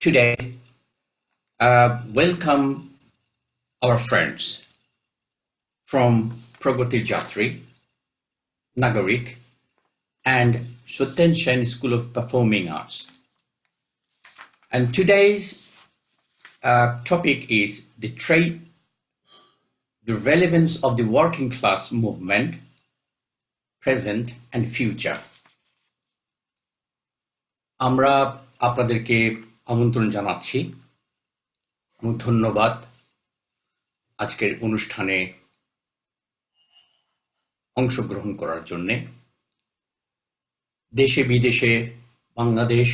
Today, welcome our friends from Pragati Jatri, Nagarik, and Sutenshan School of Performing Arts. And today's topic is the relevance of the working class movement, present and future. আমরা আপনাদেরকে আমন্ত্রণ জানাচ্ছি এবং ধন্যবাদ আজকের অনুষ্ঠানে অংশগ্রহণ করার জন্য। দেশে বিদেশে বাংলাদেশ,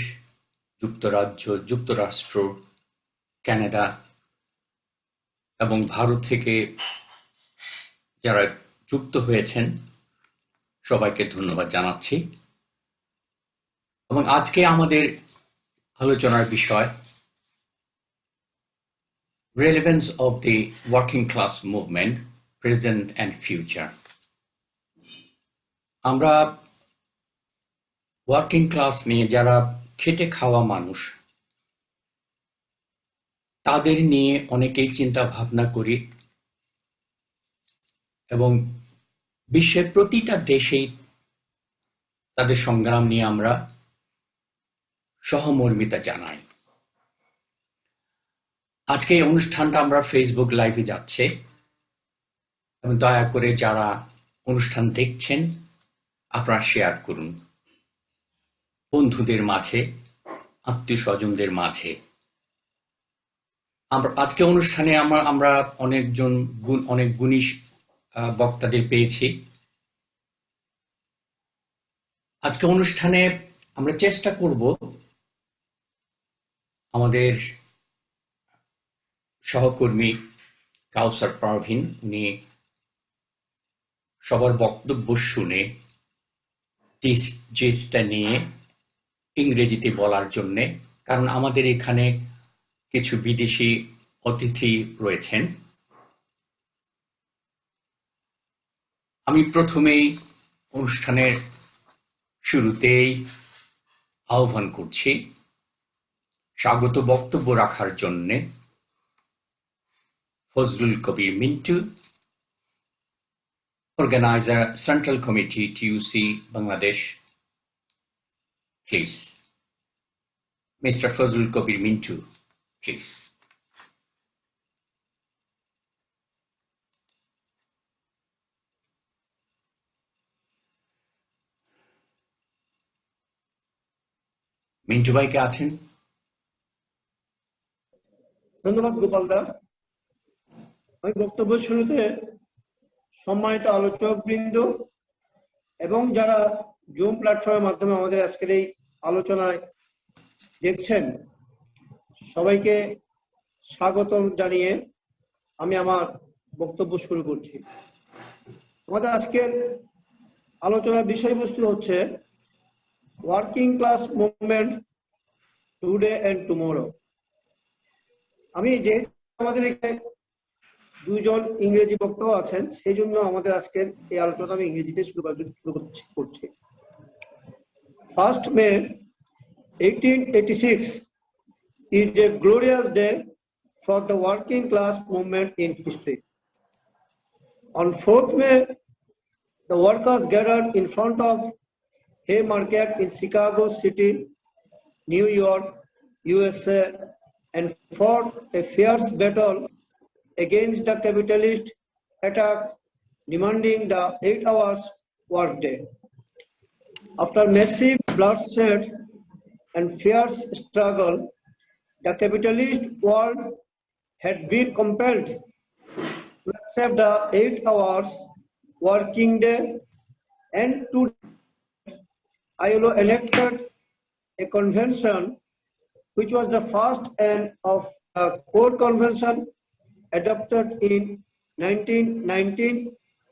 যুক্তরাজ্য, যুক্তরাষ্ট্র, কানাডা এবং ভারত থেকে যারা যুক্ত হয়েছেন সবাইকে ধন্যবাদ জানাচ্ছি। এবং আজকে আমাদের আলোচনার বিষয় Relevance of the working class movement, present and future. আমরা ওয়ার্কিং ক্লাস নিয়ে যারা খেটে খাওয়া মানুষ তাদের নিয়ে অনেকেই চিন্তা ভাবনা করি এবং বিশ্বের প্রতিটা দেশেই তাদের সংগ্রাম নিয়ে আমরা সহমর্মিতা জানাই। আজকে এই অনুষ্ঠানটা আমরা ফেসবুক লাইভে যাচ্ছে এবং দয়া করে যারা অনুষ্ঠান দেখছেন আপনারা শেয়ার করুন বন্ধুদের মাঝে, আত্মীয় স্বজনদের মাঝে। আজকে অনুষ্ঠানে আমরা অনেক গুণী বক্তাদের পেয়েছি। আজকে অনুষ্ঠানে আমরা চেষ্টা করব আমাদের সহকর্মী কাউসার পারভিন উনি সবার বক্তব্য শুনে চেষ্টা নিয়ে ইংরেজিতে বলার জন্য, কারণ আমাদের এখানে কিছু বিদেশি অতিথি রয়েছেন। আমি প্রথমেই অনুষ্ঠানের শুরুতেই আহ্বান করছি স্বাগত বক্তব্য রাখার জন্য Fazlul Kabir Mintu, Organizer, Central Committee, TUC, Bangladesh. Please. Mr. Fazlul Kabir Mintu, please. Mintu ভাই কে আছেন? ধন্যবাদ গোপালদা। আমি বক্তব্য শুরুতে সম্মানিত আলোচক বৃন্দ এবং যারা জুম প্ল্যাটফর্মের মাধ্যমে আমাদের আজকের এই আলোচনায় দেখছেন সবাইকে স্বাগতম জানিয়ে আমি আমার বক্তব্য শুরু করছি। আমাদের আজকের আলোচনার বিষয়বস্তু হচ্ছে working class movement today and tomorrow. আমি যেহেতু আমাদের এখানে দুজন ইংরেজি বক্তাও আছেন সেই জন্য আমাদের আজকের এই আলোচনা আমি ইংরেজিতে শুরু করছি। 1st May 1886 is a glorious day for the working class movement in history. On 4th May, the workers gathered in front of Haymarket in Chicago City, New York, USA, and fought a fierce battle against the capitalist attack demanding the 8 hours workday. After massive bloodshed and fierce struggle, the capitalist world had been compelled to accept the 8 hours working day, and to ILO enacted a convention which was the first and of a core convention adopted in 1919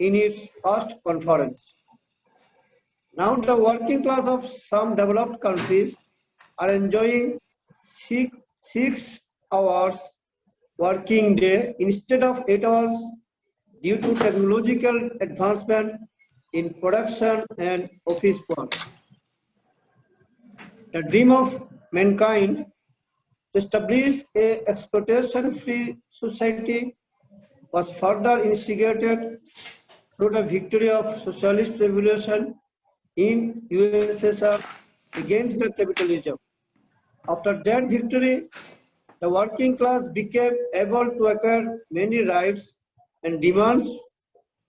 in its first conference. Now the working class of some developed countries are enjoying 6 hours working day instead of 8 hours due to technological advancement in production and office work. The dream of mankind to establish a exploitation-free society was further instigated through the victory of socialist revolution in USSR against the capitalism. After that victory, the working class became able to acquire many rights and demands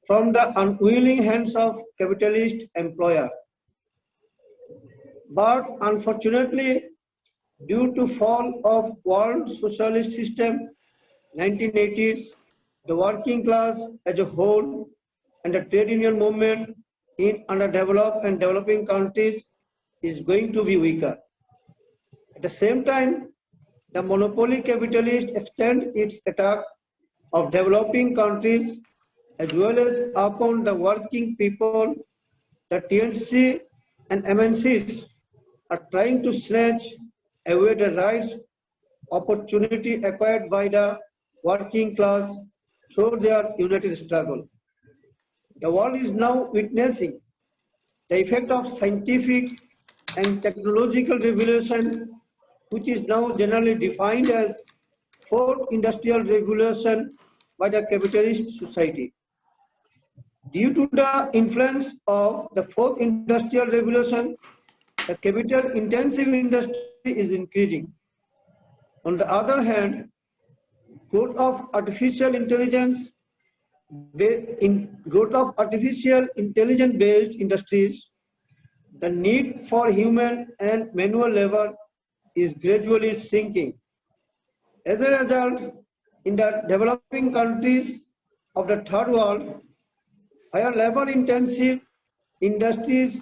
from the unwilling hands of capitalist employer. But unfortunately, due to fall of world socialist system, 1980s, the working class as a whole and the trade union movement in underdeveloped and developing countries is going to be weaker. At the same time, the monopoly capitalist extend its attack of developing countries as well as upon the working people. The TNC and MNCs are trying to snatch away the rights opportunity acquired by the working class through their united struggle. The world is now witnessing the effect of scientific and technological revolution, which is now generally defined as fourth industrial revolution by the capitalist society. Due to the influence of the fourth industrial revolution, the capital-intensive industry is increasing. On the other hand, growth of artificial intelligence based industries, the need for human and manual labor is gradually sinking. As a result, in the developing countries of the third world, where labor-intensive industries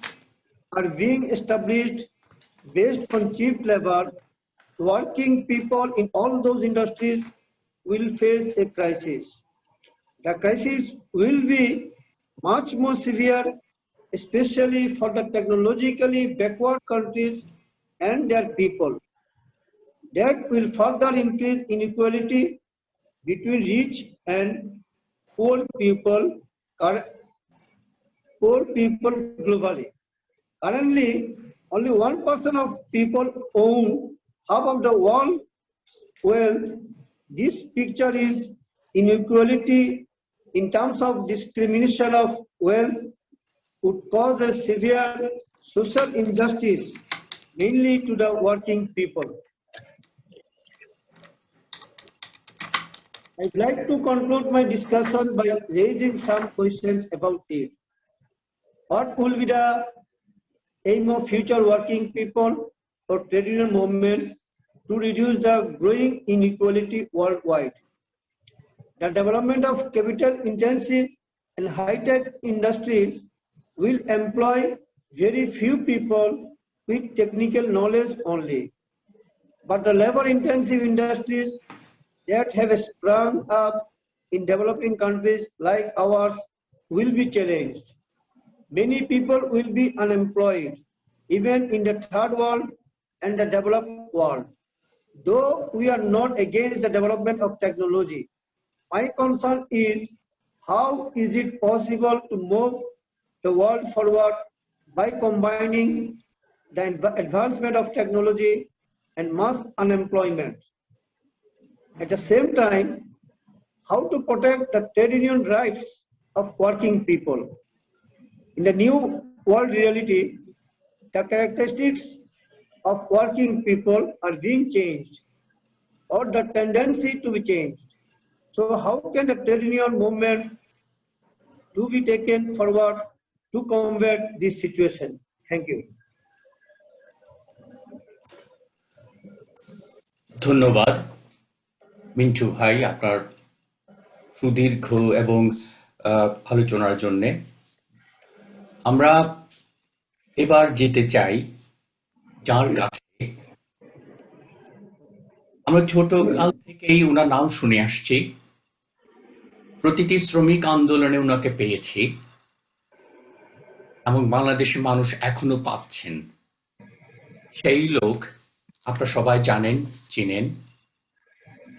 are being established based on cheap labor, working people in all those industries will face a crisis. The crisis will be much more severe, especially for the technologically backward countries and their people. That will further increase inequality between rich and poor people globally. Currently, only 1% of people own half of the world's wealth. This picture is inequality in terms of discrimination of wealth would cause a severe social injustice, mainly to the working people. I'd like to conclude my discussion by raising some questions about it. What will be the aim of future working people or trade union movements to reduce the growing inequality worldwide? The development of capital-intensive and high-tech industries will employ very few people with technical knowledge only. But the labor-intensive industries that have sprung up in developing countries like ours will be challenged. Many people will be unemployed, even in the third world and the developed world. Though we are not against the development of technology, my concern is how is it possible to move the world forward by combining the advancement of technology and mass unemployment. At the same time, how to protect the trade union rights of working people. In the new world reality, the characteristics of working people are being changed or the tendency to be changed. So how can the trade union movement to be taken forward to combat this situation? Thank you. ধন্যবাদ মিন্টু ভাই আপনার সুদীর্ঘ এবং আলোচনার জন্য। আমরা এবার যেতে চাই যার কাছে আমরা ছোটকাল থেকেই ওনার নাম শুনে আসছি, প্রতিটি শ্রমিক আন্দোলনে ওনাকে পেয়েছি এবং বাংলাদেশের মানুষ এখনো পাচ্ছেন। সেই লোক আপনারা সবাই জানেন, চিনেন,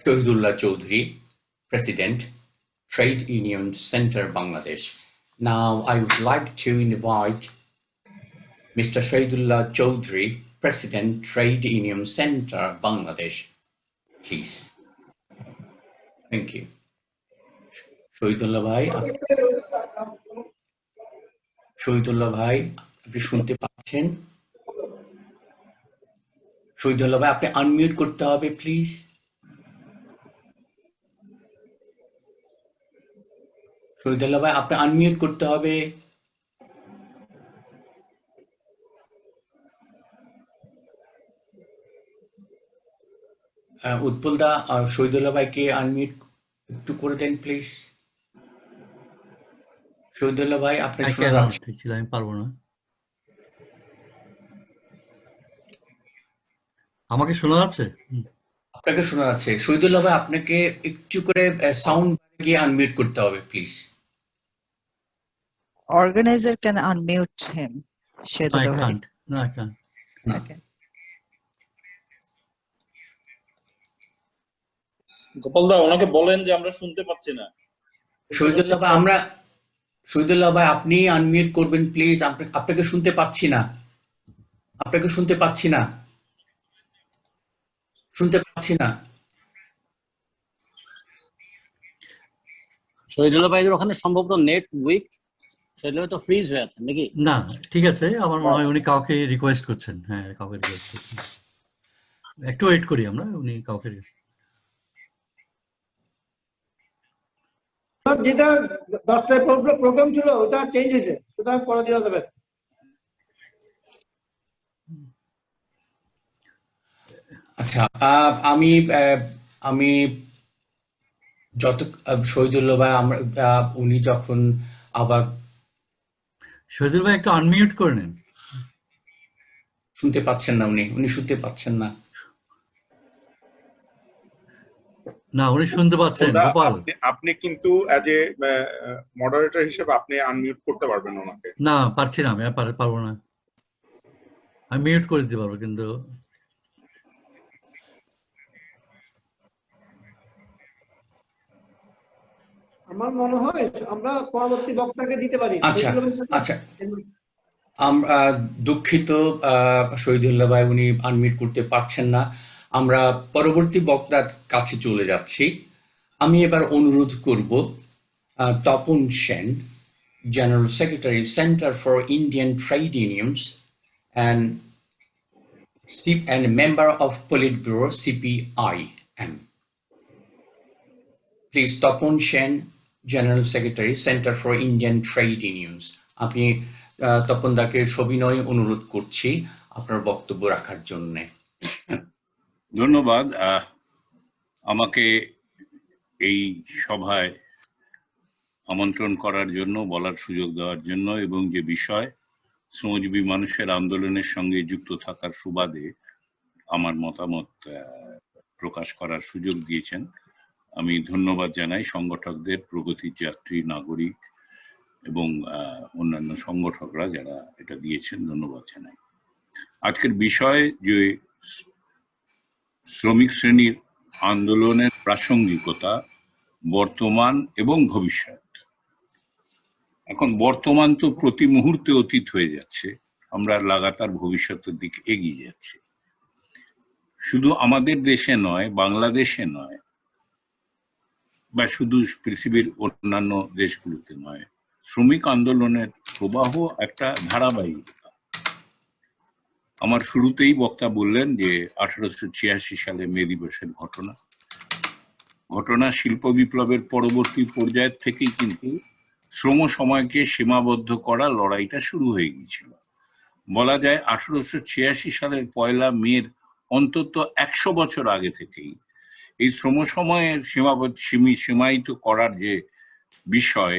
Shahidullah Chowdhury, President, Trade Union Center, Bangladesh. Now I would like to invite Mr. Shahidulla Chowdury, President, Trade Union Center, Bangladesh, please. Thank you. Shahidullah ভাই, শহীদুল্লাহ ভাই আপনি শুনতে পাচ্ছেন? শহীদুল্লাহ ভাই আপনি আনমিউট করতে হবে প্লিজ। শহীদুল্লাহ ভাই আপনি আনমিউট করতে হবে। উৎপল দা শহীদুল্লাহ ভাইকে আনমিউট একটু করে দেন প্লিজ। শহীদুল্লাহ ভাই আপনার শোনা যাচ্ছে? আমি পারবো না। আমাকে শোনা যাচ্ছে? আপনাকে শোনা যাচ্ছে। শহীদুল্লাহ ভাই আপনাকে একটু করে সাউন্ড গিয়ে আনমিউট করতে হবে please. Organizer can unmute him. I Shahidulla bhai. can't. No, I can't. Okay. Gopal da ওনাকে বলেন যে আমরা শুনতে পাচ্ছি না। শহীদুল্লাহ ভাই শহীদুল্লাহ ভাই আপনি আনমিউট করবেন প্লিজ। আপনাকে শুনতে পাচ্ছি না। আপনাকে শুনতে পাচ্ছি না। শুনতে পাচ্ছি না। শহীদুল্লাহ ভাইদের ওখানে সম্ভবত নেট উইক, সেটা তো ফ্রিজ হয়ে আছে নাকি? না, ঠিক আছে, আমার মনে হয় উনি কাউকে রিকোয়েস্ট করছেন। হ্যাঁ, কাউকে রিকোয়েস্ট করছেন। একটু ওয়েট করি আমরা, উনি কাউকে। যেটা 10টায় প্রোগ্রাম ছিল ওটা চেঞ্জ হয়েছে, সুতরাং পরে দেওয়া যাবে। আচ্ছা, আমি যত শহীদুল্লাহ ভাই উনি যখন আবার শহীদুল্লাহ ভাই একটু আনমিউট করে নেন। শুনতে পাচ্ছেন না, উনি শুনতে পাচ্ছেন না। না, উনি শুনতে পাচ্ছেন। গোপাল আপনি কিন্তু অ্যাজ এ মডারেটর হিসেবে আপনি আনমিউট করতে পারবেন ওনাকে। না, পারছি না, আমি পারবো না। আমি মিউট করে দিতে পারবো, কিন্তু আমার মনে হয় আমরা পরবর্তী বক্তাকে দিতে পারি। আচ্ছা, আমরা দুঃখিত, শহীদুল্লাহ ভাই উনি আনমিউট করতে পারছেন না। আমরা পরবর্তী বক্তার কাছে চলে যাচ্ছি। আমি এবার অনুরোধ করব Tapan Sen, General Secretary, Center for Indian Trade Unions and member of Politburo, CPIM. Please, Tapan Sen, General Secretary, Center for Indian Trade Unions. আপনি তপন দাকে সবিনয় অনুরোধ করছি আপনার বক্তব্য রাখার জন্য। ধন্যবাদ আমাকে এই সভায় আমন্ত্রণ করার জন্য, বলার সুযোগ দেওয়ার জন্য, এবং যে বিষয় শ্রমজীবী মানুষের আন্দোলনের সঙ্গে যুক্ত থাকার সুবাদে আমার মতামত প্রকাশ করার সুযোগ দিয়েছেন। আমি ধন্যবাদ জানাই সংগঠকদের, প্রগতির যাত্রী, নাগরিক এবং অন্যান্য সংগঠকরা যারা এটা দিয়েছেন, ধন্যবাদ জানাই। আজকের বিষয় যে শ্রমিক শ্রেণীর আন্দোলনের প্রাসঙ্গিকতা, বর্তমান এবং ভবিষ্যৎ। এখন বর্তমান তো প্রতি মুহূর্তে অতীত হয়ে যাচ্ছে, আমরা লাগাতার ভবিষ্যতের দিকে এগিয়ে যাচ্ছি। শুধু আমাদের দেশে নয়, বাংলাদেশে নয়, বা শুধু পৃথিবীর অন্যান্য দেশগুলোতে নয়, শ্রমিক আন্দোলনের প্রবাহ একটা ধারাবাহিকতা। আমার শুরুতেই বক্তা বললেন যে 1886 সালে মে দিবসের ঘটনা শিল্প বিপ্লবের পরবর্তী পর্যায়ের থেকেই কিন্তু শ্রম সময়কে সীমাবদ্ধ করা লড়াইটা শুরু হয়ে গিয়েছিল। বলা যায় 1886 সালের 1 মের অন্তত 100 বছর আগে থেকেই এই শ্রম সময়ের সীমায়িত করার যে বিষয়,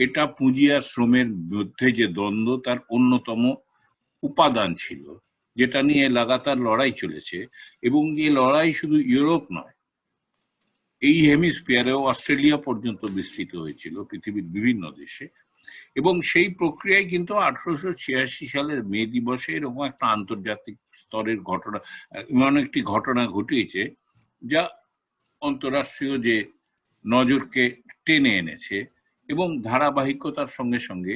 এটা পুঁজি আর শ্রমের মধ্যে যে দ্বন্দ্ব, তার অন্যতম উপাদান ছিল, যেটা নিয়ে লাগাতার লড়াই চলেছে। এবং এই লড়াই শুধু ইউরোপ নয়, এই হেমিস্ফিয়ারেও অস্ট্রেলিয়া পর্যন্ত বিস্তৃত হয়েছিল, পৃথিবীর বিভিন্ন দেশে। এবং সেই প্রক্রিয়ায় কিন্তু 1886 সালের মে দিবসে এরকম একটা আন্তর্জাতিক স্তরের ঘটনা, এমন একটি ঘটনা ঘটিয়েছে যা অন্তরাষ্ট্রীয় যে নজরকে টেনে এনেছে এবং ধারাবাহিকতার সঙ্গে সঙ্গে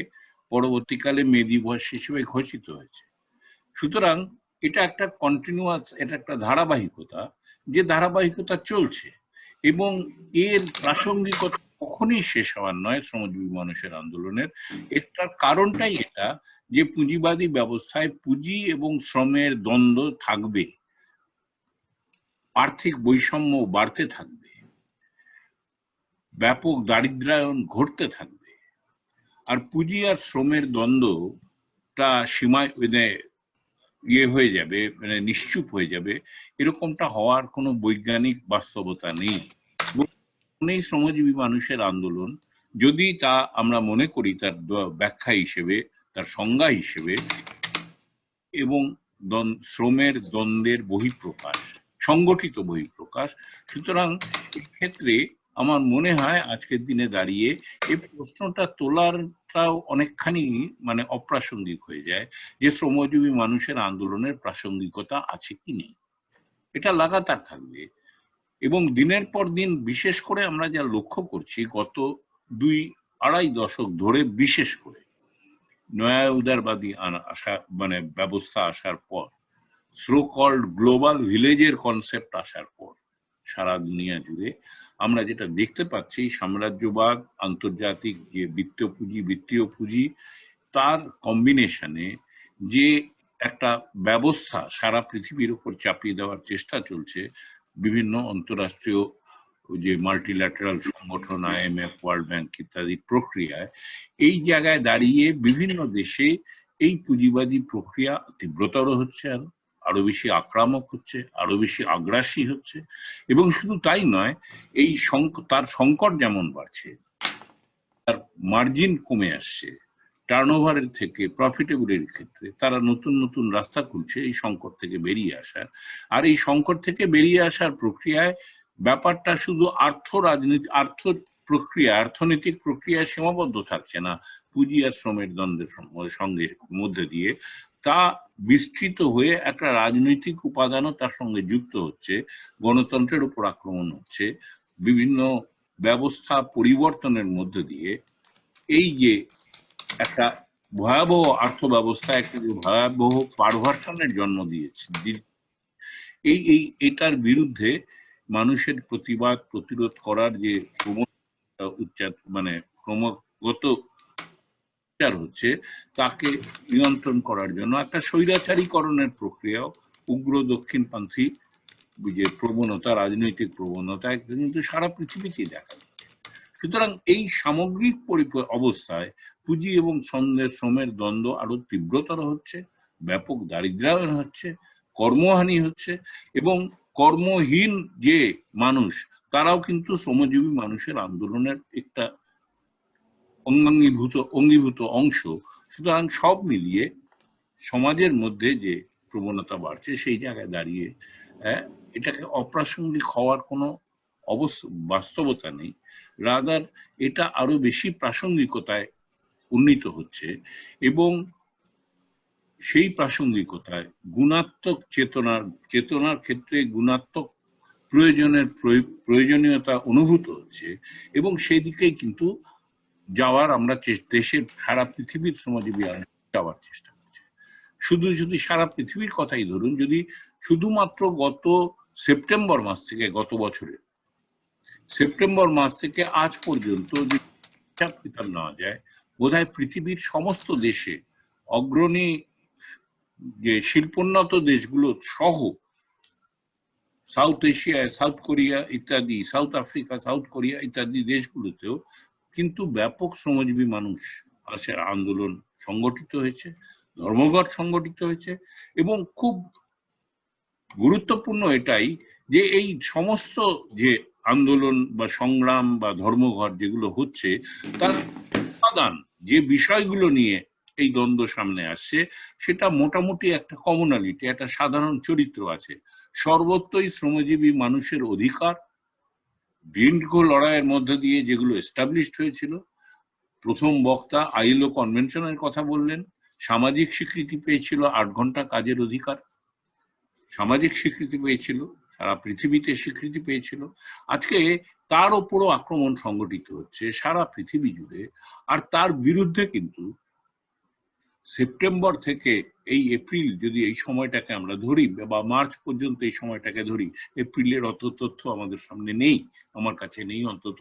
পরবর্তীকালে মে দিবস হিসেবে ঘোষিত হয়েছে। সুতরাং এটা একটা কন্টিনিউয়াস, এটা একটা ধারাবাহিকতা, যে ধারাবাহিকতা চলছে এবং এর প্রাসঙ্গিকতা কখনই শেষ হওয়ার নয় শ্রমজীবী মানুষের আন্দোলনের। এটার কারণটাই এটা যে পুঁজিবাদী ব্যবস্থায় পুঁজি এবং শ্রমের দ্বন্দ্ব থাকবে, আর্থিক বৈষম্য বাড়তে থাকবে, ব্যাপক দারিদ্রায়ন ঘটতে থাকবে, আর পুঁজি আর শ্রমের দ্বন্দ্বটা সীমায় হয়ে যাবে, মানে নিশ্চুপ হয়ে যাবে, এরকমটা হওয়ার কোনো বৈজ্ঞানিক বাস্তবতা নেই। শ্রমজীবী মানুষের আন্দোলন যদি তা আমরা মনে করি তার ব্যাখ্যা হিসেবে, তার সংজ্ঞা হিসেবে, এবং শ্রমের দ্বন্দ্বের বহিঃপ্রকাশ, সংগঠিত বহিঃপ্রকাশ, সুতরাং এক্ষেত্রে আমার মনে হয় আজকের দিনে দাঁড়িয়ে এই প্রশ্নটা তোলারটাও অনেকখানি মানে অপ্রাসঙ্গিক হয়ে যায় যে শ্রমজীবী মানুষের আন্দোলনের প্রাসঙ্গিকতা আছে কি নেই। এটা লাগাতার থাকবে এবং দিনের পর দিন বিশেষ করে আমরা যা লক্ষ্য করছি গত 2-2.5 দশক ধরে, বিশেষ করে নয়া উদারবাদী আসা মানে ব্যবস্থা আসার পর, সো কল্ড গ্লোবাল ভিলেজের কনসেপ্ট আসার পর সারা দুনিয়া জুড়ে আমরা যেটা দেখতে পাচ্ছি, সাম্রাজ্যবাদ, আন্তর্জাতিক যে বিত্তীয় পুঁজি তার কম্বিনেশনে যে একটা ব্যবস্থা সারা পৃথিবীর উপর চাপিয়ে দেওয়ার চেষ্টা চলছে, বিভিন্ন অন্তরাষ্ট্রীয় যে মাল্টিল্যাটারাল সংগঠন, IMF, ওয়ার্ল্ড ব্যাংক ইত্যাদি প্রক্রিয়ায়, এই জায়গায় দাঁড়িয়ে বিভিন্ন দেশে এই পুঁজিবাদী প্রক্রিয়া তীব্রতর হচ্ছে, আরো বেশি আক্রামক হচ্ছে, আরো বেশি আগ্রাসী হচ্ছে। এবং শুধু তাই নয়, এই তার সংকট যেমন বাড়ছে, তার মার্জিন কমে আসছে, টার্নওভারের থেকে প্রফিটেবলের ক্ষেত্রে তারা নতুন নতুন রাস্তা খুলছে এই সংকট থেকে বেরিয়ে আসার। আর এই সংকট থেকে বেরিয়ে আসার প্রক্রিয়ায় ব্যাপারটা শুধু অর্থনৈতিক প্রক্রিয়ায় সীমাবদ্ধ থাকছে না, পুঁজি আর শ্রমের দ্বন্দ্বের সঙ্গে মধ্যে দিয়ে তা বিস্তৃত হয়ে একটা রাজনৈতিক উপাদানও তার সঙ্গে যুক্ত হচ্ছে, গণতন্ত্রের উপর আক্রমণ হচ্ছে, বিভিন্ন ব্যবস্থা পরিবর্তনের মধ্যে দিয়ে এই যে একটা ভয়াবহ অর্থব্যবস্থা, একটা যে ভয়াবহ পারভার্সনের জন্ম দিয়েছে, এটার বিরুদ্ধে মানুষের প্রতিবাদ প্রতিরোধ করার যে ক্রমাগত হচ্ছে, তাকে নিয়ন্ত্রণ করার জন্য একটা স্বৈরাচারীকরণের প্রক্রিয়াও, উগ্র দক্ষিণপন্থী যে প্রবণতা, রাজনৈতিক প্রবণতা কিন্তু সারা পৃথিবীতেই দেখা যাচ্ছে। সুতরাং এই সামগ্রিক অবস্থায় পুঁজি এবং শ্রমের দ্বন্দ্ব আরো তীব্রতর হচ্ছে, ব্যাপক দারিদ্রায়ন হচ্ছে, কর্মহানি হচ্ছে, এবং কর্মহীন যে মানুষ তারাও কিন্তু শ্রমজীবী মানুষের আন্দোলনের একটা অঙ্গীভূত অংশ। সুতরাং সব মিলিয়ে সমাজের মধ্যে যে প্রবণতা বাড়ছে, সেই জায়গায় দাঁড়িয়ে এটাকে অপ্রাসঙ্গিক হওয়ার কোনো বাস্তবতা নেই, রাদার এটা আরো বেশি প্রাসঙ্গিকতায় উন্নীত হচ্ছে এবং সেই প্রাসঙ্গিকতায় গুণাত্মক চেতনার ক্ষেত্রে গুণাত্মক প্রয়োজনীয়তা অনুভূত হচ্ছে এবং সেই দিকেই কিন্তু যাওয়ার আমরা দেশের সারা পৃথিবীর শ্রমজীবী যাওয়ার চেষ্টা করছে। যদি সারা পৃথিবীর কথাই ধরুন, যদি শুধুমাত্র গত সেপ্টেম্বর মাস থেকে, গত বছরের সেপ্টেম্বর মাস থেকে আজ পর্যন্ত যদি হিসাব কিতাব নেওয়া যায়, বোধহয় পৃথিবীর সমস্ত দেশে অগ্রণী যে শিল্পোন্নত দেশগুলো সহ সাউথ এশিয়ায়, সাউথ কোরিয়া ইত্যাদি, সাউথ আফ্রিকা, সাউথ কোরিয়া ইত্যাদি দেশগুলোতেও কিন্তু ব্যাপক শ্রমজীবী মানুষ আন্দোলন সংগঠিত হয়েছে, ধর্মঘট সংগঠিত হয়েছে। এবং খুব গুরুত্বপূর্ণ এটাই যে এই সমস্ত যে আন্দোলন বা সংগ্রাম বা ধর্মঘট যেগুলো হচ্ছে, তার উপাদান যে বিষয়গুলো নিয়ে এই দ্বন্দ্ব সামনে আসছে, সেটা মোটামুটি একটা কমনালিটি, একটা সাধারণ চরিত্র আছে। সর্বত্রই শ্রমজীবী মানুষের অধিকার, দীর্ঘ লড়াইয়ের মধ্যে দিয়ে যেগুলো এস্টাবলিশড হয়েছিল, প্রথম বক্তা ILO কনভেনশনের কথা বললেন, সামাজিক স্বীকৃতি পেয়েছিল, 8 ঘন্টা কাজের অধিকার সামাজিক স্বীকৃতি পেয়েছিল, সারা পৃথিবীতে স্বীকৃতি পেয়েছিল। আজকে তার ওপরও আক্রমণ সংগঠিত হচ্ছে সারা পৃথিবী জুড়ে, আর তার বিরুদ্ধে কিন্তু সেপ্টেম্বর থেকে এই এপ্রিল যদি এই সময়টাকে আমরা ধরি বা মার্চ পর্যন্ত এই সময়টাকে ধরি, এপ্রিলের অত তথ্য আমাদের সামনে নেই, আমার কাছে নেই অন্তত,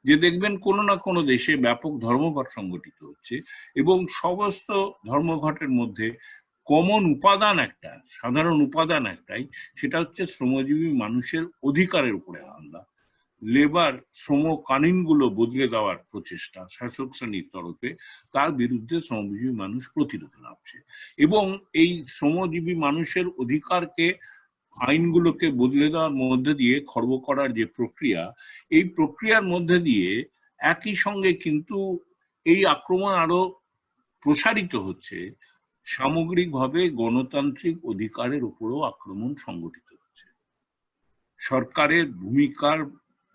যে দেখবেন কোনো না কোনো দেশে ব্যাপক ধর্মঘট সংগঠিত হচ্ছে এবং সমস্ত ধর্মঘটের মধ্যে কমন উপাদান একটা, সাধারণ উপাদান একটাই, সেটা হচ্ছে শ্রমজীবী মানুষের অধিকারের উপরে হামলা, লেবার শ্রম কানুনগুলো বদলে দেওয়ার প্রচেষ্টা শাসক শ্রেণীর তরফে, তার বিরুদ্ধে শ্রমজীবী মানুষ প্রতিরোধ নামছে। এবং এই শ্রমজীবী মানুষের অধিকারকে, আইনগুলোকে বদলে দেওয়ার মধ্যে দিয়ে খর্ব করার যে প্রক্রিয়া, এই প্রক্রিয়ার মধ্যে দিয়ে একই সঙ্গে কিন্তু এই আক্রমণ আরো প্রসারিত হচ্ছে, সামগ্রিকভাবে গণতান্ত্রিক অধিকারের উপরও আক্রমণ সংগঠিত হচ্ছে। সরকারের ভূমিকার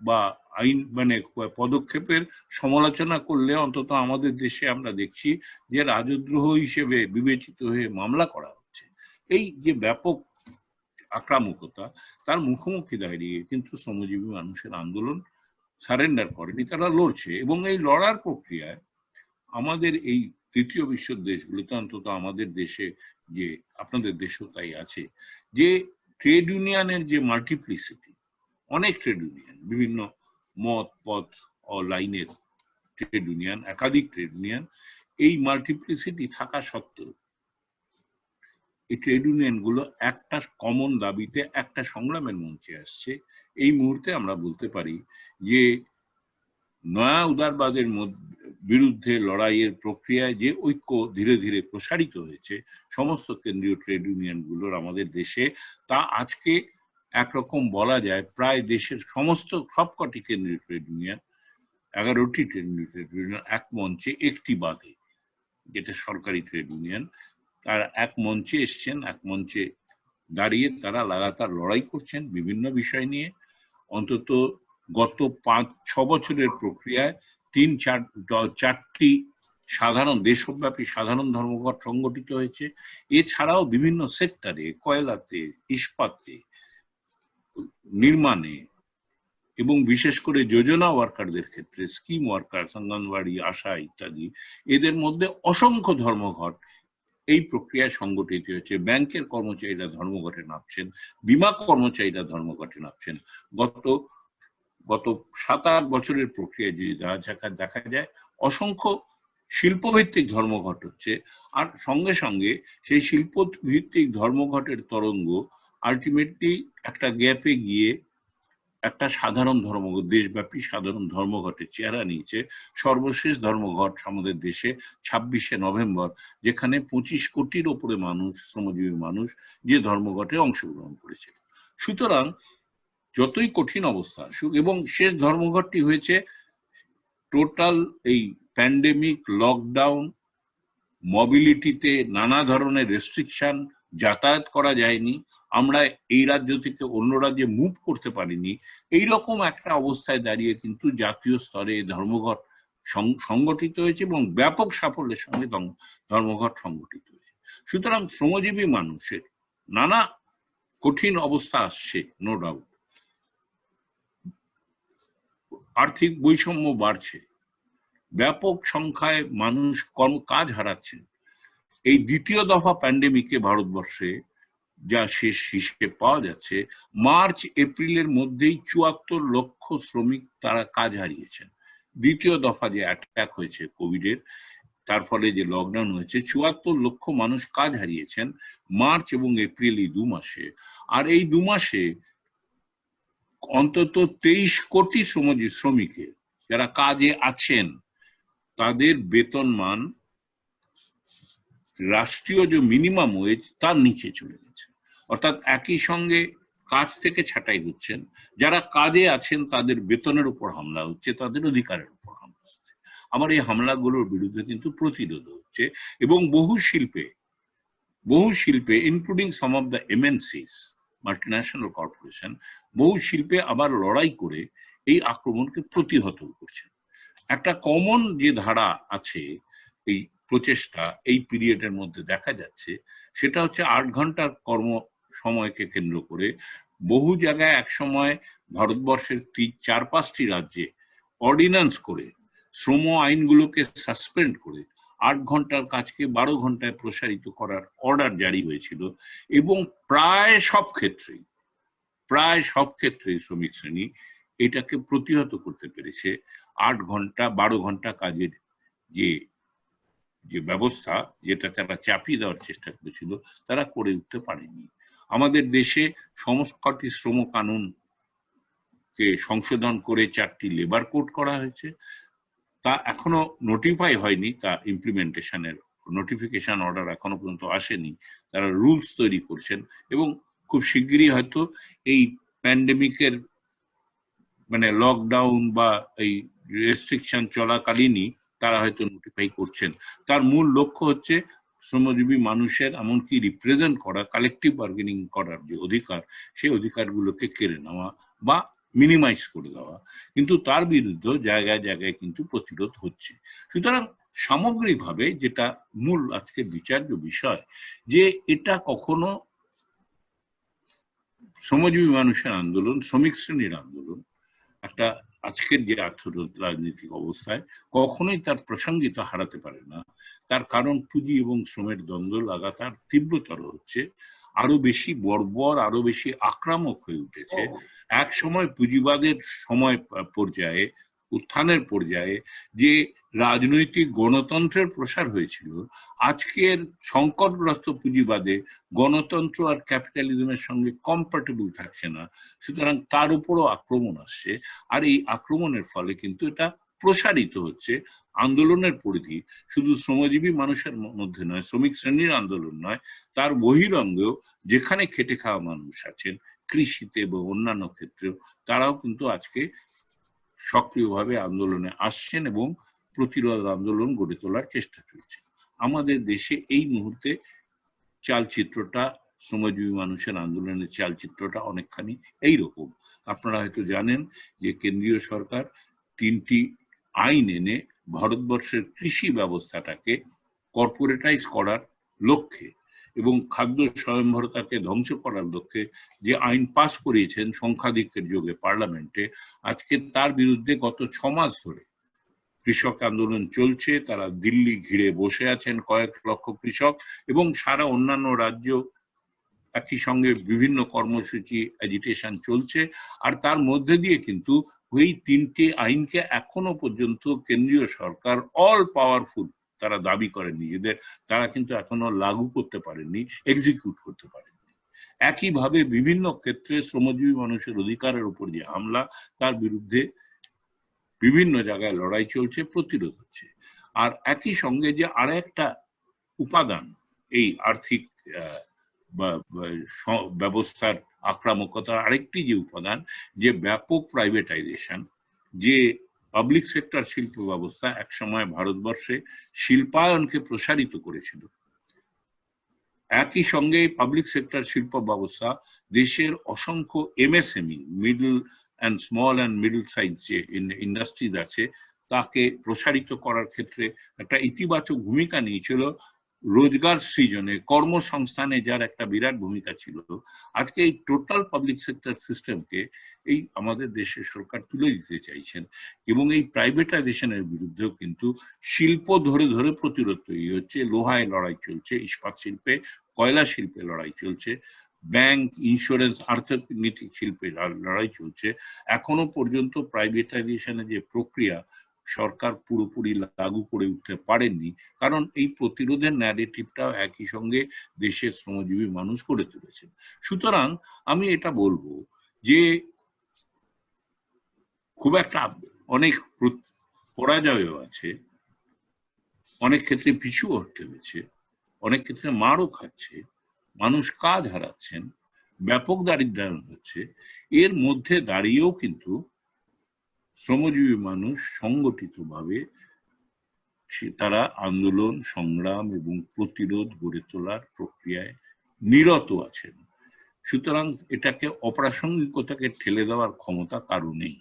বা আইন মানে পদক্ষেপের সমালোচনা করলে অন্তত আমাদের দেশে আমরা দেখছি যে রাজদ্রোহ হিসেবে বিবেচিত হয়ে মামলা করা হচ্ছে। এই যে ব্যাপক আক্রামকতা, তার মুখোমুখি দাঁড়িয়ে কিন্তু শ্রমজীবী মানুষের আন্দোলন সারেন্ডার করেনি, তারা লড়ছে। এবং এই লড়ার প্রক্রিয়ায় আমাদের এই তৃতীয় বিশ্বের দেশগুলিতে, অন্তত আমাদের দেশে, যে আপনাদের দেশেও তাই আছে, যে ট্রেড ইউনিয়নের যে মাল্টিপ্লিসিটি, অনেক ট্রেড ইউনিয়ন, বিভিন্ন মত পথ ও লাইনের ট্রেড ইউনিয়ন, একাধিক ট্রেড ইউনিয়ন, এই মাল্টিপ্লিসিটি থাকা সত্ত্বেও এই ট্রেড ইউনিয়ন গুলো একটা কমন দাবিতে একটা সংগ্রামের মঞ্চে আসছে। এই মুহূর্তে আমরা বলতে পারি যে নয়া উদারবাদের বিরুদ্ধে লড়াইয়ের প্রক্রিয়ায় যে ঐক্য ধীরে ধীরে প্রসারিত হয়েছে সমস্ত কেন্দ্রীয় ট্রেড ইউনিয়ন গুলোর আমাদের দেশে, তা আজকে একরকম বলা যায় প্রায় দেশের সমস্ত সবকটি কেন্দ্রীয় ট্রেড ইউনিয়ন, 11টি কেন্দ্রীয় ট্রেড ইউনিয়ন এক মঞ্চে, একটি বাদে যেটা সরকারি ট্রেড ইউনিয়ন, তারা এক মঞ্চে এসছেন, এক মঞ্চে দাঁড়িয়ে তারা লাগাতার লড়াই করছেন বিভিন্ন বিষয় নিয়ে। অন্তত গত 5-6 বছরের প্রক্রিয়ায় 3-4টি সাধারণ দেশব্যাপী সাধারণ ধর্মঘট সংগঠিত হয়েছে। এছাড়াও বিভিন্ন সেক্টরে, কয়লাতে, ইস্পাতে, নির্মাণে এবং বিশেষ করে যোজনা ওয়ার্কারদের ক্ষেত্রে, স্কিম ওয়ার্কার, অঙ্গনওয়াড়ি, আশা ইত্যাদি, এদের মধ্যে অসংখ্য ধর্মঘট এই প্রক্রিয়ায় সংগঠিত হয়েছে। ব্যাংকের কর্মচারীরা ধর্মঘটে নামছেন, বীমা কর্মচারীরা ধর্মঘটে নামছেন। গত 7-8 বছরের প্রক্রিয়ায় যদি দেখা যায় অসংখ্য শিল্পভিত্তিক ধর্মঘট হচ্ছে। আর সঙ্গে সঙ্গে সেই শিল্পভিত্তিক ধর্মঘটের তরঙ্গ আলটিমেটলি একটা গ্যাপে গিয়ে একটা সাধারণ ধর্মঘট, দেশব্যাপী সাধারণ ধর্মঘটের চেহারা নিয়েছে। সর্বশেষ ধর্মঘট আমাদের দেশে 26শে নভেম্বর, যেখানে 25 কোটির ওপরে মানুষ, শ্রমজীবী মানুষ, যে ধর্মঘটে অংশগ্রহণ করেছিল। সুতরাং যতই কঠিন অবস্থা আসুক, এবং শেষ ধর্মঘটটি হয়েছে টোটাল এই প্যান্ডেমিক, লকডাউন, মোবিলিটিতে নানা ধরনের রেস্ট্রিকশন, যাতায়াত করা যায়নি, আমরা এই রাজ্য থেকে অন্য রাজ্যে মুভ করতে পারিনি, এইরকম একটা অবস্থায় দাঁড়িয়ে কিন্তু জাতীয় স্তরে ধর্মঘট সংগঠিত হয়েছে এবং ব্যাপক সাফল্যের সঙ্গে ধর্মঘট সংগঠিত হয়েছে। সুতরাং শ্রমজীবী মানুষের নানা কঠিন অবস্থা আসছে, নো ডাউট। আর্থিক বৈষম্য বাড়ছে, ব্যাপক সংখ্যায় মানুষ কাজ হারাচ্ছেন। এই দ্বিতীয় দফা প্যান্ডেমিকে ভারতবর্ষে যা শেষ হিসেবে পাওয়া যাচ্ছে, মার্চ এপ্রিলের মধ্যেই 74 লক্ষ শ্রমিক তারা কাজ হারিয়েছেন। দ্বিতীয় দফা যে অ্যাটাক হয়েছে কোভিডের, তার ফলে যে লকডাউন হয়েছে, 74 লক্ষ মানুষ কাজ হারিয়েছেন মার্চ এবং এপ্রিল, এই 2 মাসে। আর এই 2 মাসে অন্তত 23 কোটি শ্রমিকের যারা কাজে আছেন, তাদের বেতন মান রাষ্ট্রীয় যে মিনিমাম ওয়েজ তার নিচে চলে গেছে। অর্থাৎ একই সঙ্গে কাজ থেকে ছাঁটাই হচ্ছেন, যারা কাজে আছেন তাদের বেতনের উপর হামলা হচ্ছে, তাদের অধিকারের উপর হামলা হচ্ছে। আমার এই হামলাগুলোর বিরুদ্ধে কিন্তু প্রতিরোধ হচ্ছে এবং বহু শিল্পে including some of the MNCs, multinational corporation, বহু শিল্পে আবার লড়াই করে এই আক্রমণকে প্রতিহত করছেন। একটা কমন যে ধারা আছে এই প্রচেষ্টা এই পিরিয়ডের মধ্যে দেখা যাচ্ছে, সেটা হচ্ছে 8 ঘন্টার কর্ম সময়কে কেন্দ্র করে বহু জায়গায় একসময় ভারতবর্ষের 4-5টি রাজ্যে অর্ডিন্যান্স করে শ্রম আইনগুলোকে সাসপেন্ড করে 8 ঘন্টার কাজকে 12 ঘন্টায় প্রসারিত করার অর্ডার জারি হয়েছিল এবং প্রায় সব ক্ষেত্রেই শ্রমিক শ্রেণী এটাকে প্রতিহত করতে পেরেছে। 8 ঘন্টা 12 ঘন্টা কাজের যে ব্যবস্থা যেটা তারা চাপিয়ে দেওয়ার চেষ্টা করেছিল তারা করে উঠতে পারেনি। আমাদের দেশে সমস্ত শ্রম কানুন কে সংশোধন করে 4টি লেবার কোড করা হয়েছে, তা এখনো নোটিফাই হয়নি, তা ইমপ্লিমেন্টেশনের নোটিফিকেশন অর্ডার এখনো পর্যন্ত আসেনি। তারা রুলস তৈরি করছেন এবং খুব শিগগিরই হয়তো এই প্যান্ডেমিকের মানে লকডাউন বা এই রেস্ট্রিকশন চলাকালীনই তারা হয়তো নোটিফাই করছেন। তার মূল লক্ষ্য হচ্ছে শ্রমজীবী মানুষের এমনকি রিপ্রেজেন্ট করা, কালেকটিভ বার্গেনিং করার যে অধিকার, সেই অধিকারগুলোকে কেড়ে নেওয়া বা মিনিমাইজ করে দেওয়া। কিন্তু তার বিরুদ্ধে জায়গায় জায়গায় কিন্তু প্রতিরোধ হচ্ছে। সুতরাং সামগ্রিকভাবে যেটা মূল আজকের বিচার্য বিষয়, যে এটা কখনো শ্রমজীবী মানুষের আন্দোলন, শ্রমিক শ্রেণীর আন্দোলন একটা আজকের যে রাজনৈতিক অবস্থায় কখনোই তার প্রাসঙ্গিকতা হারাতে পারে না। তার কারণ পুঁজি এবং শ্রমের দ্বন্দ্ব লাগাতার তীব্রতর হচ্ছে, আরো বেশি বর্বর, আরো বেশি আক্রামক হয়ে উঠেছে। এক সময় পুঁজিবাদের পর্যায়ে, উত্থানের পর্যায়ে যে রাজনৈতিক গণতন্ত্রের প্রসার হয়েছিল, আজকের সংকটগ্রস্ত পুঁজিবাদে গণতন্ত্র আর ক্যাপিটালিজমের সঙ্গে কম্প্যাটেবল থাকছে না। সুতরাং তার উপরও আক্রমণ আসছে, আর এই আক্রমণের ফলে কিন্তু এটা প্রসারিত হচ্ছে। আন্দোলনের পরিধি শুধু শ্রমজীবী মানুষের মধ্যে নয়, শ্রমিক শ্রেণীর আন্দোলন নয়, তার বহিরঙ্গেও যেখানে খেটে খাওয়া মানুষ আছেন, কৃষিতে এবং অন্যান্য ক্ষেত্রেও, তারাও কিন্তু আজকে সক্রিয়ভাবে আন্দোলনে আসছেন এবং প্রতিরোধ আন্দোলন গড়ে তোলার চেষ্টা চলছে। আমাদের দেশে এই মুহূর্তে চালচিত্রটা, শ্রমজীবী মানুষের আন্দোলনের চালচিত্রটা অনেকখানি এইরকম। আপনারা হয়তো জানেন যে কেন্দ্রীয় সরকার 3টি আইন এনে ভারতবর্ষের কৃষি ব্যবস্থাটাকে কর্পোরেটাইজ করার লক্ষ্যে এবং খাদ্য স্বয়ংভরতাকে ধ্বংস করার লক্ষ্যে যে আইন পাস করিয়েছেন সংখ্যাধিক্যের যোগে পার্লামেন্টে, আজকে তার বিরুদ্ধে গত 6 মাস ধরে কৃষক আন্দোলন চলছে। তারা দিল্লি ঘিরে বসে আছেন কয়েক লক্ষ কৃষক, এবং সারা অন্যান্য রাজ্য একই সঙ্গে বিভিন্ন কর্মসূচি, এজিটেশন চলছে। আর তার মধ্যে দিয়ে কিন্তু ওই 3টে আইনকে এখনো পর্যন্ত কেন্দ্রীয় সরকার অল পাওয়ারফুল তারা দাবি করেন নিজেদের, তারা কিন্তু এখনো লাগু করতে পারেননি, এক্সিকিউট করতে পারেননি। একইভাবে বিভিন্ন ক্ষেত্রে শ্রমজীবী মানুষের অধিকারের উপর যে হামলা, তার বিরুদ্ধে বিভিন্ন জায়গায় লড়াই চলছে, প্রতিরোধ হচ্ছে। আর একই সঙ্গে যে আরেকটা উপাদান এই আর্থিক ব্যবস্থার আক্রামকতার আরেকটি যে উপাদান, যে ব্যাপক প্রাইভেটাইজেশন, যে পাবলিক সেক্টর শিল্প ব্যবস্থা একসময় ভারতবর্ষে শিল্পায়নকে প্রসারিত করেছিল, একই সঙ্গে পাবলিক সেক্টর শিল্প ব্যবস্থা দেশের অসংখ্য MSME, middle and small and middle size যে ইন্ডাস্ট্রিজ আছে, তাকে প্রসারিত করার ক্ষেত্রে একটা ইতিবাচক ভূমিকা নিয়েছিল। রোজগার সৃজনে, কর্মসংস্থানে যার একটা বিরাট ভূমিকা ছিল। আজকে এই টোটাল পাবলিক সেক্টর সিস্টেমকে এই আমাদের দেশের সরকার তুলে দিতে চাইছেন, এবং এই প্রাইভেটাইজেশনের বিরুদ্ধেও কিন্তু শিল্প ধরে ধরে প্রতিরোধ তৈরি হচ্ছে। লোহায় লড়াই চলছে, ইস্পাত শিল্পে, কয়লা শিল্পে লড়াই চলছে, ব্যাংক, ইন্স্যুরেন্স, অর্থনৈতিক শিল্পে লড়াই চলছে। এখনো পর্যন্ত প্রাইভেটাইজেশনের যে প্রক্রিয়া সরকার পুরোপুরি লাগু করে উঠতে পারেননি, কারণ এই প্রতিরোধের ন্যারেটিভটাও একই সঙ্গে দেশের শ্রমজীবী মানুষ করে তুলেছেন। সুতরাং আমি এটা বলবো যে খুব একটা অনেক পরাজয়ও আছে, অনেক ক্ষেত্রে পিছু হতে হয়েছে, অনেক ক্ষেত্রে মারও খাচ্ছে, মানুষ কাজ হারাচ্ছেন, ব্যাপক দারিদ্র্যায়ন হচ্ছে। এর মধ্যে দাঁড়িয়েও কিন্তু শ্রমজীবী মানুষ সংগঠিতভাবে তারা আন্দোলন, সংগ্রাম এবং প্রতিরোধ গড়ে তোলার প্রক্রিয়ায় নিরত আছেন। সুতরাং এটাকে অপ্রাসঙ্গিকতাকে ঠেলে দেওয়ার ক্ষমতা কারো নেই।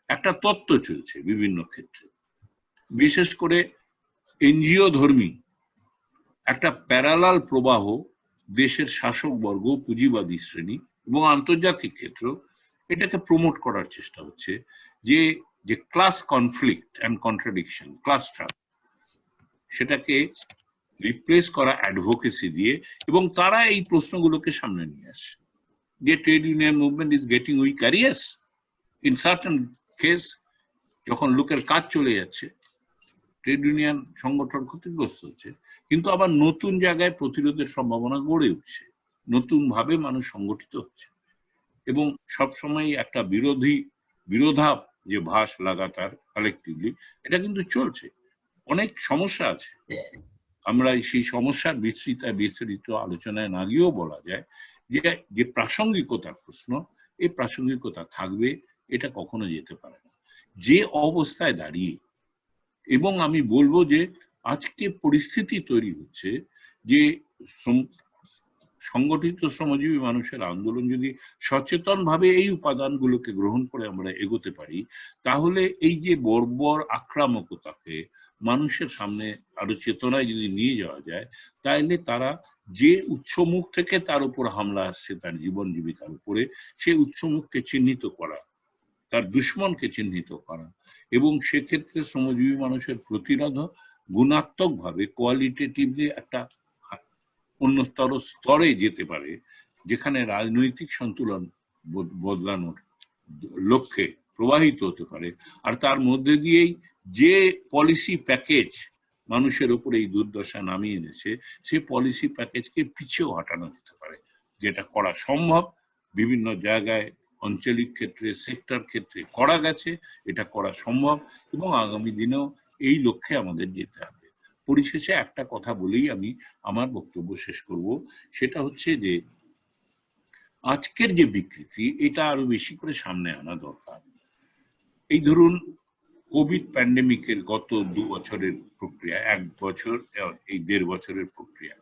একটা তত্ত্ব চলছে বিভিন্ন ক্ষেত্রে, বিশেষ করে এনজিও ধর্মী একটা প্যারালাল প্রবাহ দেশের শাসক বর্গ, পুঁজিবাদী শ্রেণী এবং আন্তর্জাতিক ক্ষেত্র এটাকে প্রমোট করার চেষ্টা হচ্ছে, যে class conflict and contradiction, class struggle, সেটাকে রিপ্লেস করা অ্যাডভোকেসি দিয়ে, এবং তারা এই প্রশ্নগুলোকে সামনে নিয়ে আসে যে trade union movement is getting weaker. Yes, in certain case যখন লোকের কাজ চলে যাচ্ছে ট্রেড ইউনিয়ন সংগঠন ক্ষতিগ্রস্ত হচ্ছে, কিন্তু আবার নতুন জায়গায় প্রতিরোধের সম্ভাবনা গড়ে উঠছে, নতুন ভাবে মানুষ সংগঠিত হচ্ছে, এবং সবসময় একটা বিরোধাপ যে ভাস লাগাতার কালেকটিভলি, এটা কিন্তু চলছে। অনেক সমস্যা আছে, আমরা সেই সমস্যার বিস্তৃত আলোচনায় না গিয়েও বলা যায় যে প্রাসঙ্গিকতার প্রশ্ন, এই প্রাসঙ্গিকতা থাকবে, এটা কখনো যেতে পারে না যে অবস্থায় দাঁড়িয়ে। এবং আমি বলবো যে আজকে পরিস্থিতি তৈরি হচ্ছে যে সংগঠিত শ্রমজীবী মানুষের আন্দোলন যদি সচেতন ভাবে এই উপাদানগুলোকে গ্রহণ করে আমরা এগোতে পারি, তাহলে এই যে বর্বর আক্রামকতাকে মানুষের সামনে আরো চেতনায় যদি নিয়ে যাওয়া যায়, তাহলে তারা যে উৎসমুখ থেকে তার উপর হামলা আসছে তার জীবন জীবিকার উপরে, সেই উৎসমুখকে চিহ্নিত করা, তার দুশ্মনকে চিহ্নিত করা, এবং সেক্ষেত্রে শ্রমজীবী মানুষের প্রতিরোধ গুণাত্মক ভাবে কোয়ালিটেটিভলি একটা অন্য স্তরে যেতে পারে, যেখানে রাজনৈতিক সন্তুলন বদলানোর লক্ষ্যে প্রবাহিত হতে পারে। আর তার মধ্যে দিয়েই যে পলিসি প্যাকেজ মানুষের উপরে এই দুর্দশা নামিয়ে এনেছে, সেই পলিসি প্যাকেজকে পিছিয়েও হাঁটানো যেতে পারে, যেটা করা সম্ভব। বিভিন্ন জায়গায় আঞ্চলিক ক্ষেত্রে, সেক্টর ক্ষেত্রে করা গেছে, এটা করা সম্ভব, এবং আগামী দিনেও এই লক্ষ্যে আমাদের যেতে হবে। পরিশেষে একটা কথা বলেই আমি আমার বক্তব্য শেষ করব, সেটা হচ্ছে যে আজকের যে বিকৃতি, এটা আরো বেশি করে সামনে আনা দরকার। এই ধরুন কোভিড প্যান্ডেমিকের গত 2 বছরের প্রক্রিয়া, 1 বছর, এই 1.5 বছরের প্রক্রিয়া,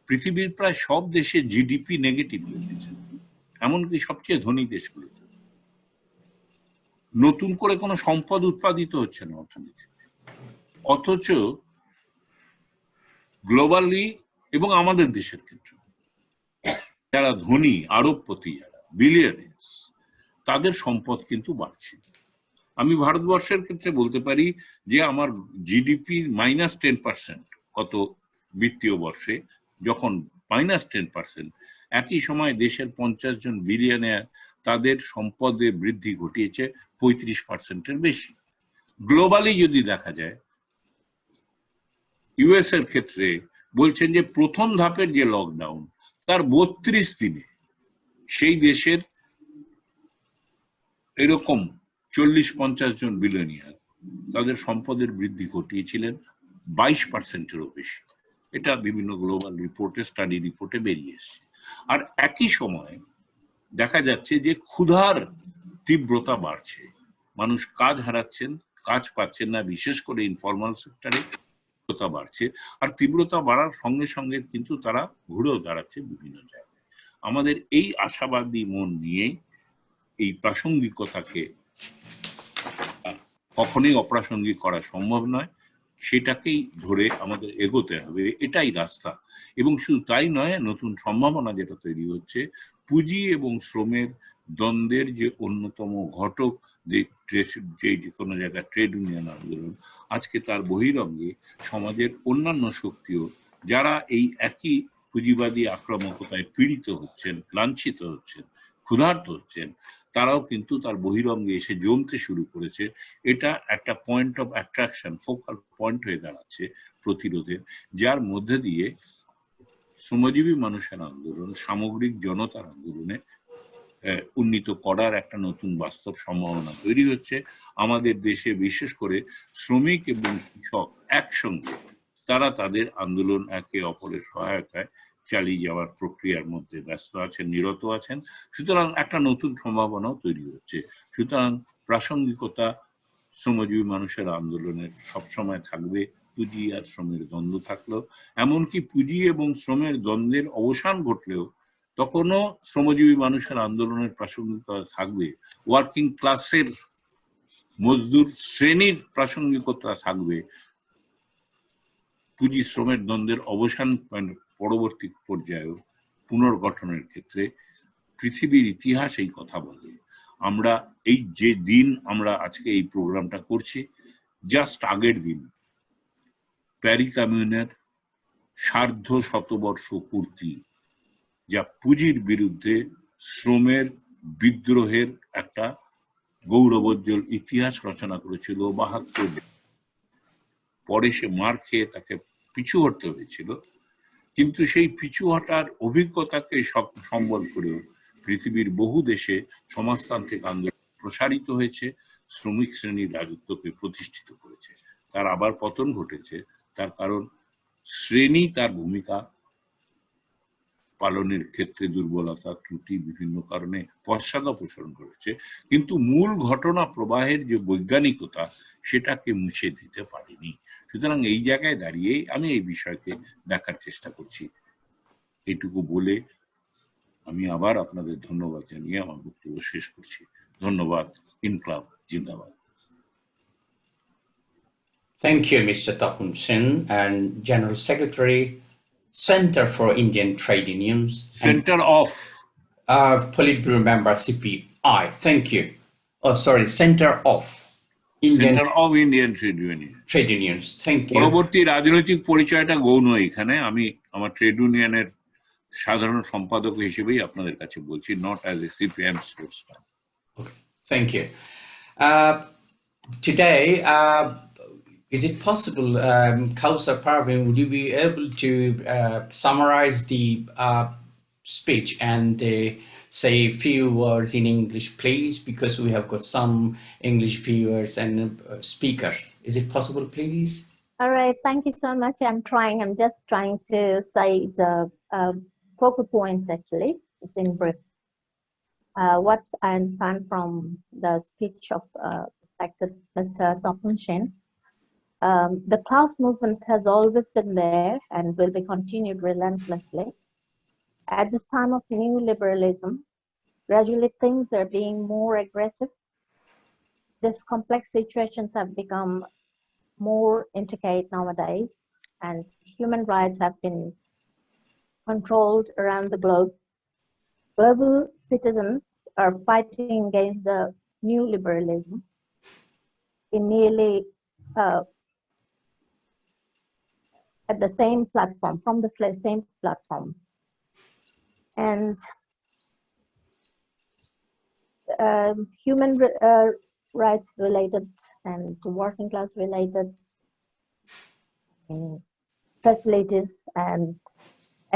পৃথিবীর প্রায় সব দেশে জিডিপি নেগেটিভ হয়ে গেছে, এমনকি সবচেয়ে ধনী দেশগুলোতে। নতুন করে কোনো সম্পদ উৎপাদিত হচ্ছে না অর্থনীতিতে, অথচ গ্লোবালি এবং আমাদের দেশের ক্ষেত্রে যারা ধনী, আরবপতি, যারা বিলিয়নার্স, তাদের সম্পদ কিন্তু বাড়ছে। আমি ভারতবর্ষের ক্ষেত্রে বলতে পারি যে আমার জিডিপি -10% গত বিত্তীয় বর্ষে, যখন -10%, একই সময় দেশের 50 জন বিলিয়নিয়ার তাদের সম্পদে বৃদ্ধি ঘটিয়েছে 35%-এর বেশি। গ্লোবালি যদি দেখা যায়, ইউএস এর ক্ষেত্রে বলছেন যে প্রথম ধাপের যে লকডাউন, তার 32 দিনে সেই দেশের এরকম 40-50 জন বিলিয়নিয়ার তাদের সম্পদের বৃদ্ধি ঘটিয়েছিলেন 22%-এরও বেশি। এটা বিভিন্ন গ্লোবাল রিপোর্টে, স্টাডি রিপোর্টে বেরিয়ে এসেছে। আর একই সময় দেখা যাচ্ছে যে ক্ষুধার তীব্রতা বাড়ছে, মানুষ কাজ হারাচ্ছেন, কাজ পাচ্ছেন না, বিশেষ করে ইনফরমাল সেক্টরে তীব্রতা বাড়ছে। আর তীব্রতা বাড়ার সঙ্গে সঙ্গে কিন্তু তারা ঘুরেও দাঁড়াচ্ছে বিভিন্ন জায়গায়। আমাদের এই আশাবাদী মন নিয়ে এই প্রাসঙ্গিকতাকে কখনোই অপ্রাসঙ্গিক করা সম্ভব নয়, সেটাকেই ধরে আমাদের এগোতে হবে, এটাই রাস্তা। এবং শুধু তাই নয়, নতুন সম্ভাবনা যেটা তৈরি হচ্ছে, পুঁজি এবং শ্রমের দ্বন্দ্বের যে অন্যতম ঘটক যে কোনো জায়গায় ট্রেড ইউনিয়ন আন্দোলন, আজকে তার বহিরঙ্গে সমাজের অন্যান্য শক্তিও, যারা এই একই পুঁজিবাদী আক্রমকতায় পীড়িত হচ্ছেন, লাঞ্ছিত হচ্ছেন, ক্ষুধার্ত হচ্ছেন, তারাও কিন্তু তার বহিরঙ্গে এসে জমতে শুরু করেছে। এটা একটা point of attraction, focal point হয়ে দাঁড়াচ্ছে প্রতিরোধের, যার মধ্যে দিয়ে শ্রমজীবী মানুষের আন্দোলন সামগ্রিক জনতার আন্দোলনে উন্নীত করার একটা নতুন বাস্তব সম্ভাবনা তৈরি হচ্ছে। আমাদের দেশে বিশেষ করে শ্রমিক এবং কৃষক একসঙ্গে তারা তাদের আন্দোলন একে অপরের সহায়তায় চালিয়ে যাওয়ার প্রক্রিয়ার মধ্যে ব্যস্ত আছেন, নিরত আছেন। সুতরাং একটা নতুন সম্ভাবনাও তৈরি হচ্ছে। সুতরাং প্রাসঙ্গিকতা শ্রমজীবী মানুষের আন্দোলনের সবসময় থাকবে, পুঁজি আর শ্রমের দ্বন্দ্ব থাকলেও, এমনকি পুঁজি এবং শ্রমের দ্বন্দ্বের অবসান ঘটলেও তখনও শ্রমজীবী মানুষের আন্দোলনের প্রাসঙ্গিকতা থাকবে, ওয়ার্কিং ক্লাসের মজদুর শ্রেণীর প্রাসঙ্গিকতা থাকবে। পুঁজি শ্রমের দ্বন্দ্বের অবসান পরবর্তী পর্যায়েও পুনর্গঠনের ক্ষেত্রে পৃথিবীর ইতিহাস এই কথা বলে। আমরা এই যে দিন আমরা আজকে এই প্রোগ্রামটা করছি, জাস্ট আগের দিন প্যারি কমিউনের সার্ধ শতবর্ষ পূর্তি, যা পুঁজির বিরুদ্ধে শ্রমের বিদ্রোহের একটা গৌরবোজ্জ্বল ইতিহাস রচনা করেছিল ৭২। পরে সে মার খেয়ে তাকে পিছু হটতে হয়েছিল, কিন্তু সেই পিছু হটার অভিজ্ঞতাকে সম্বল করে পৃথিবীর বহু দেশে সমাজতান্ত্রিক আন্দোলন প্রসারিত হয়েছে, শ্রমিক শ্রেণীর রাজত্বকে প্রতিষ্ঠিত করেছে। তার আবার পতন ঘটেছে, তার কারণ শ্রেণী তার ভূমিকা পালনের ক্ষেত্রে দুর্বলতা, ত্রুটি, বিভিন্ন কারণে পশ্চাদপসরণ করেছে, কিন্তু মূল ঘটনা প্রবাহের যে বৈজ্ঞানিকতা সেটাকে মুছে দিতে পারেনি। সুতরাং এই জায়গায় দাঁড়িয়ে আমি এই বিষয়কে দেখার চেষ্টা করছি। এইটুকু বলে আমি আবার আপনাদের ধন্যবাদ জানিয়ে আমার বক্তব্য শেষ করছি। ধন্যবাদ। ইনকলাব জিন্দাবাদ। Thank you, Mr. Tapan Sen, and General Secretary, Center for Indian Trade Unions. Center of Politburo member CPI. Thank you. Oh, sorry, Center of Indian Trade Union. Trade Unions. Thank you. পরবর্তী রাজনৈতিক পরিচয়টা গৌণ এখানে। আমি আমার trade ইউনিয়নের সাধারণ সম্পাদক হিসেবেই আপনাদের কাছে বলছি, not as a CPM spokesman. Okay, thank you. Today, is it possible, Kausar Parvin, would you be able to summarize the speech and say a few words in English, please, because we have got some English viewers and speakers. Is it possible, please? All right, thank you so much. I'm just trying to say the focal points, actually, it's in brief. What I understand from the speech of respected Mr. Tapan Sen, the class movement has always been there and will be continued relentlessly. At this time of new liberalism, gradually things are being more aggressive. These complex situations have become more intricate nowadays, and human rights have been controlled around the globe. Global citizens are fighting against the new liberalism in nearly at the same platform, from the same platform. And human rights related and working class related facilities and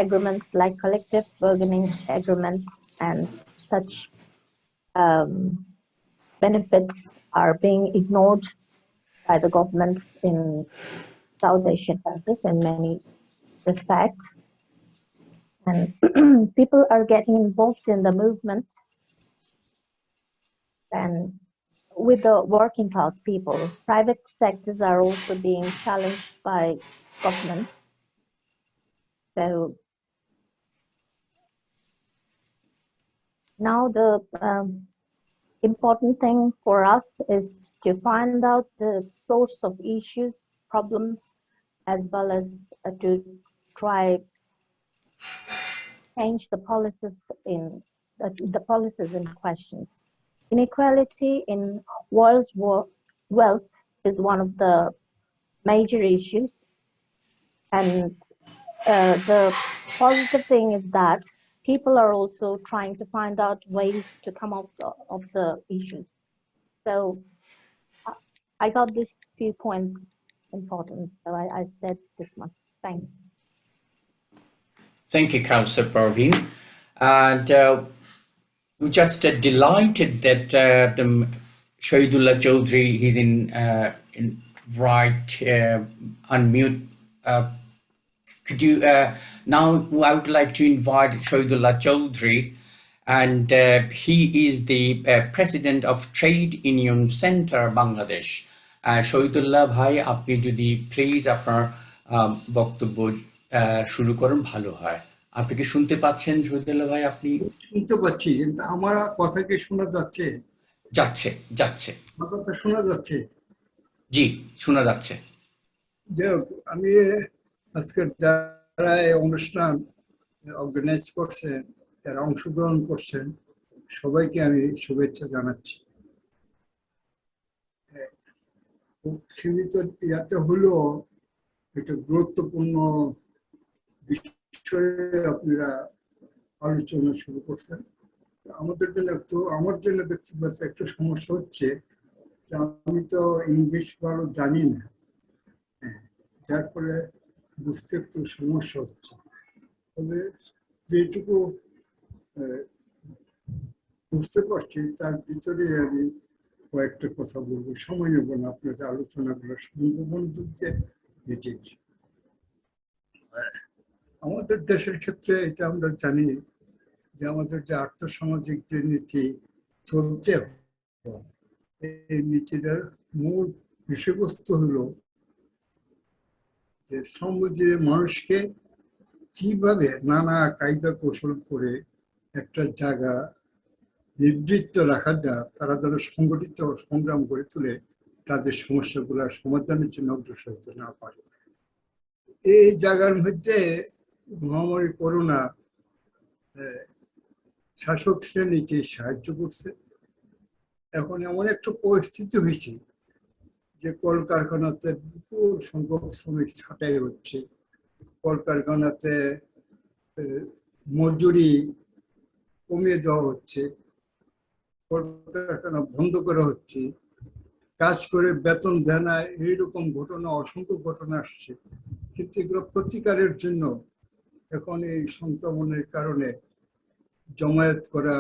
agreements like collective bargaining agreement and such benefits are being ignored by the governments in South Asian countries in many respects. And people are getting involved in the movement, and with the working class people, private sectors are also being challenged by governments. So now the important thing for us is to find out the source of issues, problems, as well as to try change the policies in questions. Inequality in world's wealth is one of the major issues, and the positive thing is that people are also trying to find out ways to come out of the issues. So I got these few points important, so I said this much. Thanks. Thank you, Councillor Parveen. And we're just delighted that Shahidulla Chowdury, he's in right unmute. Could you now? I would like to invite Shahidulla Chowdury, and he is the president of Trade Union Center Bangladesh. Shahidulla bhai, apni jodi please আপনার বক্তব্য শুরু করুন ভালো হয়। আপনি কি শুনতে পাচ্ছেন শহীদুল্লাহ ভাই? আপনি শুনতে পাচ্ছি, কিন্তু আমার কথা কি শোনা যাচ্ছে? যাচ্ছে যাচ্ছে। আমার কথা শোনা যাচ্ছে? জি, শোনা যাচ্ছে। আমি আজকে যারা এই অনুষ্ঠান অর্গানাইজ করছেন, যারা অংশগ্রহণ করছেন, সবাইকে আমি শুভেচ্ছা জানাচ্ছি। খুব সীমিত ইয়াতে হলো একটা গুরুত্বপূর্ণ বিষয়ে আপনারা আলোচনা শুরু করছেন। আমাদের জন্য আমার জন্য ব্যক্তিগত একটা সমস্যা হচ্ছে যে আমি তো ইংলিশ ভালো জানি না, যার ফলে বুঝতে একটু সমস্যা হচ্ছে। তবে যেটুকু বুঝতে পারছি তার ভিতরে আমি কয়েকটা কথা বলবো, সময় নেব না, আপনাদের আলোচনাগুলো বন্ধুত্বে এটাই। আমাদের দেশের ক্ষেত্রে এটা আমরা জানি যে আমাদের যে আর্থসামাজিক যে নীতি চলছে, এই নীতিটার মূল বিষয়বস্তু হলো যে শ্রমজীবী মানুষকে কিভাবে নানা কায়দা কৌশল করে একটা জায়গা নিবৃত্ত রাখা যায়, তারা যেন সংগঠিত সংগ্রাম করে তুলে তাদের সমস্যাগুলো সমাধানের জন্য অগ্রসর হতে না পারে। এই জায়গার মধ্যে মহামারী করোনা শাসক শ্রেণীকে সাহায্য করছে। এখন এমন একটা পরিস্থিতি হয়েছে যে কলকারখানাতে বিপুল সংখ্যক শ্রমিক ছাঁটাই হচ্ছে, কলকারখানাতে মজুরি কমিয়ে দেওয়া হচ্ছে, কলকারখানা বন্ধ করা হচ্ছে, কাজ করে বেতন দেয় না, এইরকম ঘটনা অসংখ্য ঘটনা আসছে। কিন্তু এগুলো প্রতিকারের জন্য এখন এই সংক্রমণের কারণে জমায়েত করা,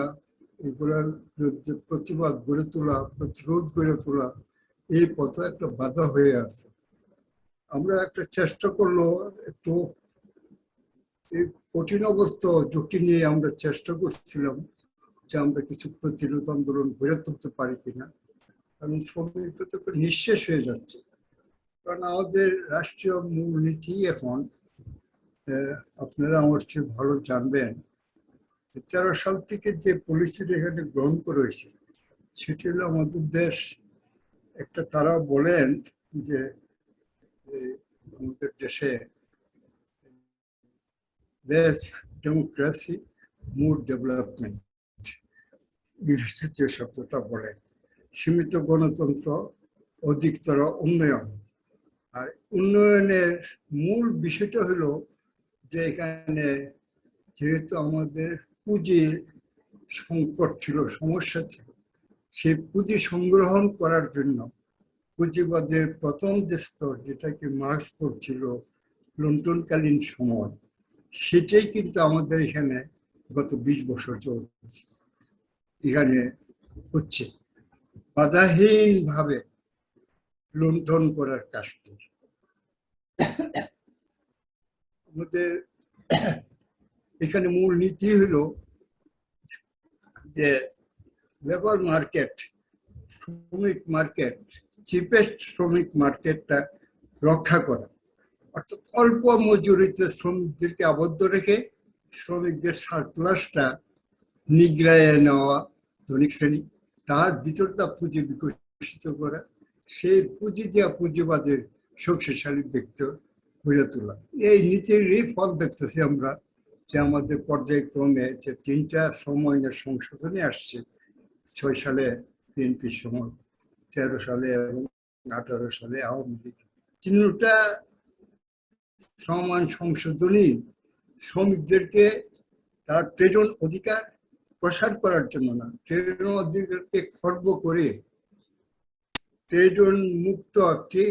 এগুলোর বিরুদ্ধে প্রতিবাদ গড়ে তোলা, প্রতিরোধ গড়ে তোলা, এই পথে একটা বাধা হয়ে আছে। আমরা একটা চেষ্টা করলো একটু এই কঠিন অবস্থা ঝুঁকি নিয়ে আমরা চেষ্টা করছিলাম যে আমরা কিছু প্রতিরোধ আন্দোলন গড়ে তুলতে পারি কিনা, কারণ শ্রমিকরা তো নিঃশেষ হয়ে যাচ্ছে। কারণ আমাদের রাষ্ট্রীয় মূলনীতি এখন আপনারা আমার চেয়ে ভালো জানবেন, 13 সাল থেকে যে পলিসিটা এখানে গ্রহণ করা হয়েছে সেটি হলো আমাদের দেশ একটা, তারা বলেন যে আমাদের দেশে লেস ডেমোক্রেসি মোর ডেভেলপমেন্ট, ইংরেজিতে শব্দটা বলেন, সীমিত গণতন্ত্র অধিকতর উন্নয়ন। আর উন্নয়নের মূল বিষয়টা হলো যে এখানে যেহেতু আমাদের পুঁজির সংকট ছিল, সমস্যা ছিল, সেই পুঁজি সংগ্রহণ করার জন্য পুঁজিবাদের প্রথম যে স্তর, যেটাকে মার্কস করছিল লন্ডনকালীন সময়, সেটাই কিন্তু আমাদের এখানে গত 20 বছর চলছে, এখানে হচ্ছে বাধাহীন ভাবে লুণ্ঠন করার কাজটি। আমাদের এখানে মূল নীতি হলো যে লেবার মার্কেট, শ্রমিক মার্কেট, চিপেস্ট শ্রমিক মার্কেটটা রক্ষা করা, অর্থাৎ অল্প মজুরিতে শ্রমিকদেরকে আবদ্ধ রেখে শ্রমিকদের সারপ্লাসটা নিগ্রায়ে নেওয়া ধনিক শ্রেণী, তার ভিতরটা পুঁজি বিকশিত করা, সেই পুঁজি দেওয়া পুঁজিবাদের শক্তিশালী ব্যক্তি গড়ে তোলা। এই নীতিরই ফল দেখতেছি আমরা যে আমাদের পর্যায়ক্রমে যে 3টা শ্রম আইনের সংশোধনী আসছে, 6 সালে বিএনপির সময়, 13 সালে এবং 18 সালে আওয়ামী লীগ, 3টা শ্রম আইন সংশোধনী শ্রমিকদেরকে তার ট্রেড অধিকার প্রসার করার জন্য না, ট্রেড অধিকারকে খর্ব করে ট্রেড মুক্ত একটি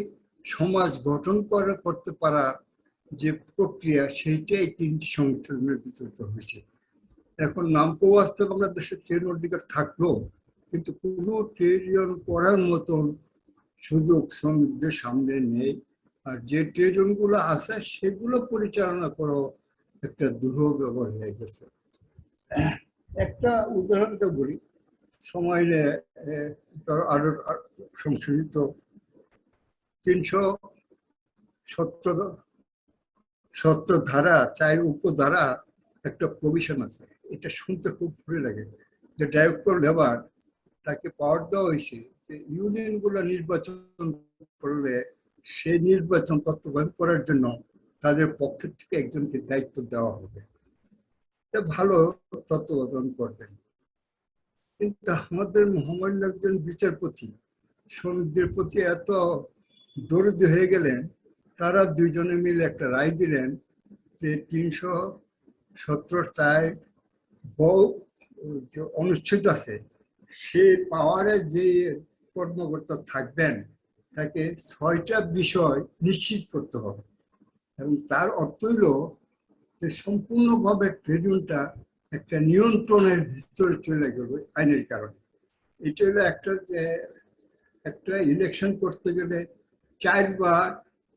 সমাজ গঠন করতে পারা যে প্রক্রিয়া, সেইটাই 3টি সংশোধনের বিতরিত হয়েছে। এখন নামকো বাস্তবে বাংলাদেশের ট্রেড অধিকার থাকলো, কিন্তু কোনো ট্রেড ইউনিয়ন করার মতন সুযোগ শ্রমিকদের সামনে নেই। আর যে ট্রেড ইউনিয়নগুলো আছে সেগুলো পরিচালনা করা একটা দুর্যোগ ব্যাপার হয়ে গেছে। একটা উদাহরণটা বলি, সময় আরো সংশোধিত 317 ধারা 4 উপধারা একটা প্রভিশন আছে, এটা শুনতে খুব ভালো লাগে, যে ডাইরেক্টর লেবার তাকে পাওয়ার দেওয়া হয়েছে যে ইউনিয়ন গুলো নির্বাচন করলে সেই নির্বাচন তত্ত্বাবধান করার জন্য তাদের পক্ষ থেকে একজনকে দায়িত্ব দেওয়া হবে, এটা ভালো তত্ত্বাবধান করবেন। কিন্তু আমাদের মহামান্য একজন বিচারপতি শ্রমিকদের প্রতি এত দরিদ্র হয়ে গেলেন তারা দুইজনে মিলে একটা রায় দিলেন যে 317 যে অনুচ্ছেদ আছে সে পাওয়ারে যে কর্মকর্তা থাকবেন তাকে 6টা বিষয় নিশ্চিত করতে হবে এবং তার অর্থ হইল যে সম্পূর্ণভাবে ট্রেড ইউনিয়নটা একটা নিয়ন্ত্রণের ভিতরে চলে গেল আইনের কারণে। এটা হলো একটা ইলেকশন করতে গেলে 4বার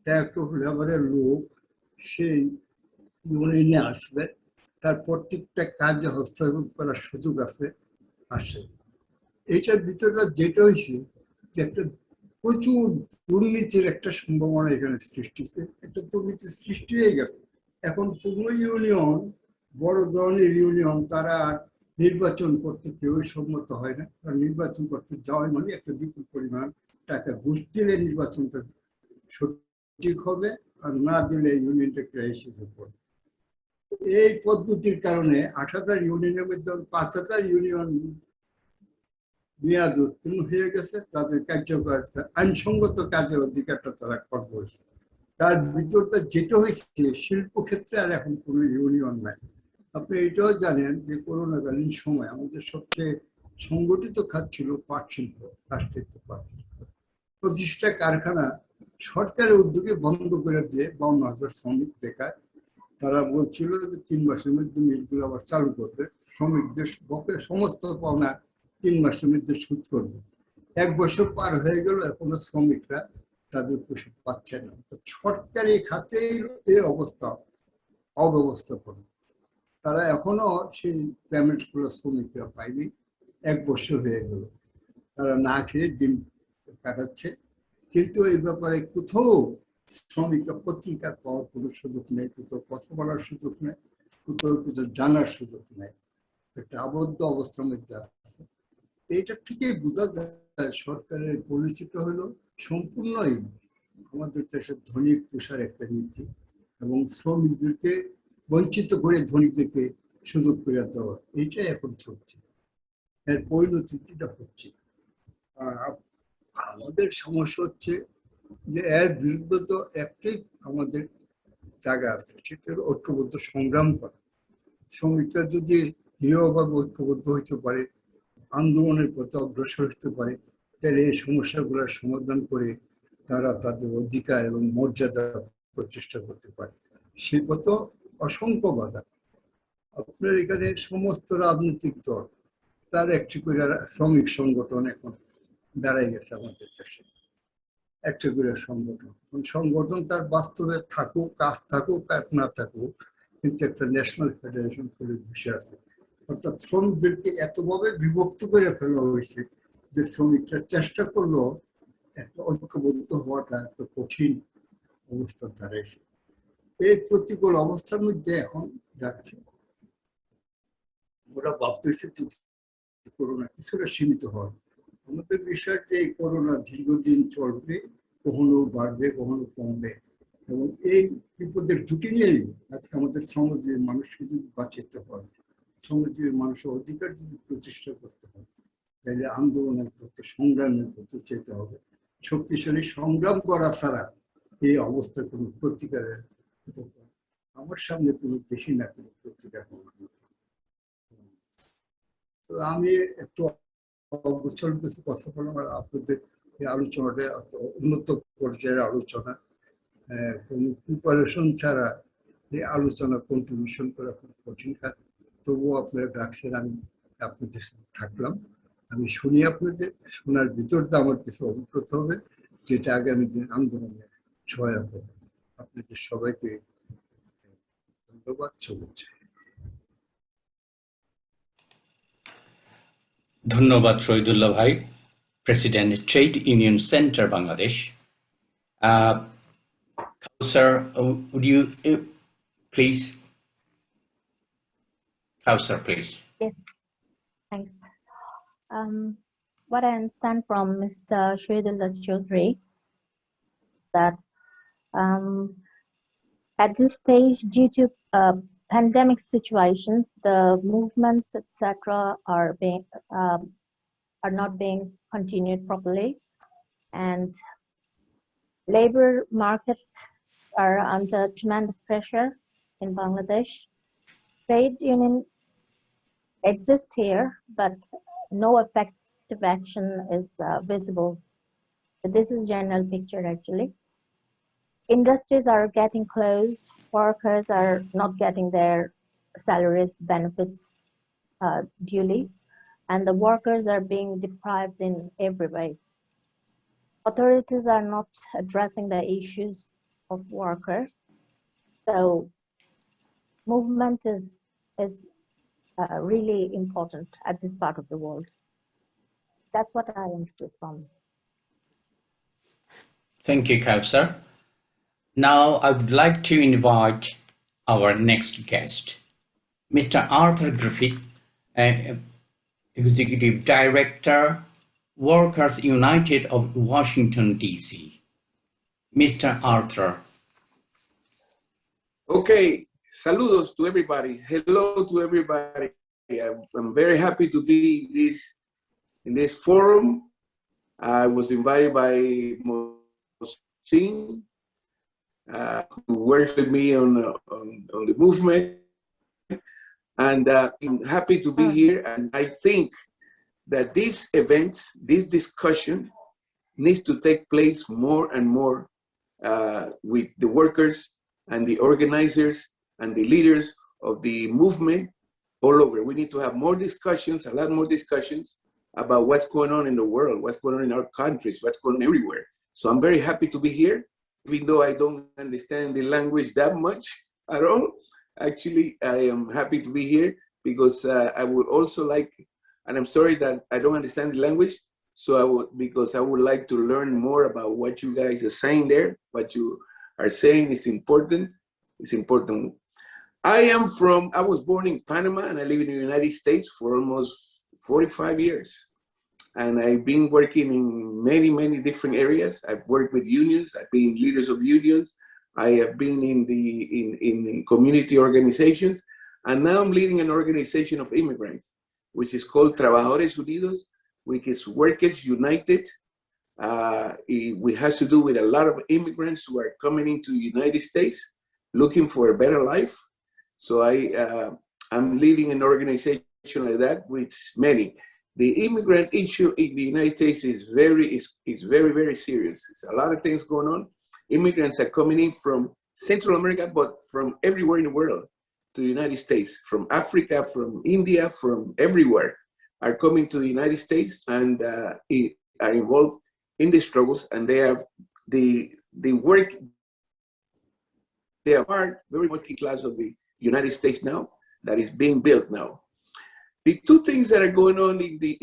ট্যাক্স অফ লেবারের লোক সেই ইউনিয়নে আসবে, তার প্রত্যেকটা কাজে হস্তক্ষেপ করার সুযোগ আছে আসে। এইটার ভিতরে যেটা হয়েছে যে একটা প্রচুর দুর্নীতির একটা সম্ভাবনা এখানে সৃষ্টি হয়েছে, একটা দুর্নীতির সৃষ্টি হয়ে গেছে। এখন কোনো ইউনিয়ন, বড় ধরনের ইউনিয়ন, তারা নির্বাচন করতে কেউই সম্মত হয় না, কারণ নির্বাচন করতে যাওয়াই মানে একটা বিপুল পরিমাণ টাকা ঘুষ দিলে নির্বাচনটা সঠিক হবে, আর না দিলে ইউনিয়নটা ক্রাইসিসে পড়বে। এই পদ্ধতির কারণে 8,000 ইউনিয়নের মধ্যে 5,000 ইউনিয়ন মেয়াদ উত্তীর্ণ হয়ে গেছে, তাদের কার্যকর আইনসঙ্গত কাজের অধিকারটা তারা করবো হয়েছে। তার ভিতরটা যেটা হয়েছে শিল্প ক্ষেত্রে আর এখন কোনো ইউনিয়ন নাই। আপনি এটাও জানেন যে করোনাকালীন সময় আমাদের সবচেয়ে সংগঠিত খাত ছিল পাট শিল্প, রাষ্ট্রায়ত্ত পাট। 25টা কারখানা সরকারের উদ্যোগে বন্ধ করে দিয়ে 52,000 শ্রমিক বেকার। তারা বলছিল যে 3 মাসের মধ্যে মিলগুলো আবার চালু করবে, শ্রমিকদের সমস্ত পাওনা 3 মাসের মধ্যে শোধ করবে। 1 বছর পার হয়ে গেল, এখনো শ্রমিকরা তাদের পোশাক পাচ্ছে না। তো সরকারি খাতে এই অবস্থা, অব্যবস্থাপনা। তারা এখনো সেই পেমেন্ট গুলো শ্রমিকরা পায়নি, 1 বছর হয়ে গেল, তারা না খেয়ে দিন কাটাচ্ছে। কিন্তু এই ব্যাপারে কোথাও শ্রমিকরা পত্রিকা পাওয়ার কোনো সুযোগ নেই, কোথাও কথা বলার সুযোগ নেই, কোথাও কিছু জানার সুযোগ নেই, একটা আবদ্ধ অবস্থার মধ্যে আছে। এইটা থেকেই বোঝা যায় সরকারের পলিসিটা হলো সম্পূর্ণই আমাদের দেশের ধনিক পুষার একটা নীতি এবং শ্রমিকদেরকে বঞ্চিত করে ধনিকদেরকে সুযোগ করে দেওয়া, এইটাই এখন চলছে, এর পরিণতিটা হচ্ছে। আমাদের সমস্যা হচ্ছে যে এর বিরুদ্ধে তো একটাই আমাদের জায়গা আছে, সেটা হলো ঐক্যবদ্ধ সংগ্রাম করা। শ্রমিকরা যদি দৃঢ়ভাবে ঐক্যবদ্ধ হইতে পারে, আন্দোলনের পথে অগ্রসর হতে পারে, তাহলে এই সমস্যাগুলোর সমাধান করে তারা তাদের অধিকার এবং মর্যাদা প্রতিষ্ঠা করতে পারে। সে পথে অসংখ্য বাধা। আপনার এখানে সমস্ত রাজনৈতিক দল তার একটি করে শ্রমিক সংগঠন এখন দাঁড়াই গেছে আমাদের দেশে, একটা করে সংগঠন। সংগঠন তার বাস্তবে থাকুক, কাজ থাকুক আর না থাকুক, কিন্তু একটা ন্যাশনাল ফেডারেশন করে বসে আছে। অর্থাৎ শ্রমিকদেরকে এতভাবে বিভক্ত করে ফেলা হয়েছে যে শ্রমিকরা চেষ্টা করলেও একটা ঐক্যবদ্ধ হওয়াটা একটা কঠিন অবস্থা দাঁড়াইছে। এই প্রতিকূল অবস্থার মধ্যে এখন যাচ্ছে। ওরা ভাবতেছে করোনা কিছুটা সীমিত হয়। আমাদের বিষয়টা এই করোনা দীর্ঘদিন চলবে, কখনো বাড়বে, কখনো কমবে, এবং এই বিপদের ঝুঁকি নিয়েই আজকে আমাদের শ্রমজীবী মানুষকে যদি বাঁচাতে হয়, শ্রমজীবী মানুষের অধিকার যদি প্রতিষ্ঠা করতে হয়, তাহলে আন্দোলনের প্রতি, সংগ্রামের প্রতি যেতে হবে। শক্তিশালী সংগ্রাম করা ছাড়া এই অবস্থার কোনো প্রতিকারের আমার সামনে কোনো দেখি না, কোনো প্রতিকার হওয়ার মতো। তো আমি একটু অবসর কিছু কথা বললাম, আর আপনাদের এই আলোচনাটা উন্নত পর্যায়ের আলোচনা, কোনো প্রিপারেশন ছাড়া এই আলোচনা কন্ট্রিবিউশন করা খুব কঠিন কাজ। তবুও আপনারা ডাকছেন, আমি আপনাদের সাথে থাকলাম। আমি শুনি, আপনাদের শোনার ভিতরতে আমার কিছু অভিজ্ঞতা হবে, যেটা আগামী দিন আন্দোলনে সহায়ক হবে। আপনাদের সবাইকে ধন্যবাদ, শুভেচ্ছা। ধন্যবাদ শহীদুল্লাহ ভাই, president trade union centre Bangladesh. Sir, would you please? Sir, please. Yes, thanks. What I understand from Mr. Shahidulla Chowdury that at this stage, due to pandemic situations, the movements, etc., are not being continued properly, and labor market are under tremendous pressure in Bangladesh. Trade union exists here, but no effective action is visible. So this is general picture actually. Industries are getting closed, workers are not getting their salaries, benefits duly, and the workers are being deprived in every way. Authorities are not addressing the issues of workers. So movement is really important at this part of the world. That's what I understood from. Thank you, Kausar. Now I would like to invite our next guest, Mr. Arthur Griffith, Executive Director, Workers United of Washington, D.C. Mr. Arthur. Okay, saludos to everybody. Hello to everybody. I'm very happy to be in this forum. I was invited by Mohsin, who works with me on the movement. And I'm happy to be here. And I think that this event, this discussion needs to take place more and more with the workers and the organizers and the leaders of the movement all over. We need to have more discussions, a lot more discussions about what's going on in the world, what's going on in our countries, what's going on everywhere. So I'm very happy to be here, even though I don't understand the language that much at all. Actually, I am happy to be here because I would also like, and I'm sorry that I don't understand the language, because I would like to learn more about what you guys are saying there. What you are saying is important. It's important. I was born in Panama and I live in the United States for almost 45 years. And I've been working in many, many different areas. I've worked with unions. I've been leaders of unions. I have been in community organizations. And now I'm leading an organization of immigrants, which is called Trabajadores Unidos, which is Workers United. It has to do with a lot of immigrants who are coming into the United States looking for a better life. So I'm leading an organization like that with many. The immigrant issue in the United States is very, very serious. There's a lot of things going on. Immigrants are coming in from Central America, but from everywhere in the world to the United States, from Africa, from India, from everywhere, are coming to the United States and are involved in the struggles, and they are part very working class of the United States now that is being built now. The two things that are going on in the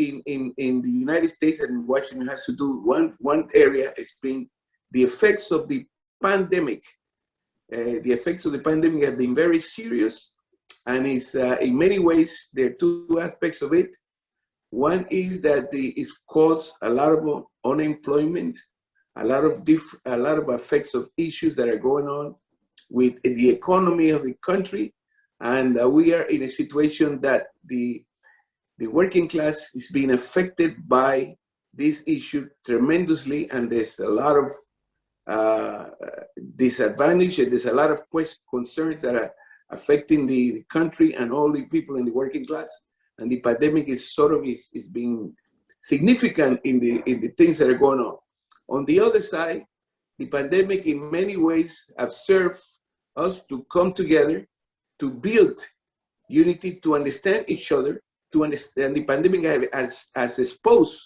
United States and Washington has to do, one area is being the effects of the pandemic. The effects of the pandemic have been very serious, and it's in many ways there are two aspects of it. One is that it's caused a lot of unemployment, a lot of effects of issues that are going on with the economy of the country, and we are in a situation that the working class is being affected by this issue tremendously, and there's a lot of disadvantage, and there's a lot of concerns that are affecting the country and all the people in the working class. And the pandemic is is being significant in the things that are going on. On the other side, the pandemic in many ways has served us to come together, to build unity, to understand each other, to understand the pandemic has exposed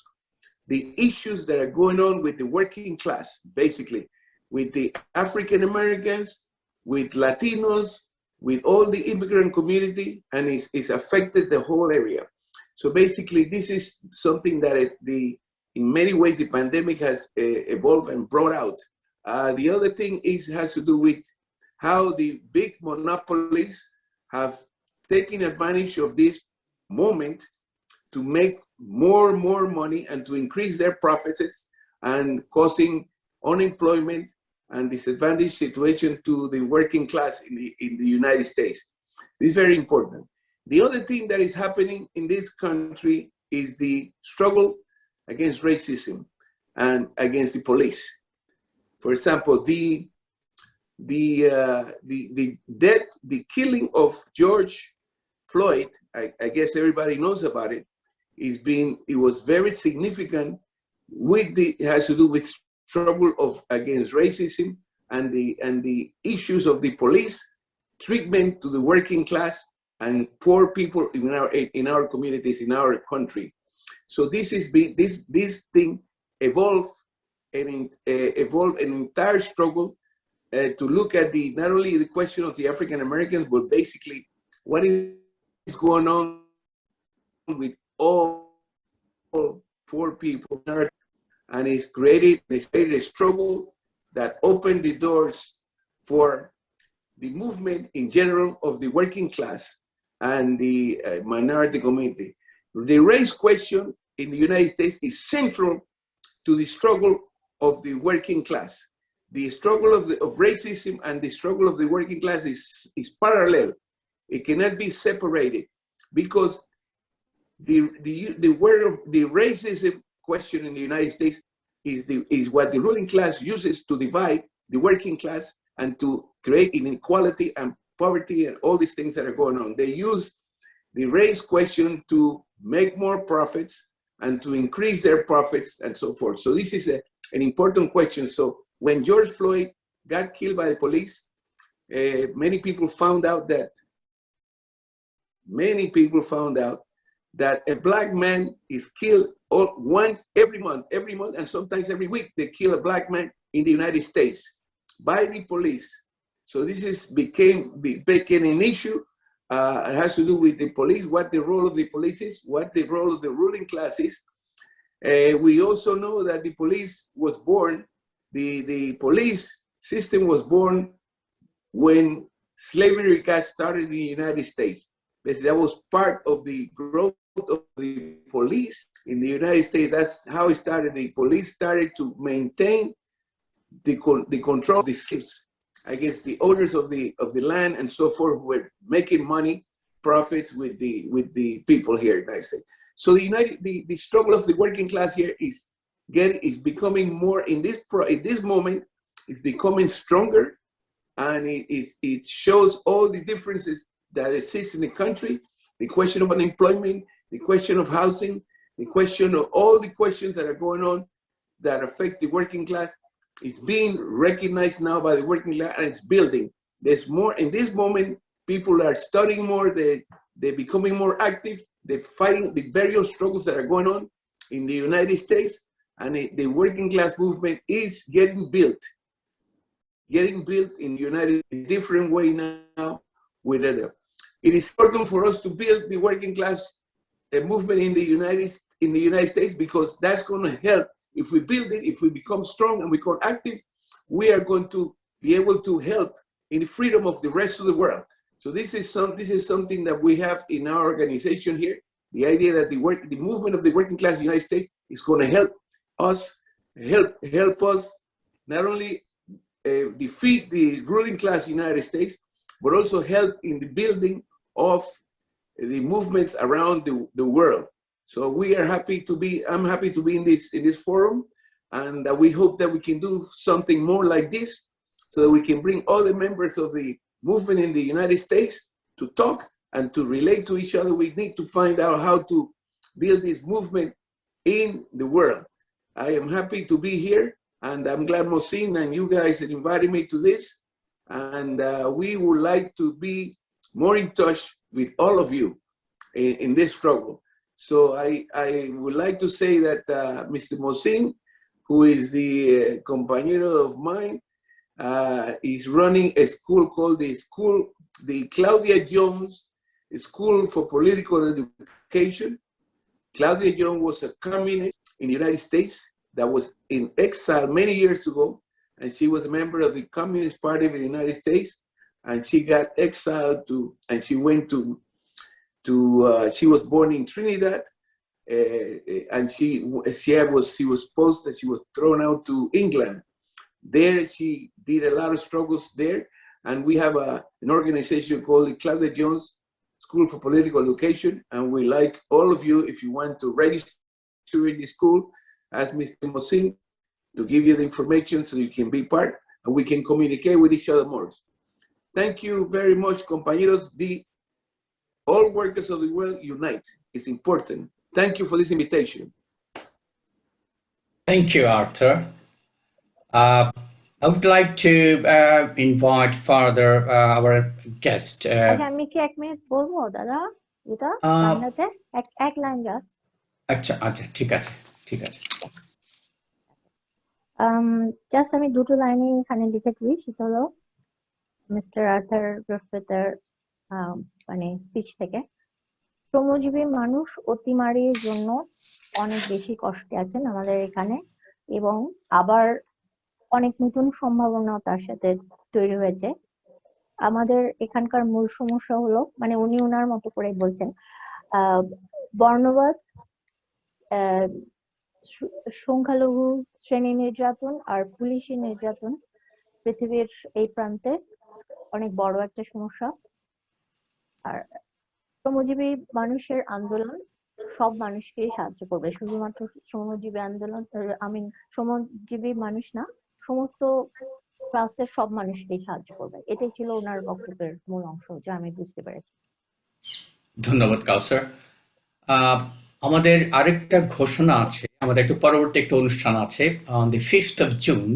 the issues that are going on with the working class, basically, with the African Americans, with Latinos, with all the immigrant community, and it's affected the whole area. So basically, this is something that in many ways the pandemic has evolved and brought out. The other thing has to do with how the big monopolies have taken advantage of this moment to make more money and to increase their profits and causing unemployment and disadvantaged situation to the working class in the United States. This is very important. The other thing that is happening in this country is the struggle against racism and against the police. For example, the the death, the killing of George Floyd, I guess everybody knows about it, it was very significant it has to do with struggle against racism and the issues of the police treatment to the working class and poor people in our communities, in our country. So this thing evolved an entire struggle to look at not only the question of the African Americans, but basically what is going on with all poor people. And it's created a struggle that opened the doors for the movement in general of the working class and the minority community. The race question in the United States is central to the struggle of the working class. The struggle of racism and the struggle of the working class is parallel. It cannot be separated because the word of the racism question in the United States is what the ruling class uses to divide the working class and to create inequality and poverty and all these things that are going on. They use the race question to make more profits and to increase their profits and so forth. So this is an important question. So when George Floyd got killed by the police, many people found out that a black man is killed once every month, and sometimes every week. They kill a black man in the United States by the police. So this became an issue. It has to do with the police, what the role of the police is, what the role of the ruling class is. We also know that the police was born, the police system was born when slavery got started in the United States. That was part of the growth of the police in the United States. That's how it started. The police started to maintain the control of the slaves against the owners of the land and so forth, who were making money, profits with the people here in the United States. So the struggle of the working class here is becoming more in this moment. It's becoming stronger, and it shows all the differences that exist in the country. The question of unemployment, the question of housing, the question of all the questions that are going on that affect the working class. It's being recognized now by the working class, and it's building. There's more in this moment. People are studying more. They're becoming more active. They're fighting the various struggles that are going on in the United States, and the working class movement is getting built in the United in a different way now. It is important for us to build the working class movement in the United States, because that's going to help. If we build it, if we become strong and we become active, we are going to be able to help in the freedom of the rest of the world. So this is something that we have in our organization here. The idea that the movement of the working class in the United States is going to help us not only defeat the ruling class in the United States, but also help in the building of the movements around the world. So we are happy to be. I'm happy to be in this forum, and we hope that we can do something more like this, so that we can bring all the members of the movement in the United States to talk and to relate to each other. We need to find out how to build this movement in the world. I am happy to be here, and I'm glad Mohsin and you guys invited me to this. And we would like to be more in touch with all of you in this struggle. So I would like to say that Mr. Mohsin, who is the compañero of mine, is running a school called the Claudia Jones School for Political Education. Claudia Jones was a communist in the United States that was in exile many years ago, and she was a member of the Communist Party of the United States, and she got exiled and she went she was born in Trinidad, and she was thrown out to England. There she did a lot of struggles there, and we have an organization called the Claudia Jones School for Political Education, and we like all of you, if you want to register in the school, ask Mr. Mohsin to give you the information so you can be part. and we can communicate with each other more. Thank you very much, compañeros. All workers of the world unite. It's important. Thank you for this invitation. Thank you, Arthur. I would like to invite further our guest. আচ্ছা আমি কি 1 minute বলবো দাদা এটা বাংলাতে এক line just আচ্ছা আচ্ছা ঠিক আছে ঠিক আছে জাস্ট আমি দুটো লাইনই এখানে লিখেছি সেটা হলো মিস্টার আর্থার গ্রিফিথের মানে স্পিচ থেকে শ্রমজীবী মানুষ অতিমারির জন্য অনেক বেশি কষ্টে আছেন আমাদের এখানে এবং আবার অনেক নতুন সম্ভাবনা তার সাথে তৈরি হয়েছে আমাদের এখানকার মূল সমস্যা হলো মানে উনি ওনার মতো করে বলছেন বর্ণবাদ সংখ্যালঘু শ্রেণী নির্যাতন আর পুলিশি নির্যাতন পৃথিবীর এই প্রান্তে অনেক বড় একটা সমস্যা আর শ্রমজীবী মানুষের আন্দোলন সব মানুষকে সাহায্য করবে শুধুমাত্র শ্রমজীবী আন্দোলন শ্রমজীবী মানুষ না সমস্ত ক্লাসের সব মানুষকেই সাহায্য করবে এটাই ছিল ওনার বক্তব্যের মূল অংশ যা আমি বুঝতে পেরেছি ধন্যবাদ কাউসার আমাদের আরেকটা ঘোষণা আছে আমাদের একটা পরবর্তী একটা অনুষ্ঠান আছে on the 5th of June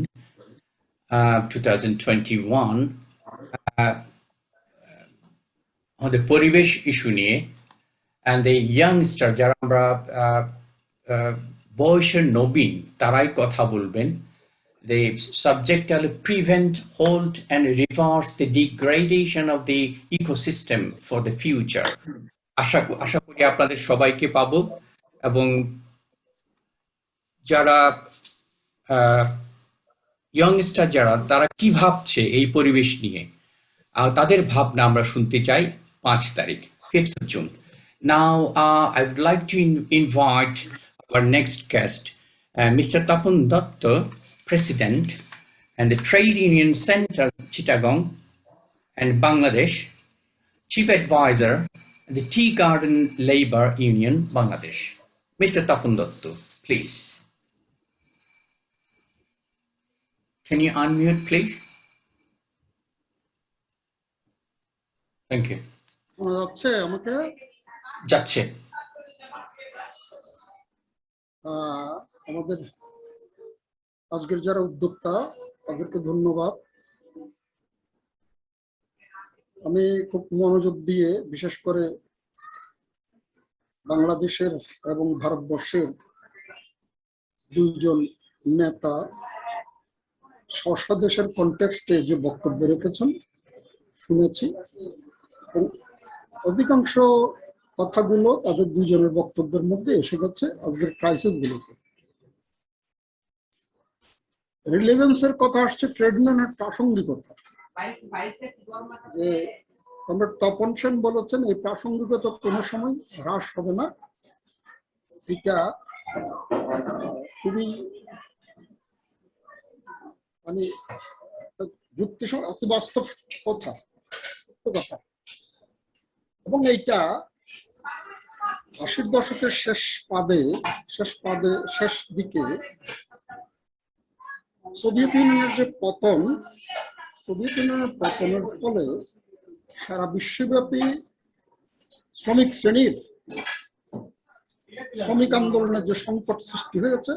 2021 আমাদের পরিবেশ ইস্যু নিয়ে and the youngster যারা আমরা বয়সের নবীন তারাই কথা বলবেন the subject will prevent, hold and reverse the degradation of the ecosystem for the future আশা করি আপনাদের সবাইকে পাবো এবং যারা youngster যারা তারা কি ভাবছে এই পরিবেশ নিয়ে তাদের ভাবনা আমরা শুনতে চাই 5 তারিখ 5th of June now I would like to invite our next guest Mr. Tapan Dutta President and the Trade Union Center Chittagong and Bangladesh Chief Advisor and the Tea Garden Labor Union Bangladesh Mr. Tapan Dutta please can you unmute please thank you যাচ্ছে আমাকে যাচ্ছে আমাদের আজকের যারা উদ্যোক্তা তাদেরকে ধন্যবাদ আমি খুব মনোযোগ দিয়ে বিশেষ করে বাংলাদেশের এবং ভারতবর্ষের দুইজন নেতা স্বদেশের কনটেক্সটে যে বক্তব্য রেখেছেন শুনেছি অধিকাংশ কথাগুলো তাদের দুইজনের বক্তব্যের মধ্যে এসে গেছে আজকের ক্রাইসিস গুলোতে রিলেভেন্সের কথা আসছে ট্রেড ইউনিয়নের প্রাসঙ্গিকতা যে কমরেড তপন সেন বলেছেন এই প্রাসঙ্গিকতা কোনো সময় হ্রাস হবে না এটা খুবই মানে যুক্তিসঙ্গত অতি বাস্তব কথা এবং এইটা 80 দশকের শেষ দিকে সোভিয়েত ইউনিয়নের যে সোভিয়েত ইউনিয়নের পতনের ফলে সারা বিশ্বব্যাপী শ্রমিক শ্রেণীর শ্রমিক আন্দোলনের যে সংকট সৃষ্টি হয়েছে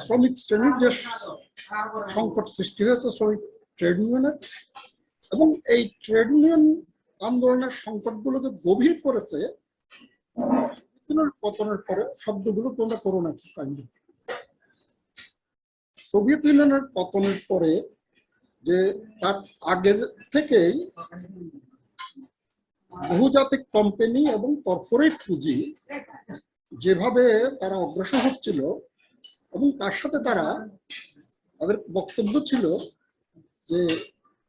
শ্রমিক শ্রেণীর যে সংকট সৃষ্টি হয়েছে শ্রমিক ট্রেড ইউনিয়নের এবং এই ট্রেড ইউনিয়ন আন্দোলনের সংকটগুলোকে গভীর করেছে পতনের পরে শব্দগুলো তোমরা করো না সোভিয়েত ইউনিয়নের পতনের পরে যে তার আগে থেকেই বহুজাতিক কোম্পানি এবং কর্পোরেট পুঁজি যেভাবে তারা অগ্রসর হচ্ছিল এবং তার সাথে তাদের বক্তব্য ছিল যে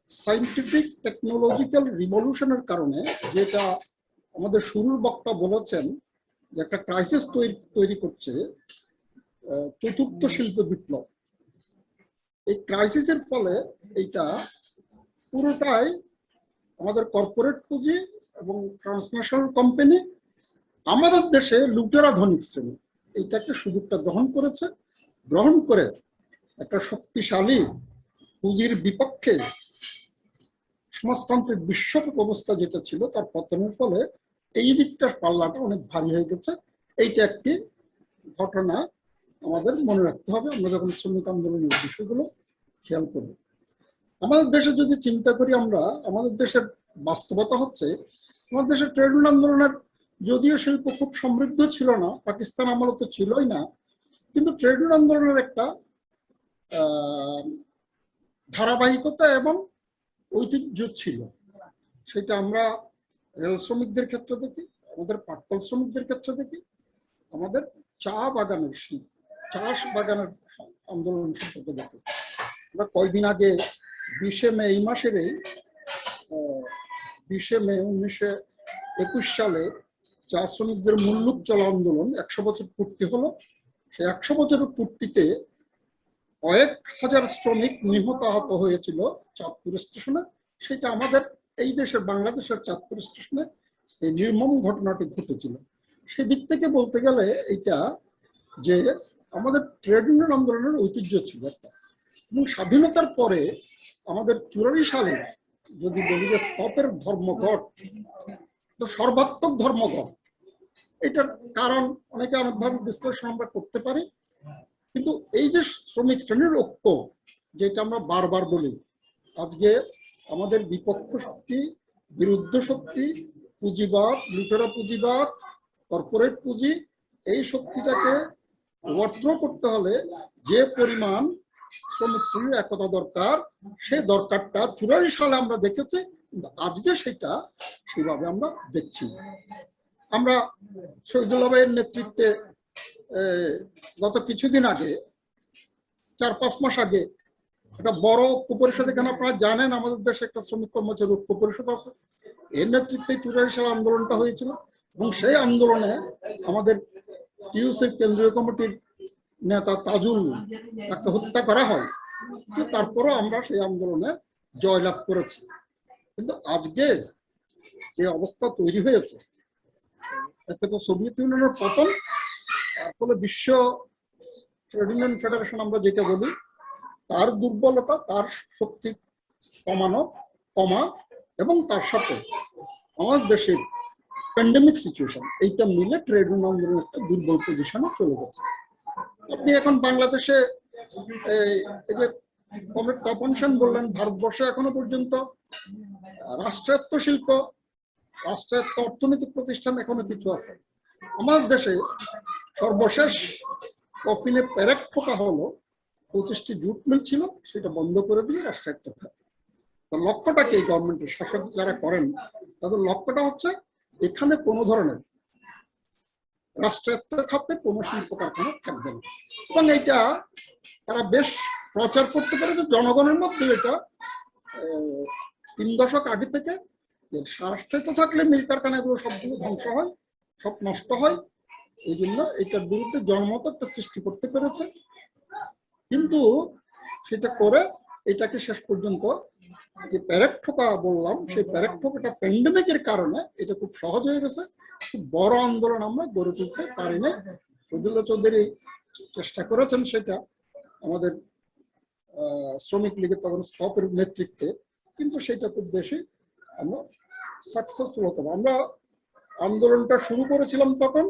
সায়েন্টিফিক টেকনোলজিক্যাল রিভলিউশনের কারণে যেটা আমাদের শুরুর বক্তা বলেছেন যে একটা ক্রাইসিস তৈরি করছে চতুর্থ শিল্প বিপ্লব এই ক্রাইসিসের ফলে এইটা পুরোটাই আমাদের কর্পোরেট পুঁজি এবং ট্রান্সন্যাশনাল কোম্পানি আমাদের দেশে লুটেরা ধনিক শ্রেণী এইটাকে সুযোগটা গ্রহণ করে একটা শক্তিশালী পুঁজির বিপক্ষে সমাজতান্ত্রিক বিশ্ব ব্যবস্থা যেটা ছিল তার পতনের ফলে এই দিকটার পাল্লাটা অনেক ভারী হয়ে গেছে। এইটা একটি ঘটনা আমাদের মনে রাখতে হবে আমরা যখন শ্রমিক আন্দোলনের বিষয়গুলো খেয়াল করব। আমাদের দেশে যদি চিন্তা করি আমরা, আমাদের দেশের বাস্তবতা হচ্ছে আমাদের দেশের ট্রেড ইউনিয়ন আন্দোলনের যদিও শিল্প খুব সমৃদ্ধ ছিল না, পাকিস্তান আমলে তো ছিলই না, কিন্তু ট্রেড ইউনিয়ন আন্দোলনের একটা ধারাবাহিকতা এবং ঐতিহ্য ছিল। সেটা আমরা রেল শ্রমিকদের ক্ষেত্রে দেখি, আমাদের পাটকল শ্রমিকদের ক্ষেত্রে দেখি, আমাদের চা বাগানের চাষ বাগানের আন্দোলন সম্পর্কে দেখি। আমরা কয়দিন আগে 20শে মে, এই মাসেরই 20শে মে 1921 সালে চা শ্রমিকদের মুল্লুক চলা আন্দোলন 100 বছর পূর্তি হলো। সেই 100 বছরের পূর্তিতে কয়েক হাজার শ্রমিক নিহত আহত হয়েছিল চাঁদপুর স্টেশনে। সেটা আমাদের এই দেশের বাংলাদেশের চাঁদপুর স্টেশনে এই নির্মম ঘটনাটি ঘটেছিল। সেদিক থেকে বলতে গেলে এটা যে আমাদের ট্রেড ইউনিয়ন আন্দোলনের ঐতিহ্য ছিল একটা। এবং স্বাধীনতার পরে আমাদের 84 সালে যদি বলি যে স্তপের ধর্মঘট, সর্বাত্মক ধর্মঘট, এটার কারণ অনেকে অনেকভাবে বিশ্লেষণ আমরা করতে পারি। কিন্তু এই যে শ্রমিক শ্রেণীর ঐক্য যেটা আমরা বারবার বলি, আজকে আমাদের বিপক্ষ শক্তি, বিরুদ্ধ শক্তি, পুঁজিবাদ, লুটেরা পুঁজিবাদ, কর্পোরেট পুঁজি, এই শক্তিটাকে ওভারথ্রো করতে হলে যে পরিমাণ শ্রমিক শ্রেণীর একতা দরকার, সেই দরকারটা 84 সালে আমরা দেখেছি, কিন্তু আজকে সেটা সেভাবে আমরা দেখছি। আমরা শহীদুল্লাহ ভাইয়ের নেতৃত্বে গত কিছুদিন আগে, 4-5 মাস আগে, একটা বড় ঐক্য পরিষদ, এখানে আপনারা জানেন আমাদের দেশে একটা শ্রমিক কর্মচারী ঐক্য পরিষদ আছে, এর নেতৃত্বে 84 সালে আন্দোলনটা হয়েছিল। এবং সেই আন্দোলনে আমাদের টিউসির কেন্দ্রীয় কমিটির নেতা তাজুল, তাকে হত্যা করা হয়, তারপরও আমরা সেই আন্দোলনে জয়লাভ করেছি। কিন্তু আজকে যে অবস্থা তৈরি হয়েছে, এতে তো সোভিয়েত ইউনিয়নের পতন, ফলে বিশ্ব ট্রেড ইউনিয়ন ফেডারেশন আমরা যেটা বলি, তার দুর্বলতা, তার শক্তি কমা এবং তার সাথে আমার দেশের প্যান্ডেমিক সিচুয়েশন, এইটা মিলে ট্রেড ইউনিয়ন আন্দোলন একটা দুর্বল পজিশনে চলে গেছে। আপনি এখন বাংলাদেশে এই যে তপন সেন বললেন, ভারতবর্ষে এখনো পর্যন্ত রাষ্ট্রায়ত্ত শিল্প, রাষ্ট্রায়ত্ত অর্থনৈতিক প্রতিষ্ঠান এখনো কিছু আছে। আমার দেশে সর্বশেষ কফিনে প্যারেক ঠোকা হলো 25টি জুট মিল ছিল, সেটা বন্ধ করে দিয়ে রাষ্ট্রায়ত্ত খাত। লক্ষ্যটা কি? গভর্নমেন্টের শাসক যারা করেন তাদের লক্ষ্যটা হচ্ছে এখানে কোনো ধরনের রাষ্ট্রায়ত্ত খাতে কোনো শিল্প কারখানা থাকবে না। এবং এটা তারা বেশ প্রচার করতে পারে যে জনগণের মধ্যে এটা 3 দশক আগে থেকে রাষ্ট্রায়ত্ত থাকলে মিল কারখানাগুলো সবগুলো ধ্বংস হয়, সব নষ্ট হয়। এই জন্য এটার বিরুদ্ধে জনমত একটা সৃষ্টি করতে পেরেছে। কিন্তু সেটা করে এটাকে শেষ পর্যন্ত যে প্যারেক ঠোকা বললাম, সেই প্যারেক ঠোকাটা প্যান্ডেমিকের কারণে এটা খুব সহজ হয়ে গেছে। খুব বড় আন্দোলন আমরা গড়ে তুলতে পারিনি। ফজলুল্লাহ চৌধুরী চেষ্টা করেছেন সেটা আমাদের শ্রমিক লীগের তখন স্তপের নেতৃত্বে, কিন্তু সেটা খুব বেশি আমরা সাকসেসফুল হতাম। আমরা আন্দোলনটা শুরু করেছিলাম তখন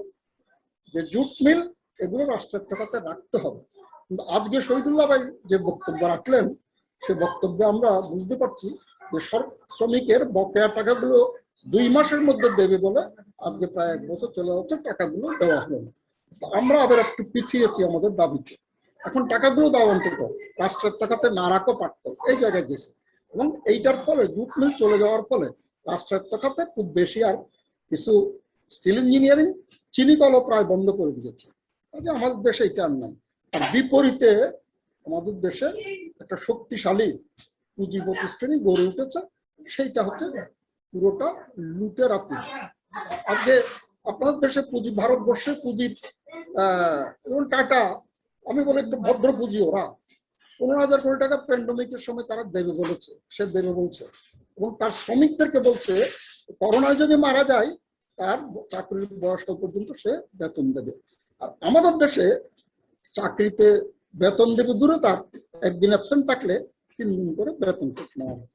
যে জুট মিল এগুলো রাষ্ট্রায়ত্ত খাতে রাখতে হবে। কিন্তু আজকে শহীদুল্লাহ ভাই যে বক্তব্য রাখলেন, সে বক্তব্যে আমরা বুঝতে পারছি যে শ্রমিকের বকেয়া টাকাগুলো 2 মাসের মধ্যে দেবে বলে আজকে প্রায় 1 বছর চলে যাচ্ছে, টাকাগুলো দেওয়া হলো না। আমরা আবার একটু পিছিয়েছি আমাদের দাবিতে। এখন টাকাগুলো দেওয়া অন্তত রাষ্ট্রায়ত্ত খাতে না রাখো, পাটকল এই জায়গায় গেছে। এবং এইটার ফলে জুট মিল চলে যাওয়ার ফলে রাষ্ট্রায়ত্ত খাতে খুব বেশি আর কিছু স্টিল ইঞ্জিনিয়ারিং, চিনি কলও প্রায় বন্ধ করে দিয়েছে। আমাদের দেশে এটা আর নাই। আর বিপরীতে আমাদের দেশে একটা শক্তিশালী পুঁজি প্রতিষ্ঠান গড়ে উঠেছে, সেইটা হচ্ছে পুরোটা লুটেরা পুঁজি। আজকে আপনাদের দেশে পুঁজি, ভারতবর্ষে পুঁজির যেমন টাটা, আমি বলি একটু ভদ্র পুঁজি, ওরা 15,000 কোটি টাকা প্যান্ডেমিকের সময় তারা দেবে বলেছে, সে দেবে বলছে, এবং তার শ্রমিকদেরকে বলছে করোনায় যদি মারা যায় তার চাকরির বয়সকাল পর্যন্ত সে বেতন দেবে। আর আমাদের দেশে চাকরিতে বেতন দেবে দূরে, তার একদিন অ্যাবসেন্ট থাকলে 3 গুণ করে বেতন নেওয়া হবে।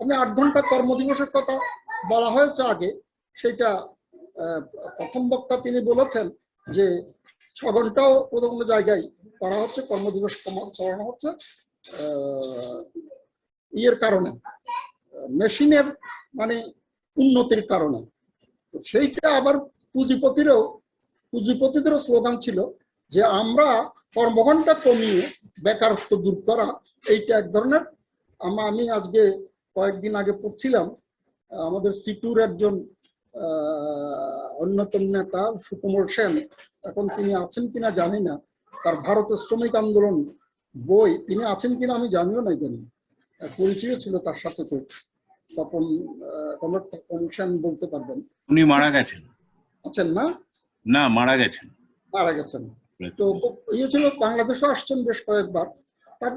আমি 8 ঘন্টা কর্মদিবসের কথা বলা হয়েছে আগে, সেটা প্রথম বক্তা তিনি বলেছেন যে 6 ঘন্টাও কোনো কোনো জায়গায় করা হচ্ছে, কর্মদিবস কমানো হচ্ছে ইয়ের কারণে, মেশিনের মানে উন্নতির কারণে। সেইটা আবার পুঁজিপতিদেরও স্লোগান ছিল যে আমরা কর্মঘণ্টা কমিয়ে বেকারত্ব দূর করা, এইটা এক ধরনের। আমি আজকে কয়েকদিন আগে পড়ছিলাম আমাদের সিটুর একজন অন্যতম নেতা সুকুমার সেন, এখন তিনি আছেন কিনা জানি না, তার ভারতের শ্রমিক আন্দোলন বই, তিনি আছেন কিনা আমি জানিও না, জানি পরিচয় ছিল তার সাথে। তো তপন সেন বলতে পারবেন, উনি মারা গেছেন। আছেন না? না, মারা গেছেন। তো ইয়ে ছিল, বাংলাদেশে আসছেন বেশ কয়েকবার। তার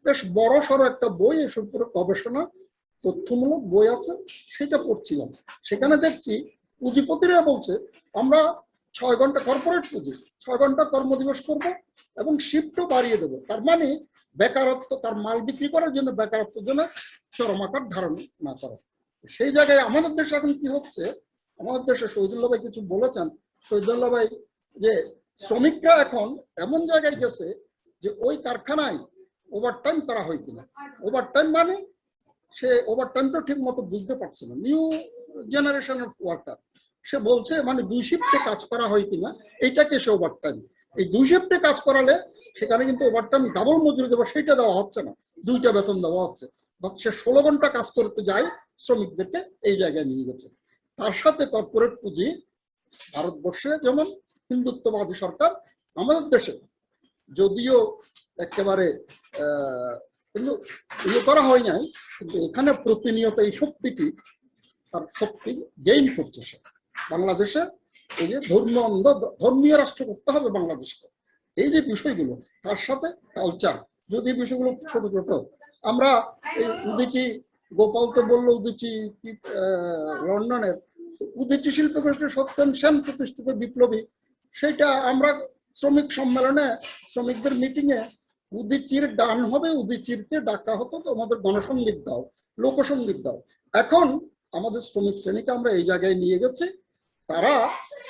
বেশ বড় সড়ো একটা বই এসব পুরো গবেষণা তথ্যমূলক বই আছে, সেটা পড়ছিলাম। সেখানে দেখছি পুঁজিপতিরা বলছে আমরা 6 ঘন্টা কর্পোরেট পুঁজি 6 ঘন্টা কর্মদিবস করব এবং শিফটও বাড়িয়ে দেবো। তার মানে বেকারত্ব, তার মাল বিক্রি করার জন্য বেকারত্বের জন্য চরম আকার ধারণ না করা। সেই জায়গায় আমাদের দেশে এখন কি হচ্ছে, আমাদের দেশে শহীদুল্লাহ ভাই কিছু বলেছেন, শহীদুল্লাহ ভাই, যে শ্রমিকরা এখন এমন জায়গায় গেছে যে ওই কারখানায় ওভারটাইম করা হয় কিনা। ওভারটাইম মানে সে ওভারটাইমটা ঠিক মতো বুঝতে পারছে না, নিউ জেনারেশনের ওয়ার্কার। সে বলছে মানে 2 শিফটে কাজ করা হয় কিনা, এইটাকে সে ওভারটাইম। এই 2 শিফটে কাজ করালে সেখানে কিন্তু ওভারটাইম ডাবল মজুরি দেওয়া, সেইটা দেওয়া হচ্ছে না, 2টা বেতন দেওয়া হচ্ছে। সে 16 ঘন্টা কাজ করতে যায়, শ্রমিকদেরকে এই জায়গায় নিয়ে গেছে। তার সাথে কর্পোরেট পুঁজি, ভারতবর্ষে যেমন হিন্দুত্ববাদী সরকার, আমাদের দেশে যদিও একেবারে কিন্তু ইয়ে করা হয় নাই, কিন্তু এখানে প্রতিনিয়ত এই শক্তিটি, তার শক্তি গেইন করছে সে। বাংলাদেশে এই যে ধর্মীয় রাষ্ট্র করতে হবে বাংলাদেশকে, এই যে বিষয়গুলো, তার সাথে কালচার, যদি বিষয়গুলো ছোট ছোট, আমরা এই উদীচী, গোপাল তো বললো উদীচী লন্ডনের উদীচী শিল্প গোষ্ঠী সত্যেন সেন প্রতিষ্ঠিত বিপ্লবী, সেটা আমরা শ্রমিক সম্মেলনে, শ্রমিকদের মিটিং এ উদীচীর গান হবে, উদীচীরকে ডাকা হতো, তো আমাদের গণসঙ্গীত দাও, লোকসঙ্গীত দাও। এখন আমাদের শ্রমিক শ্রেণীকে আমরা এই জায়গায় নিয়ে গেছি, তারা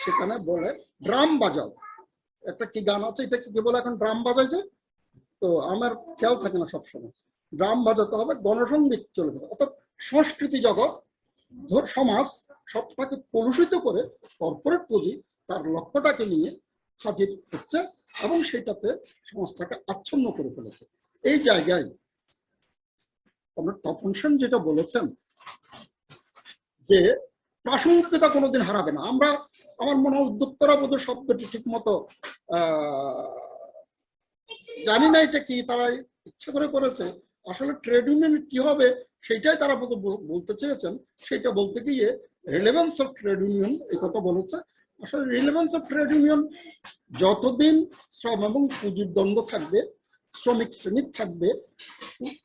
সেখানে বলে ড্রাম বাজাও, একটা কি গান আছে, এটা কি বলে এখন ড্রাম বাজাইছে, তো আমার খেয়াল থাকে না সবসময়, ড্রাম বাজাতে হবে, গণসঙ্গীত চলে গেছে। অর্থাৎ সংস্কৃতি জগৎ, সমাজ সবটাকে কলুষিত করে কর্পোরেট পুঁজি তার লক্ষ্যটাকে নিয়ে হাজির হচ্ছে এবং সেটাতে সমাজটাকে আচ্ছন্ন করে ফেলেছে। এই জায়গায় তপন সেন যেটা বলেছেন যে প্রাসঙ্গিকতা কোনোদিন হারাবে না, আমরা, আমার মনে হয় উদ্যোক্তারা বোধহয় শব্দটি ঠিক মতো জানি না এটা কি, তারা ইচ্ছা করে করেছে। আসলে ট্রেড ইউনিয়ন কি হবে সেটাই তারা বলতে চেয়েছেন। সেটা বলতে গিয়ে রিলেভেন্স অফ ট্রেড ইউনিয়ন এই কথা বলেছে। আসলে রিলেভেন্স অফ ট্রেড ইউনিয়ন, যতদিন শ্রম এবং পুঁজির দ্বন্দ্ব থাকবে, শ্রমিক শ্রেণী থাকবে,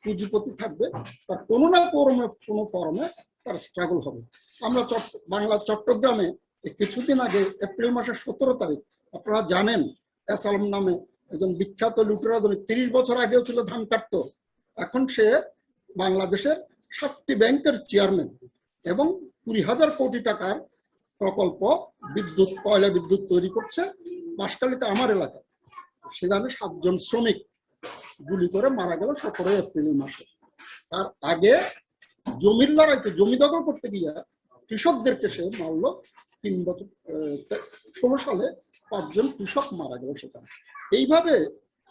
পুঁজিপতি থাকবে, তার কোনো না কোনো ফরমে তার স্ট্রাগল হবে। আমরা বাংলার চট্টগ্রামে কিছুদিন আগে এপ্রিল মাসের 17 তারিখ, আপনারা জানেন এসালাম নামে একজন বিখ্যাত লুটেরা, 30 বছর আগেও ছিল ধান কাটতো, এখন সে বাংলাদেশের 7টি ব্যাংকের চেয়ারম্যান এবং 20,000 কোটি টাকার প্রকল্প বিদ্যুৎ, কয়লা বিদ্যুৎ তৈরি করছে বাঁশখালীতে, আমার এলাকা। সেখানে 7 জন শ্রমিক গুলি করে মারা গেল 17 এপ্রিল মাসে। তার আগে জমির লড়াইতে, জমি দখল করতে গিয়ে কৃষকদেরকে সে মারল। 3 বছর 16 সালে 5 জন কৃষক মারা গেল সেখানে। এইভাবে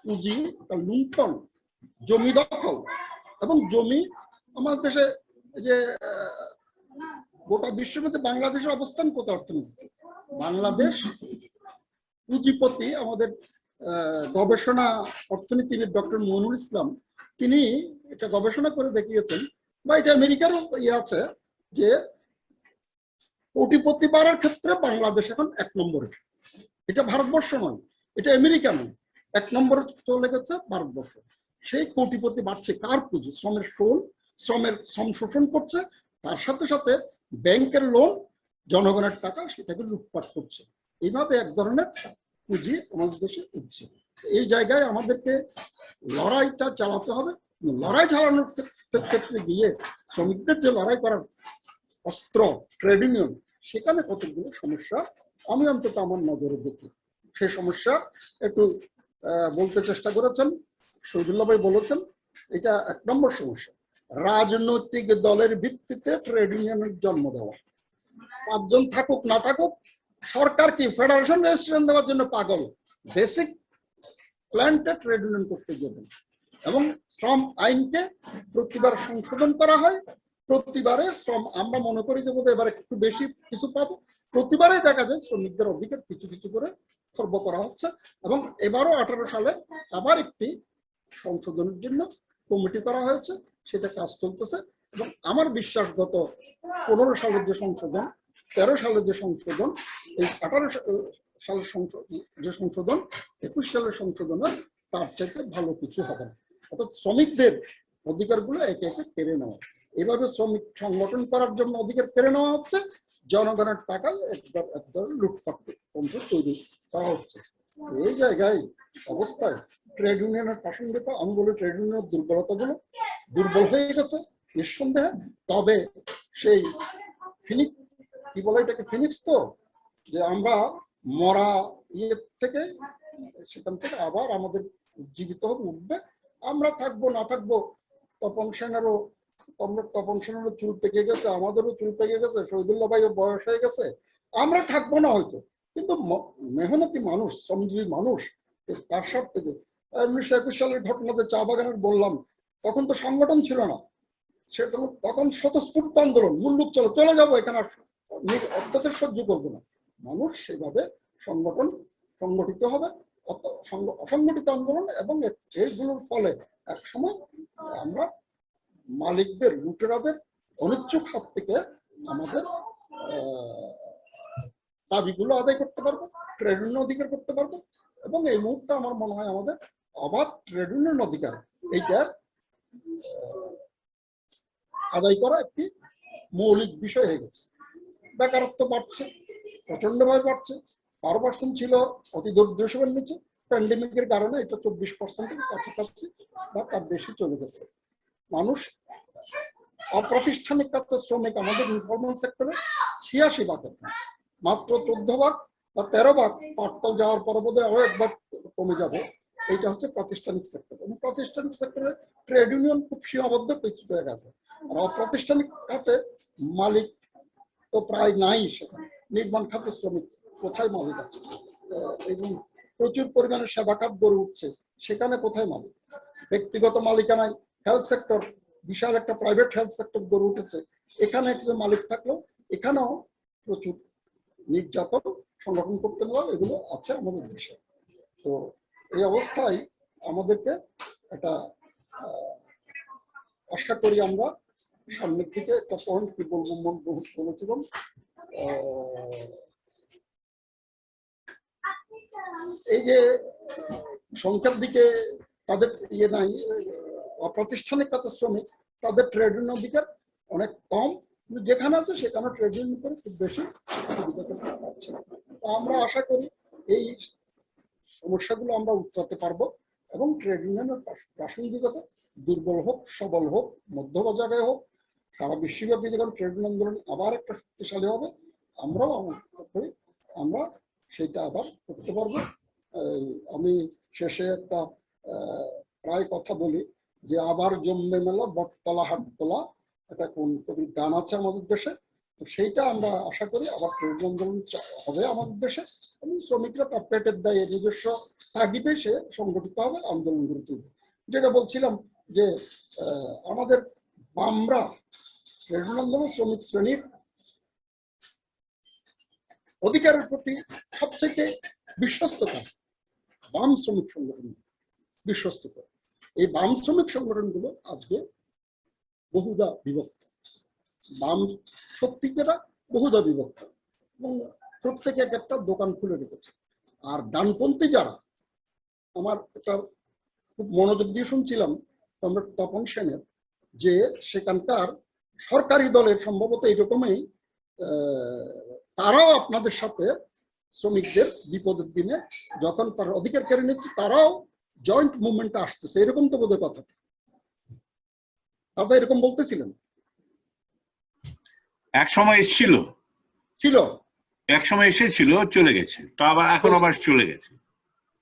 পুঁজি, তার লুণ্ঠন, জমি দখল এবং জমি, আমাদের দেশে যে গোটা বিশ্বের মধ্যে বাংলাদেশের অবস্থান কোথায় অর্থনীতিতে, বাংলাদেশ পুঁজিপতি। আমাদের গবেষণা অর্থনীতিবিদ ডক্টর মনুল ইসলাম, তিনি এটা গবেষণা করে দেখিয়েছেন, বা এটা আমেরিকারও ইয়ে আছে, যে কোটিপতি বাড়ার ক্ষেত্রে বাংলাদেশ এখন 1 নম্বরে। এটা ভারতবর্ষ নয়, এটা আমেরিকা নয়, 1 নম্বরে চলে গেছে ভারতবর্ষ। সেই কোটিপতি বাড়ছে কার পুঁজি? শ্রমের শ্রম শোষণ করছে, তার সাথে সাথে ব্যাংকের লোন, জনগণের টাকা, সেটাকে লুটপাট করছে। এইভাবে এক ধরনের পুঁজি আমাদের দেশে উঠছে। এই জায়গায় আমাদেরকে লড়াইটা চালাতে হবে, লড়াই চালানোর ক্ষেত্রে গিয়ে শ্রমিকদের যে লড়াই করার অস্ত্র ট্রেড ইউনিয়ন, সেখানে কতগুলো সমস্যা আমি অন্তত আমার নজরে দেখি। সেই সমস্যা একটু বলতে চেষ্টা করেছেন, শহীদুল্লাহ ভাই বলেছেন, এটা 1 নম্বর সমস্যা। রাজনৈতিক দলের ভিত্তিতে ট্রেড ইউনিয়নের জন্ম দেওয়া। 5 জন থাকুক না থাকুক, সরকার কি ফেডারেশন রেজিস্ট্রেশন দেওয়ার জন্য পাগল? বেসিক প্ল্যান্টে ট্রেড ইউনিয়ন করতে যাবেন এবং শ্রম আইনকে প্রতিবার সংশোধন করা হয়। প্রতিবারে শ্রম, আমরা মনে করি যে বোধহয় এবার একটু বেশি কিছু পাবো, প্রতিবারে দেখা যায় শ্রমিকদের অধিকার কিছু কিছু করে খর্ব করা হচ্ছে। এবং এবারও 18 সালে আবার একটি সংশোধনের জন্য কমিটি করা হয়েছে, সেটা কাজ চলতেছে। এবং আমার বিশ্বাস গত 15 সালের যে সংশোধন, 13 সালের যে সংশোধন, এই 18 সালের যে সংশোধন, 21 সালের সংশোধনে তার চাইতে ভালো কিছু হবে না। অর্থাৎ শ্রমিকদের অধিকারগুলো একে একে কেড়ে নেওয়া, এভাবে শ্রমিক সংগঠন করার জন্য অধিকার কেড়ে নেওয়া হচ্ছে, জনগণের টাকায় একদম লুটপাট তন্ত্র তৈরি করা হচ্ছে। এই জায়গায় অবস্থায় ট্রেড ইউনিয়নের প্রাসঙ্গিকতা, আমি বলি ট্রেড ইউনিয়নের দুর্বলতাগুলো দুর্বল হয়ে গেছে নিঃসন্দেহে। তবে সেই ফিনিক্স, কি বলে এটাকে, ফিনিক্স তো, যে আমরা মরা থেকে সেখান থেকে আবার আমাদের জীবিত হবে, উঠবে। আমরা থাকবো না থাকবো, তপন সেনেরও চুল পেকে গেছে, আমাদেরও চুল পেকে গেছে, শহীদুল্লাহ ভাইয়ের বয়স হয়ে গেছে, আমরা থাকবো না হয়তো, কিন্তু মেহনতি মানুষ, শ্রমজীবী মানুষ, তার স্বার্থে যে 1921 সালের ঘটনা যে চা বাগানের বললাম, তখন তো সংগঠন ছিল না, সেটা তখন স্বতঃস্ফূর্ত আন্দোলন, মুল্লুক চলে যাবো, এখানে অত্যাচার সহ্য করবো না। মানুষ সেভাবে সংগঠিত হবে, অসংগঠিত আন্দোলন, এবং এইগুলোর ফলে একসময় আমরা মালিকদের, লুটেরাদের অনিচ্ছুক হাত থেকে আমাদের দাবিগুলো আদায় করতে পারবো, ট্রেড ইউনিয়ন অধিকার করতে পারবো। এবং এই মুহূর্তে আমার মনে হয় আমাদের অবাধ ট্রেড ইউনিয়ন অধিকার, এইটার আদায় করা একটি মৌলিক বিষয় হয়ে গেছে। বেকারত্ব বাড়ছে, প্রচন্ডভাবে বাড়ছে। 12% ছিল অতি দরিদ্র সীমার নিচে, প্যান্ডেমিকের কারণে এটা 24%-এর কাছাকাছি বা তার বেশি চলে গেছে। মানুষ অপ্রাতিষ্ঠানিক কাজের শ্রমিক আমাদের ইনফরমাল সেক্টরে 86%, মাত্র 14% বা 13% পাটকল যাওয়ার পর বোধহয় আরো একবার কমে যাবে। এইটা হচ্ছে প্রাতিষ্ঠানিক সেক্টর, এবং প্রাতিষ্ঠানিক সেক্টরে ট্রেড ইউনিয়ন খুব সীমাবদ্ধ কিছু জায়গা আছে। আর অপ্রাতিষ্ঠানিক খাতে মালিক তো প্রায় নাই, সেখানে নির্মাণ খাতে শ্রমিক কোথায় মালিক আছে, এবং প্রচুর পরিমাণে সেবা খাত গড়ে উঠছে, সেখানে কোথায় মালিক? ব্যক্তিগত মালিকানায় হেলথ সেক্টর, বিশাল একটা প্রাইভেট হেলথ সেক্টর গড়ে উঠেছে, এখানে একজন মালিক থাকলেও এখানেও প্রচুর নির্যাতন সংগঠন করতে নেওয়া, এগুলো আছে আমাদের দেশে। তো এই অবস্থায় আমাদেরকে একটা আশা করি আমরা সামনের দিকে একটা পয়েন্ট, কি বলবো, মন বহুত বলেছিলাম, এই যে সংখ্যার দিকে তাদের ইয়ে নাই, অপ্রাতিষ্ঠানিক কাজের শ্রমিক, তাদের ট্রেড ইউনিয়ন অধিকার অনেক কম, যেখানে আছে সেখানে ট্রেড ইউনিয়ন করে খুব বেশি সুবিধা করতে পারছে। আমরা আশা করি এই সমস্যাগুলো আমরা উত্তরাতে পারবো, এবং ট্রেড ইউনিয়নের প্রাসঙ্গিকতা দুর্বল হোক, সবল হোক, মধ্যম জায়গায় হোক, সারা বিশ্বব্যাপী যখন ট্রেড ইউনিয়ন আন্দোলন আবার একটা শক্তিশালী হবে, আমরাও আমরা সেটা আবার করতে পারবো। আমি শেষে একটা প্রায় কথা বলি যে, আবার জমবে মেলা বটতলা হাটতলা, এটা কোন কবির গান আছে আমাদের দেশে, তো সেইটা আমরা আশা করি আবার ট্রেড আন্দোলন হবে আমাদের দেশে, এবং শ্রমিকরা তার পেটের দায়ে নিজস্ব তাগিদে সে সংগঠিত হবে, আন্দোলন গড়ে তুলবে। যেটা বলছিলাম যে আমাদের বামরা ট্রেড আন্দোলন শ্রমিক শ্রেণীর অধিকারের প্রতি সবথেকে বিশ্বস্ততা বাম শ্রমিক সংগঠন বিশ্বস্ত করে। এই বাম শ্রমিক সংগঠনগুলো আজকে বহুদা বিভক্ত, বাম শক্তিকেরা বহুদা বিভক্ত, এবং প্রত্যেকে এক একটা দোকান খুলে রেখেছে। আর ডানপন্থী যারা, আমার একটা খুব মনোযোগ দিয়ে শুনছিলাম আমরা তপন সেনের, যে সেখানকার সরকারি দলের সম্ভবত এরকমই, তারাও আপনাদের সাথে শ্রমিকদের বিপদের দিনে যখন তার অধিকার কেড়ে নিচ্ছে, তারাও জয়েন্ট মুভমেন্টে আসতেছে, এরকম তো বোধহয় কথাটা। দাদা এরকম বলতেছিলেন? এক সময় এসেছিল, ছিল এক সময় এসেছিল, চলে গেছে, তো আবার এখন আবার চলে গেছে।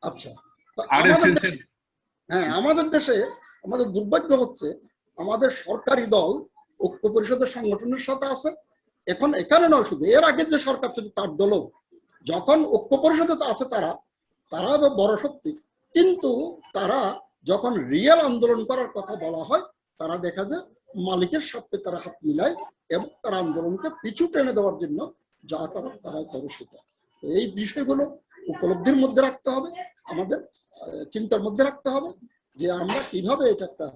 আচ্ছা, তো আরএসএস এর হ্যাঁ, আমাদের দেশে আমাদের দুর্ভাগ্য হচ্ছে আমাদের সরকারি দল ঐক্য পরিষদের সংগঠনের সাথে আছে। এখন এখানে নয়, শুধু এর আগের যে সরকার ছিল তার দলও যখন ঐক্য পরিষদে আছে তারা বড় শক্তি, কিন্তু তারা যখন রিয়েল আন্দোলন করার কথা বলা হয় তারা দেখা যায় মালিকের সাথে তারা হাত মিলায় এবং তারা আন্দোলনকে পিছু টেনে দেওয়ার জন্য যা করার তারা করে সেটা। এই বিষয়গুলো উপলব্ধির মধ্যে রাখতে হবে, আমাদের চিন্তার মধ্যে রাখতে হবে যে আমরা কিভাবে এটা একটা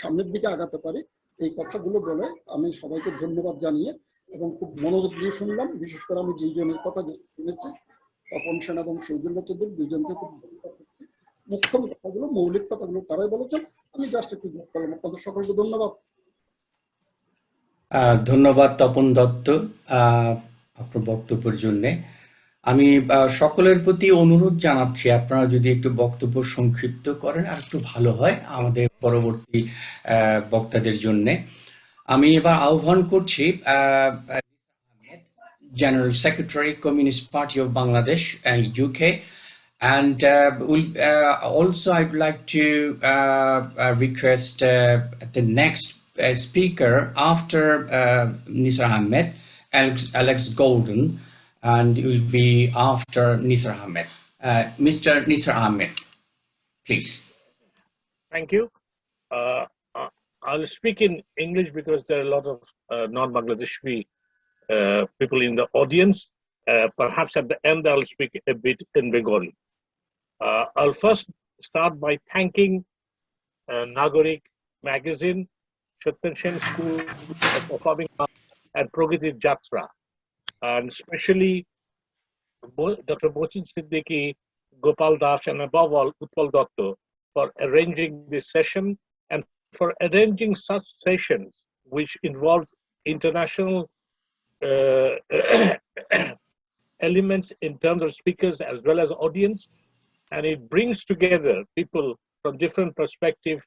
সামনের দিকে আগাতে পারি। এই কথাগুলো বলে আমি সবাইকে ধন্যবাদ জানিয়ে এবং খুব মনোযোগ দিয়ে শুনলাম। বিশেষ করে আমি দুইজনের কথা শুনেছি, তপন সেন এবং শহীদুল্লাহ চৌধুরী, দুইজনকে খুব ধন্যবাদ করছি। মুখ্য কথাগুলো, মৌলিক কথাগুলো তারাই বলেছেন, আমি জাস্ট একটু যোগ করলাম। আপনাদের সকলকে ধন্যবাদ। ধন্যবাদ তপন দত্ত আপনার বক্তব্যের জন্য। আমি সকলের প্রতি অনুরোধ জানাচ্ছি, আপনারা যদি একটু বক্তব্য সংক্ষিপ্ত করেন আর একটু ভালো হয় আমাদের পরবর্তী বক্তাদের জন্য। আমি এবার আহ্বান করছি General Secretary, Communist Party of Bangladesh, UK, and also I'd like to request the next speaker after Nisar Ahmed, Alex Golden, and it will be after Nisar Ahmed. Mr. Nisar Ahmed, please. Thank you. I'll speak in English because there are a lot of non-Bangladeshi people in the audience. Perhaps at the end I'll speak a bit in Bengali. I'll first start by thanking Nagorik Magazine, Chettan Sen School of Performing Arts, and Progiti Jatra, and especially Dr. Bochin Siddiqui, Gopal Das, and above all Utpal Dotto for arranging this session and for arranging such sessions which involve international elements in terms of speakers as well as audience, and it brings together people from different perspectives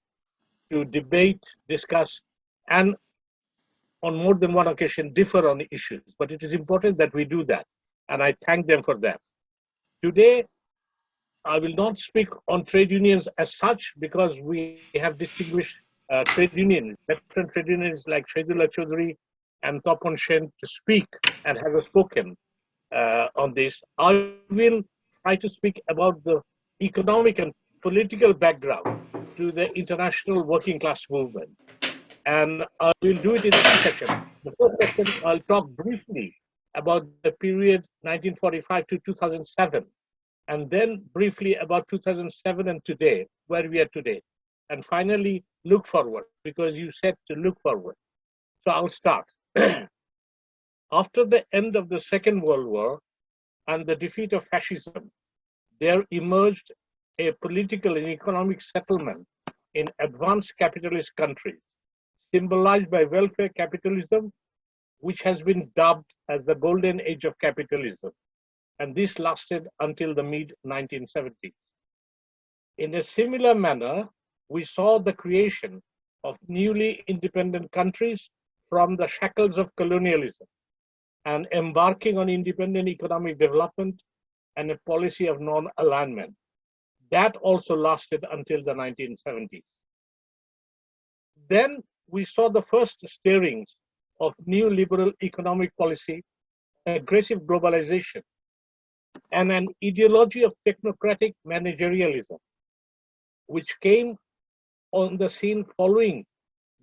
to debate, discuss, and on more than one occasion differ on issues. But it is important that we do that, and I thank them for that. Today, I will not speak on trade unions as such because we have distinguished trade unions, different trade unions like Shahidulla Chowdury and Tapan Sen to speak and have spoken on this. I will try to speak about the economic and political background to the international working class movement. And I will do it in two sections. The first section, I'll talk briefly about the period 1945 to 2007, and then briefly about 2007 and today, where we are today. And finally, look forward, because you said to look forward. So I'll start. After the end of the Second World War and the defeat of fascism, there emerged a political and economic settlement in advanced capitalist countries, symbolized by welfare capitalism, which has been dubbed as the golden age of capitalism. And this lasted until the mid-1970s. In a similar manner, we saw the creation of newly independent countries from the shackles of colonialism and embarking on independent economic development and a policy of non-alignment. That also lasted until the 1970s. Then we saw the first stirrings of new liberal economic policy, aggressive globalization, and an ideology of technocratic managerialism, which came on the scene following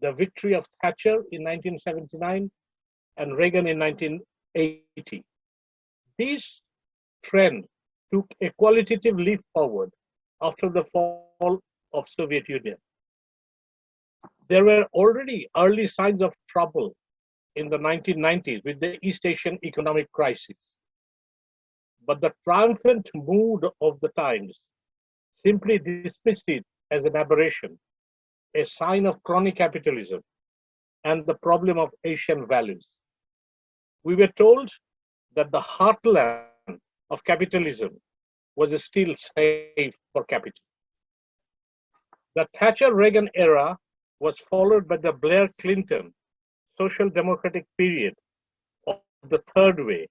the victory of Thatcher in 1979 and Reagan in 1980. This trend took a qualitative leap forward after the fall of Soviet Union. There were already early signs of trouble in the 1990s with the East Asian economic crisis. But the triumphant mood of the times simply dismissed it as an aberration, a sign of crony capitalism, and the problem of Asian values. We were told that the heartland of capitalism was still safe for capital. The Thatcher-Reagan era was followed by the Blair-Clinton social democratic period of the third way,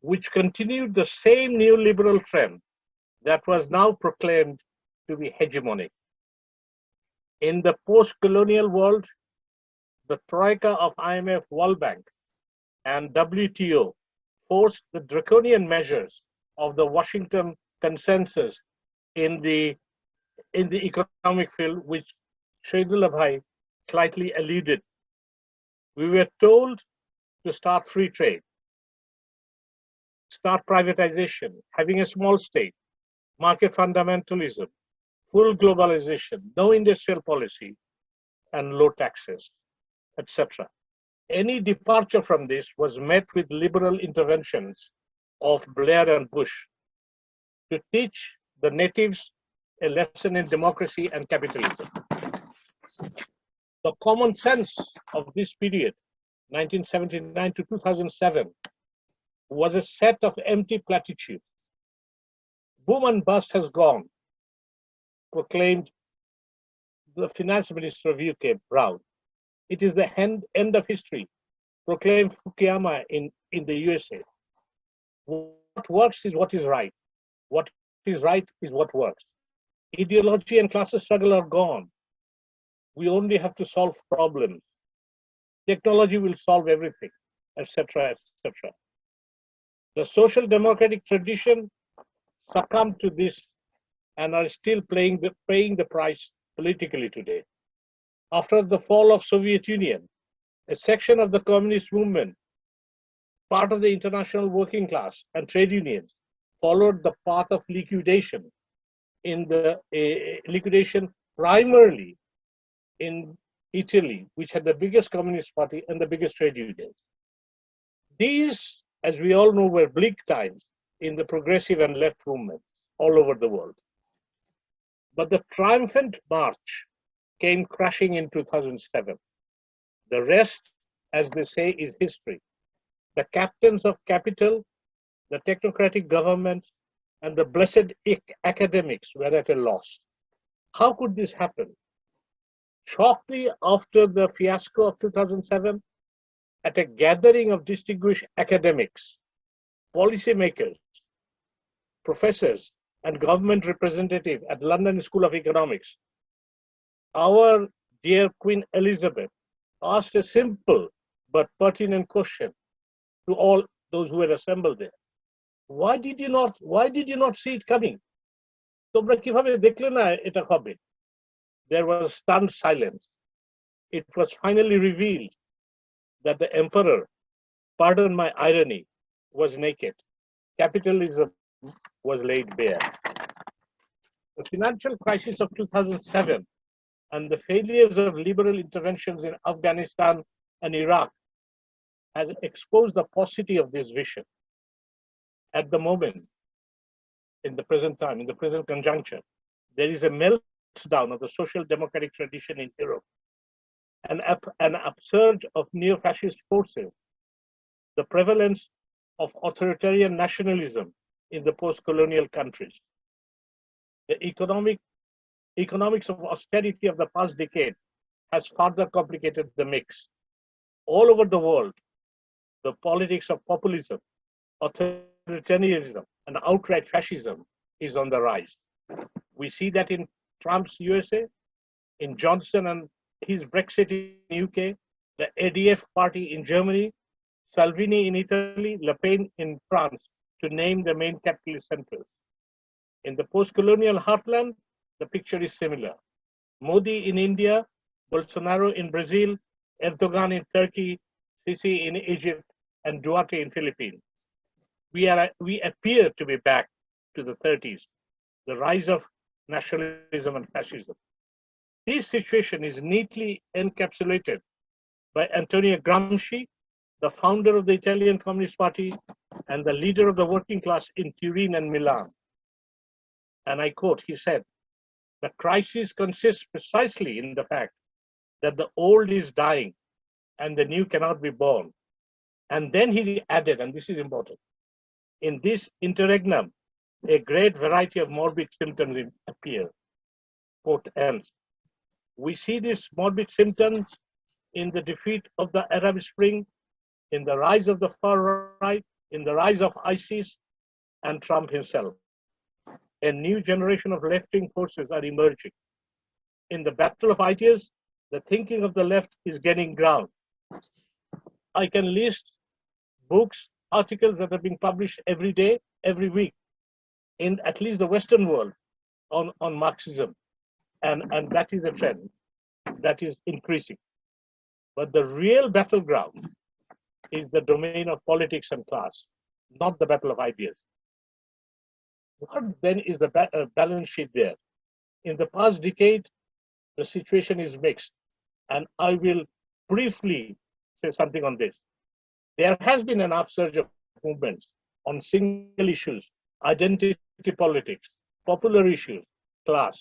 which continued the same neoliberal trend that was now proclaimed to be hegemonic. In the post-colonial world, the troika of IMF, World Bank, and WTO forced the draconian measures of the Washington Consensus in the economic field, which Shahidulla Bhai slightly alluded. We were told to start free trade, start privatization, having a small state, market fundamentalism, full globalization, no industrial policy, and low taxes, etc. Any departure from this was met with liberal interventions of Blair and Bush to teach the natives a lesson in democracy and capitalism. The common sense of this period, 1979 to 2007, was a set of empty platitudes. Boom and bust has gone, proclaimed the finance minister of UK, Brown. It is the end of history, proclaimed Fukuyama in the USA. What works is what is right. What is right is what works. Ideology and class struggle are gone. We only have to solve problems. Technology will solve everything, etc., etc. The social democratic tradition succumbed to this and are still paying the price politically today. After the fall of Soviet Union, a section of the communist movement, part of the international working class and trade unions, followed the path of liquidation liquidation primarily in Italy, which had the biggest communist party and the biggest trade unions. These, as we all know, were bleak times in the progressive and left movements all over the world. But the triumphant march came crashing in 2007. The rest, as they say, is history. The captains of capital, the technocratic governments, and the blessed academics were at a loss. How could this happen? Shortly after the fiasco of 2007, at a gathering of distinguished academics, policymakers, professors, and government representatives at London School of Economics, our dear Queen Elizabeth asked a simple but pertinent question to all those who were assembled there. Why did you not see it coming? তোমরা কিভাবে দেখলে না এটা হবে? There was stunned silence. It was finally revealed that the emperor, pardon my irony, was naked. Capitalism was laid bare. The financial crisis of 2007 and the failures of liberal interventions in Afghanistan and Iraq has exposed the paucity of this vision. At the moment, in the present time, in the present conjuncture, there is a meltdown of the social democratic tradition in Europe, an upsurge of neo-fascist forces, the prevalence of authoritarian nationalism in the post-colonial countries. The economics of austerity of the past decade has further complicated the mix. All over the world, the politics of populism, authoritarianism, and outright fascism is on the rise. We see that in Trump's USA, in Johnson and his Brexit in UK, the ADF party in Germany, Salvini in Italy, Le Pen in France, to name the main capitalist centers. In the post-colonial heartland, the picture is similar. Modi in India, Bolsonaro in Brazil, Erdogan in Turkey, Sisi in Egypt, and Dutta in Philippines. We appear to be back to the 30s, the rise of nationalism and fascism. This situation is neatly encapsulated by Antonio Gramsci, the founder of the Italian Communist Party and the leader of the working class in Turin and Milan. And I quote, he said, "The crisis consists precisely in the fact that the old is dying and the new cannot be born." And then he added, and this is important, "In this interregnum, a great variety of morbid symptoms appear." Quote ends. We see these morbid symptoms in the defeat of the Arab Spring, in the rise of the far right, in the rise of ISIS and Trump himself. A new generation of left-wing forces are emerging. In the battle of ideas, the thinking of the left is gaining ground. I can list books, articles that are being published every day, every week, in at least the Western world on Marxism. And that is a trend that is increasing. But the real battleground is the domain of politics and class, not the battle of ideas. What then is the balance sheet there? In the past decade, the situation is mixed, and I will briefly say something on this. There has been an upsurge of movements on single issues, identity politics, popular issues, class.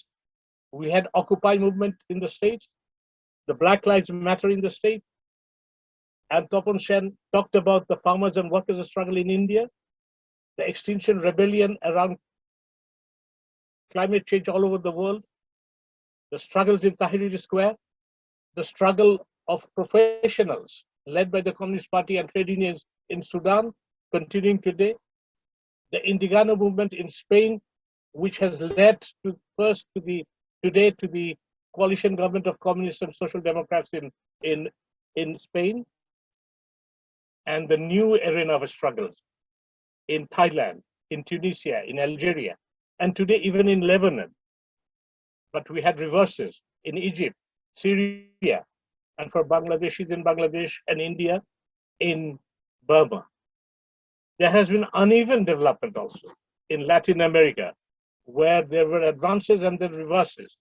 We had Occupy movement in the States, the Black Lives Matter in the States, and Tapan talked about the farmers and workers' struggle in India, the Extinction Rebellion around climate change all over the world, the struggles in Tahrir Square, the struggle of professionals led by the Communist Party and trade unions in Sudan, continuing today, the Indigano movement in Spain, which has led to the coalition government of communists and social democrats in Spain, and the new arena of struggles in Thailand, in Tunisia, in Algeria, and today even in Lebanon. But we had reverses in Egypt, Syria, and for Bangladeshis in Bangladesh and India in Burma. There has been uneven development also in Latin America, where there were advances and then reverses.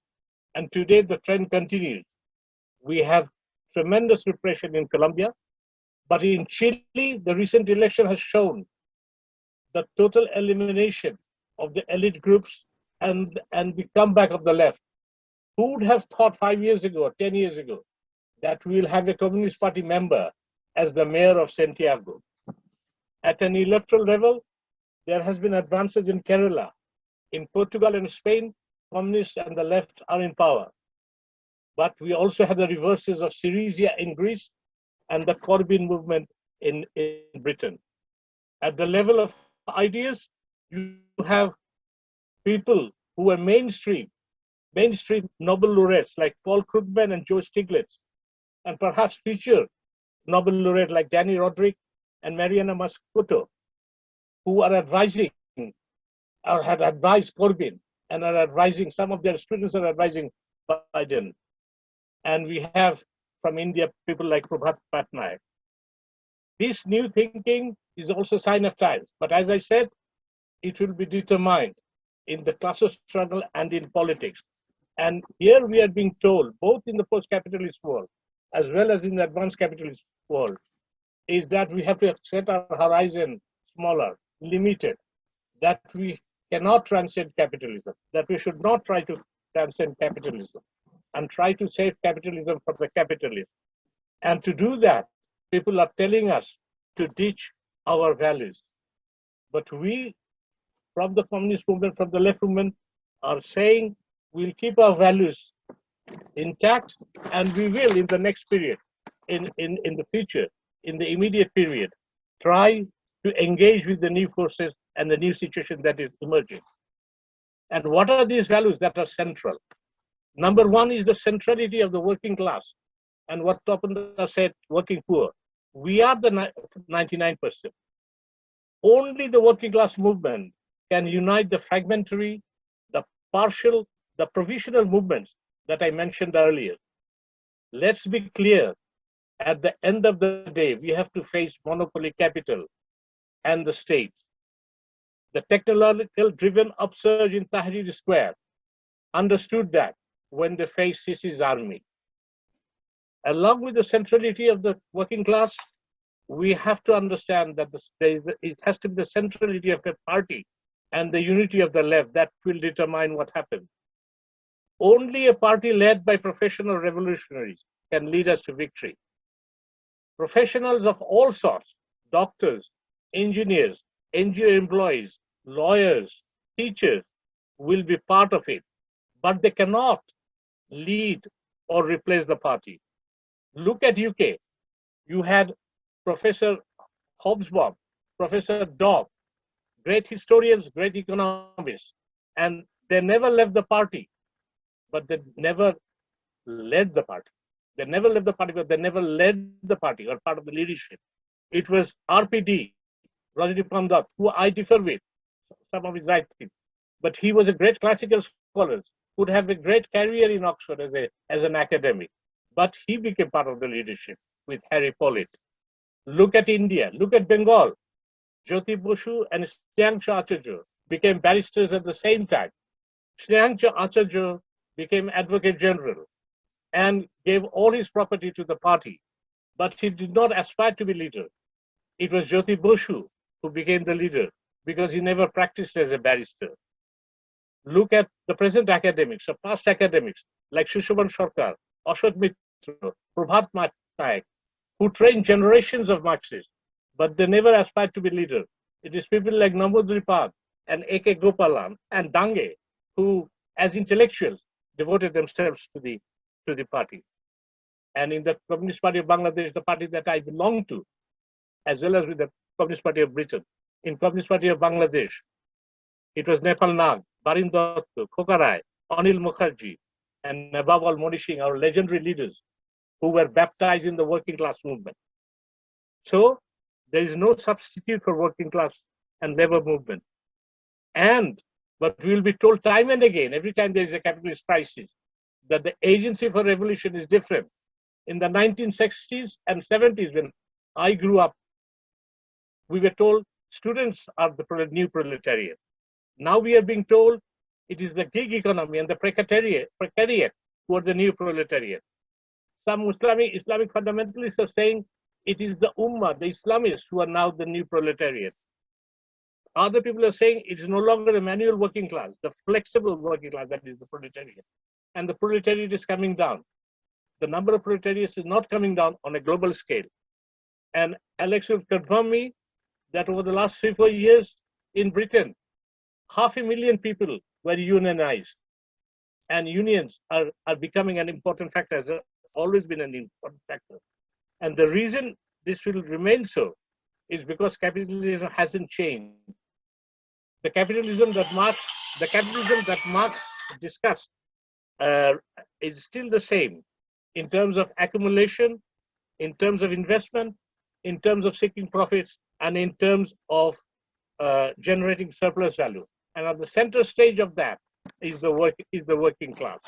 And today the trend continues. We have tremendous repression in Colombia, but in Chile, the recent election has shown the total elimination of the elite groups and the comeback of the left. Who would have thought 5 years ago, or 10 years ago, that we'll have a Communist Party member as the mayor of Santiago? At an electoral level, there has been advances in Kerala. In Portugal and Spain, communists and the left are in power. But we also have the reverses of Syriza in Greece and the Corbyn movement in Britain. At the level of ideas, you have people who are mainstream Nobel laureates like Paul Krugman and Joe Stiglitz, and perhaps future Nobel laureate like Danny Roderick and Mariana Mazzucato, who are advising or had advised Corbyn and are advising, some of their students are advising Biden. And we have from India people like Prabhat Patnaik. This new thinking is also a sign of times, but as I said, it will be determined in the class struggle and in politics. And here we are being told, both in the post-capitalist world as well as in the advanced capitalist world, is that we have to set our horizon smaller, limited, that we cannot transcend capitalism, that we should not try to transcend capitalism and try to save capitalism from the capitalists. And to do that, people are telling us to ditch our values. But we, from the communist movement, from the left movement, are saying we'll keep our values intact, and we will in the next period, in the future, in the immediate period, try to engage with the new forces and the new situation that is emerging. And what are these values that are central? Number one is the centrality of the working class. And what Tapan said, working poor. We are the 99%. Only the working class movement can unite the fragmentary, the partial, the provisional movements that I mentioned earlier. Let's be clear, at the end of the day, we have to face monopoly capital and the state. The technological driven upsurge in Tahrir Square understood that when they faced Sisi's army. Along with the centrality of the working class, we have to understand that it has to be the centrality of a party and the unity of the left that will determine what happens. Only a party led by professional revolutionaries can lead us to victory. Professionals of all sorts, doctors, engineers, NGO employees, lawyers, teachers will be part of it, but they cannot lead or replace the party. Look at UK. You had Professor Hobsbawm, Professor Dobb, great historians, great economists, and they never left the party, but they never led the party. They never left the party, but they never led the party or part of the leadership. It was RPD, Rajni Pandat, who I differ with some of his writings, but he was a great classical scholar, would have a great career in Oxford as an academic, but he became part of the leadership with Harry Pollitt. Look at India, look at Bengal. Jyoti Basu and Snehangshu Acharya became barristers at the same time. Snehangshu Acharya became Advocate General and gave all his property to the party, but he did not aspire to be leader. It was Jyoti Basu who became the leader because he never practiced as a barrister. Look at the present academics, or past academics like Sushovan Sarkar, Ashok Mitra, Prabhat Nayak, who trained generations of Marxists, but they never aspired to be leader. It is people like Namboodiripad and A.K. Gopalan and Dange who, as intellectuals, devoted themselves to the party. And in the Communist Party of Bangladesh, the party that I belong to, as well as with the Communist Party of Britain, in Communist Party of Bangladesh, it was Nepal Nag, Barin Dotto, Khokarai, Anil Mukherjee, and above all Moni Singh, our legendary leaders who were baptized in the working class movement. So there is no substitute for working class and labor movement. But we will be told time and again, every time there is a capitalist crisis, that the agency for revolution is different. In the 1960s and 70s, when I grew up, we were told students are the new proletariat. Now we are being told it is the gig economy and the precariat who are the new proletariat. Some Islamic fundamentalists are saying it is the Ummah, the Islamists, who are now the new proletariat. Other people are saying it is no longer a manual working class, the flexible working class that is the proletariat. And the proletariat is coming down. The number of proletariats is not coming down on a global scale. And Alex will confirm me that over the last 3-4 years in Britain, 500,000 people were unionized. And unions are becoming an important factor, has always been an important factor. And the reason this will remain so is because capitalism hasn't changed. The capitalism that Marx discussed is still the same in terms of accumulation, in terms of investment, in terms of seeking profits, and in terms of generating surplus value. And at the center stage of that is the working class.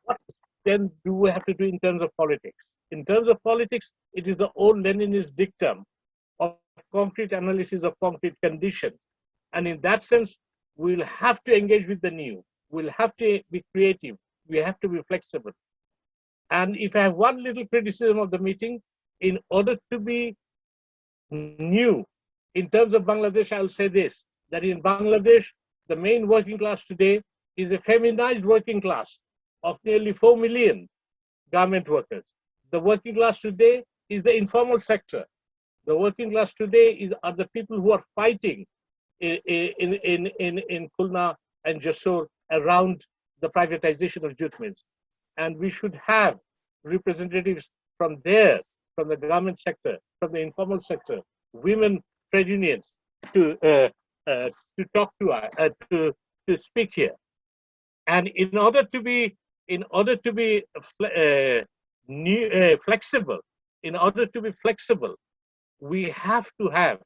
What then do we have to do in terms of politics? In terms of politics, it is the old Leninist dictum of concrete analysis of concrete conditions. And in that sense, we'll have to engage with the new. We'll have to be creative. We have to be flexible. And if I have one little criticism of the meeting, in order to be new, in terms of Bangladesh, I'll say this, that in Bangladesh, the main working class today is a feminized working class of nearly 4 million garment workers. The working class today is the informal sector. The working class today are the people who are fighting in Khulna and Jessore around the privatization of jute mills. And we should have representatives from there, from the garment sector, from the informal sector, women trade unions to talk to speak here. And in order to be flexible, we have to have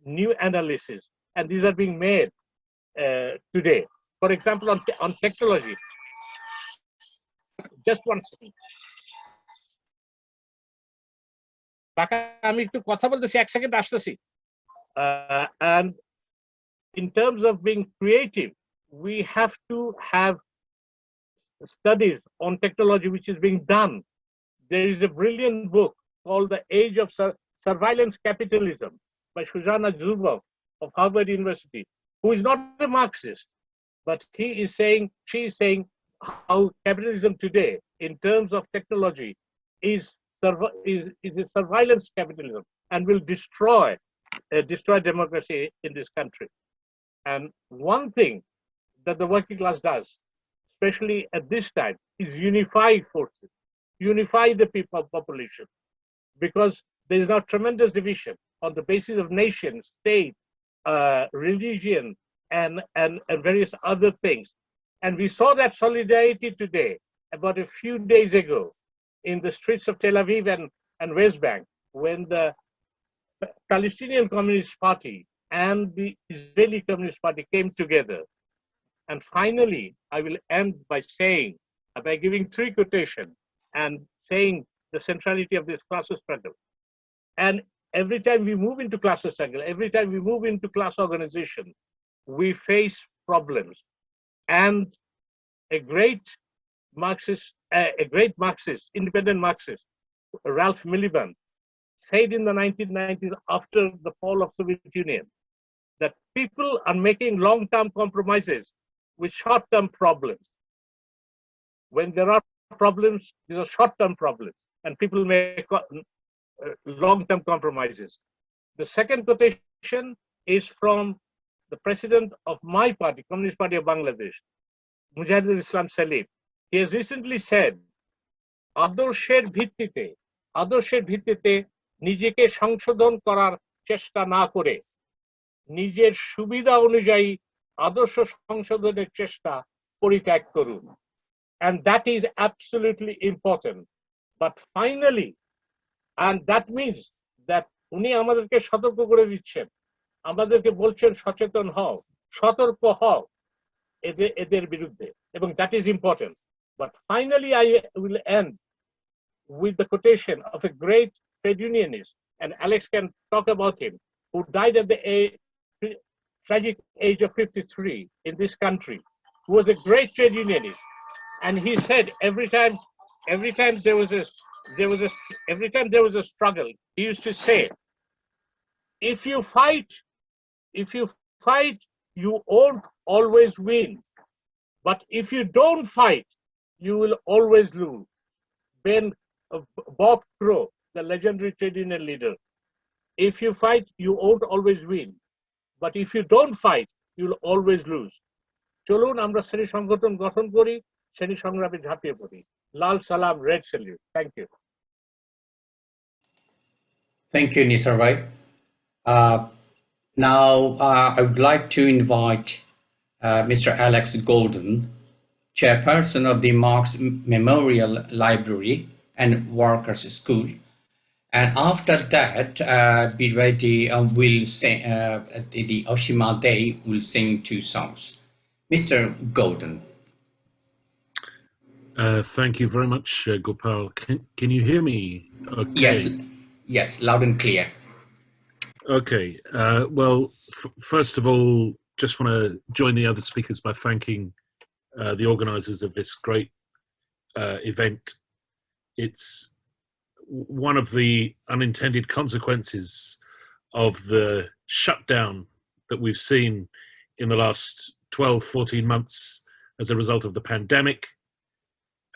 new analysis, and these are being made today. For example, on technology. Just one second. আমি একটু কথা বলতেছি, 1 second আসতেছি. And in terms of being creative, we have to have studies on technology which is being done. There is a brilliant book called The Age of Surveillance Capitalism by Shoshana Zuboff of Harvard University, who is not a Marxist, but she is saying how capitalism today, in terms of technology, is a surveillance capitalism and will destroy democracy in this country. And one thing that the working class does, especially at this time, is unify forces, unify the people population, because there is now tremendous division on the basis of nation, state, religion, and various other things. And we saw that solidarity today, about a few days ago, in the streets of Tel Aviv and West Bank, when the Palestinian Communist Party and the Israeli Communist Party came together. And finally, I will end by saying, by giving three quotations and saying the centrality of this class struggle. And every time we move into class struggle, every time we move into class organization, we face problems. And a great Marxist, independent Marxist, Ralph Miliband, said in the 1990s after the fall of Soviet Union, that people are making long-term compromises with short-term problems. When there are problems, these are short-term problems, and people make long-term compromises. The second quotation is from the president of my party, Communist Party of Bangladesh, Mujahidul Islam Salim. He has recently said, আদর্শের ভিত্তিতে নিজেকে সংশোধন করার চেষ্টা না করে নিজের সুবিধা অনুযায়ী আদর্শ সংশোধনের চেষ্টা পরিত্যাগ করুন। And that is absolutely important. But finally, and that means that উনি আমাদেরকে সতর্ক করে দিচ্ছেন, আমাদেরকে বলছেন সচেতন হও, সতর্ক হও এদের বিরুদ্ধে, এবং that is important. But finally, I will end with the quotation of a great trade unionist, and Alex can talk about him, who died at the tragic age of 53 in this country, who was a great trade unionist. And he said every time there was a struggle, he used to say, if you fight, you won't always win. But if you don't fight, you will always lose. Bob Crow, the legendary trade union leader. If you fight, you won't always win. But if you don't fight, you'll always lose. চলুন আমরা শ্রেণী সংগঠন গঠন করি, শ্রেণী সংগ্রামে ঝাঁপিয়ে পড়ি। লাল সালাম, red salute. Thank you. Thank you, Nisar bhai. Now, I would like to invite Mr. Alex Golden, chairperson of the Marx Memorial Library and Workers' School. And after that, be ready, we'll sing, the Oshima Day will sing two songs. Mr. Golden. Thank you very much, Gopal. Can you hear me? Okay. Yes, loud and clear. Okay. Well, first of all, just want to join the other speakers by thanking the organizers of this great event. It's one of the unintended consequences of the shutdown that we've seen in the last 12, 14 months as a result of the pandemic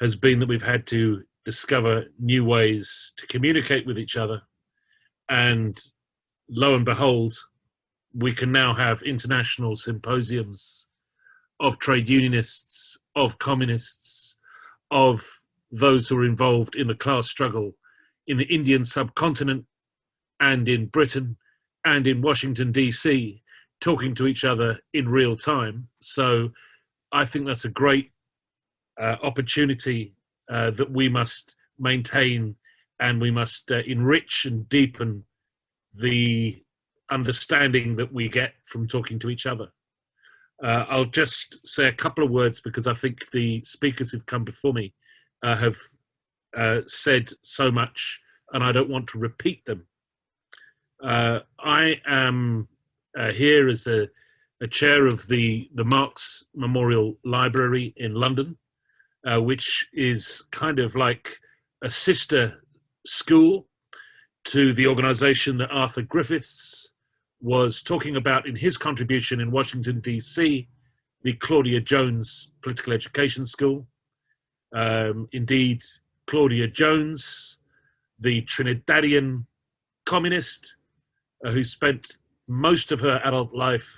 has been that we've had to discover new ways to communicate with each other. And lo and behold, we can now have international symposiums of trade unionists, of communists, of those who are involved in the class struggle in the Indian subcontinent and in Britain and in Washington, DC, talking to each other in real time. So I think that's a great opportunity that we must maintain, and we must enrich and deepen the understanding that we get from talking to each other. I'll just say a couple of words because I think the speakers who've come before me have said so much, and I don't want to repeat them. I am here as a chair of the Marx Memorial Library in London, which is kind of like a sister school to the organization that Arthur Griffiths was talking about in his contribution in Washington, DC, the Claudia Jones Political Education School. Indeed, Claudia Jones, the Trinidadian communist who spent most of her adult life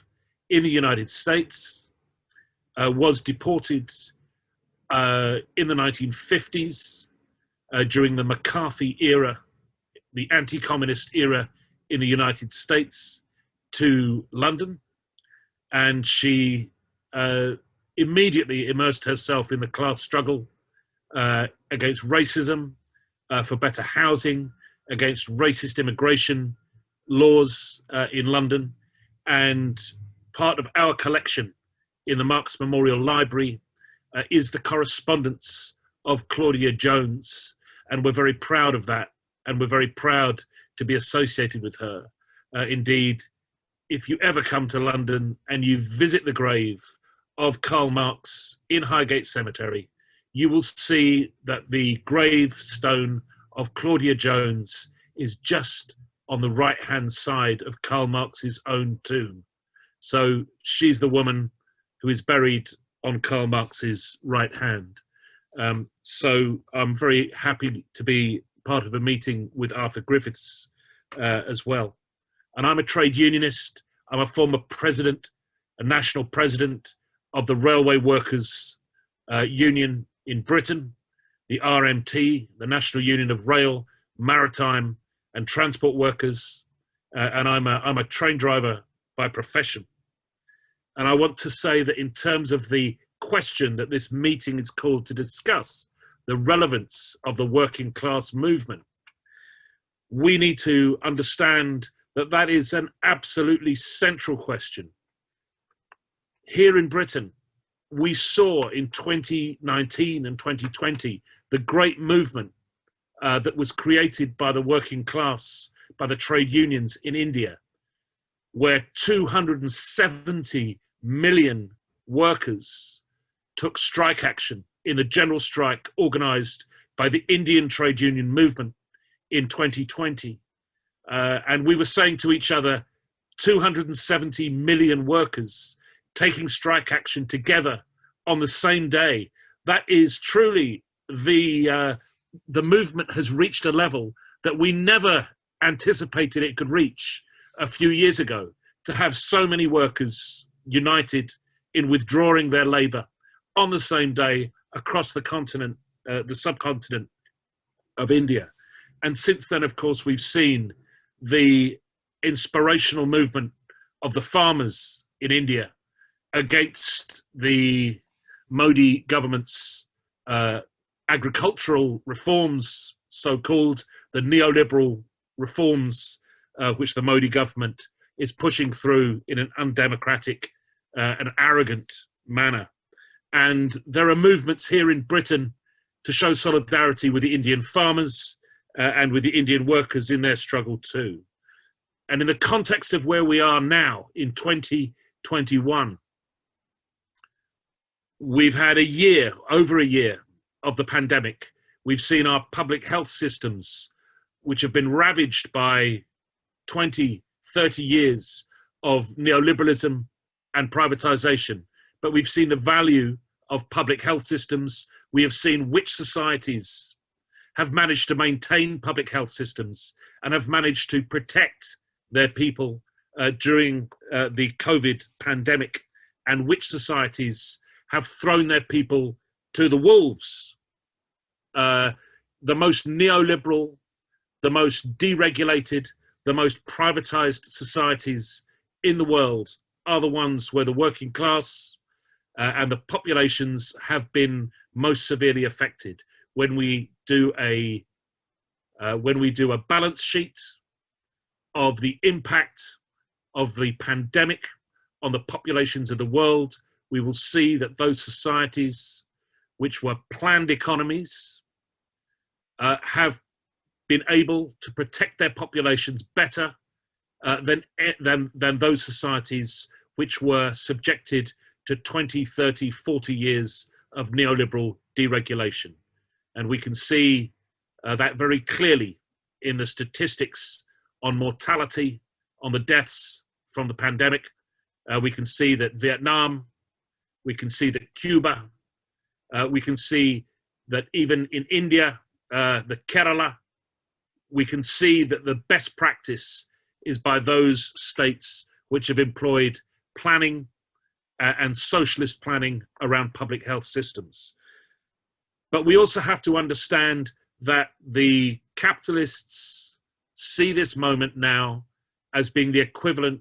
in the United States, was deported in the 1950s, during the McCarthy era, the anti-communist era in the United States, to London. And she immediately immersed herself in the class struggle against racism, for better housing, against racist immigration laws in London. And part of our collection in the Marx Memorial Library is the correspondence of Claudia Jones. And we're very proud of that. And we're very proud to be associated with her. Indeed, if you ever come to London and you visit the grave of Karl Marx in Highgate Cemetery, you will see that the gravestone of Claudia Jones is just on the right-hand side of Karl Marx's own tomb. So she's the woman who is buried on Karl Marx's right hand. So I'm very happy to be part of a meeting with Arthur Griffiths as well. And I'm a trade unionist. I'm a former president, a national president of the Railway Workers Union in Britain, the RMT, the National Union of Rail, Maritime and Transport Workers. And I'm a train driver by profession. And I want to say that in terms of the question that this meeting is called to discuss, the relevance of the working class movement, we need to understand that that is an absolutely central question. Here in Britain, we saw in 2019 and 2020 the great movement that was created by the working class, by the trade unions in India, where 270 million workers took strike action in the general strike organized by the Indian trade union movement in 2020. And we were saying to each other, 270 million workers taking strike action together on the same day. That is truly the movement has reached a level that we never anticipated it could reach a few years ago, to have so many workers united in withdrawing their labor on the same day across the continent, the subcontinent of India. And since then, of course, we've seen the inspirational movement of the farmers in India against the Modi government's agricultural reforms, so-called the neoliberal reforms, which the Modi government is pushing through in an undemocratic and arrogant manner. And there are movements here in Britain to show solidarity with the Indian farmers and with the Indian workers in their struggle too. And in the context of where we are now in 2021, we've had over a year of the pandemic. We've seen our public health systems, which have been ravaged by 20, 30 years of neoliberalism and privatization. But we've seen the value of public health systems. We have seen which societies have managed to maintain public health systems and have managed to protect their people during the COVID pandemic, and which societies have thrown their people to the wolves. The most neoliberal, the most deregulated, the most privatized societies in the world are the ones where the working class and the populations have been most severely affected. When we do a balance sheet of the impact of the pandemic on the populations of the world, we will see that those societies which were planned economies have been able to protect their populations better than those societies which were subjected to 20, 30, 40 years of neoliberal deregulation. And we can see that very clearly in the statistics on mortality, on the deaths from the pandemic. We can see that Vietnam, we can see that Cuba, we can see that even in India, the Kerala, we can see that the best practice is by those states which have employed planning and socialist planning around public health systems. But we also have to understand that the capitalists see this moment now as being the equivalent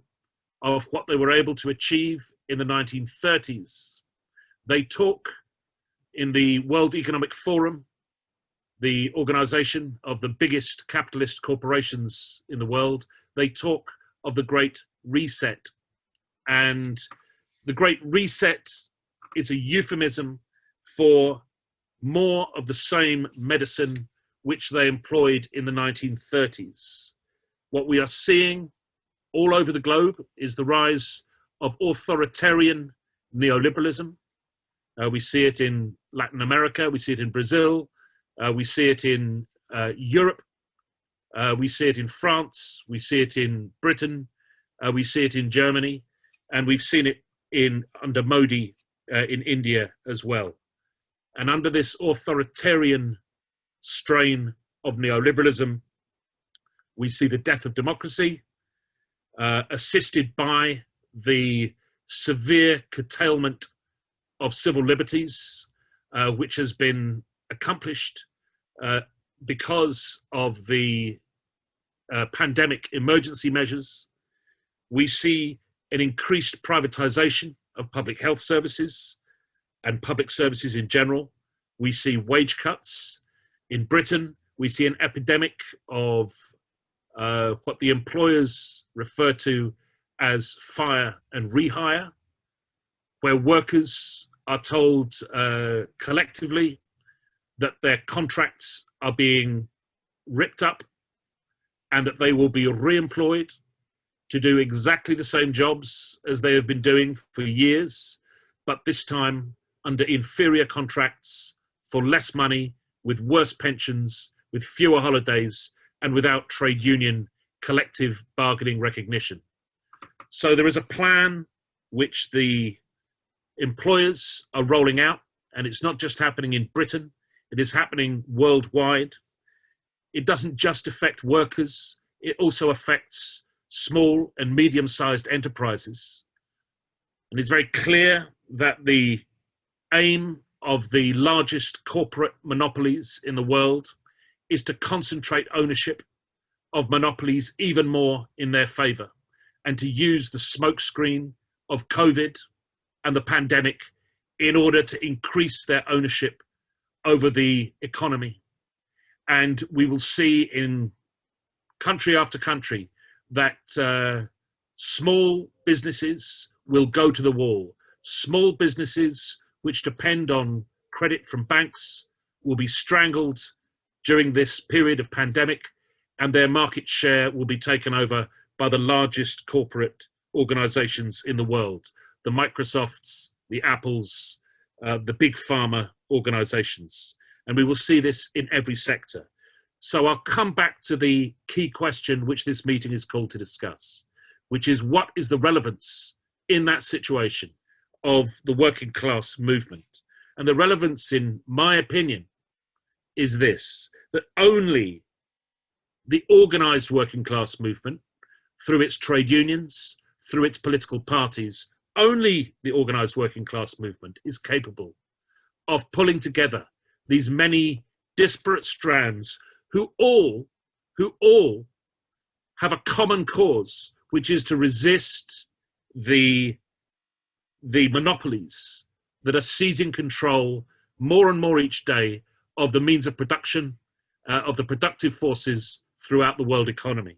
of what they were able to achieve in the 1930s. They talk in the World Economic Forum, the organization of the biggest capitalist corporations in the world, they talk of the Great Reset. And the Great Reset is a euphemism for more of the same medicine which they employed in the 1930s. What we are seeing all over the globe is the rise of authoritarian neoliberalism. We see it in Latin America, we see it in Brazil, we see it in Europe, we see it in France, we see it in Britain, we see it in Germany, and we've seen it under Modi in India as well. And under this authoritarian strain of neoliberalism, we see the death of democracy, assisted by the severe curtailment of civil liberties, which has been accomplished because of the pandemic emergency measures. We see an increased privatization of public health services and public services in general. We see wage cuts. In Britain, we see an epidemic of what the employers refer to as fire and rehire, where workers are told collectively that their contracts are being ripped up and that they will be re-employed to do exactly the same jobs as they have been doing for years, but this time under inferior contracts for less money, with worse pensions, with fewer holidays, and without trade union collective bargaining recognition. So there is a plan which the employers are rolling out, and it's not just happening in Britain, it is happening worldwide. It doesn't just affect workers, it also affects small and medium-sized enterprises. And it's very clear that the aim of the largest corporate monopolies in the world is to concentrate ownership of monopolies even more in their favor, and to use the smokescreen of COVID and the pandemic in order to increase their ownership over the economy. And we will see in country after country that small businesses will go to the wall. Small businesses which depend on credit from banks will be strangled during this period of pandemic, and their market share will be taken over by the largest corporate organizations in the world, the Microsofts, the Apples, the big pharma organizations. And we will see this in every sector. So I'll come back to the key question which this meeting is called to discuss, which is what is the relevance in that situation of the working class movement? And the relevance, in my opinion, is this, that only the organized working class movement, through its trade unions, through its political parties, only the organized working class movement is capable of pulling together these many disparate strands who all have a common cause, which is to resist the monopolies that are seizing control more and more each day of the means of production, of the productive forces throughout the world economy.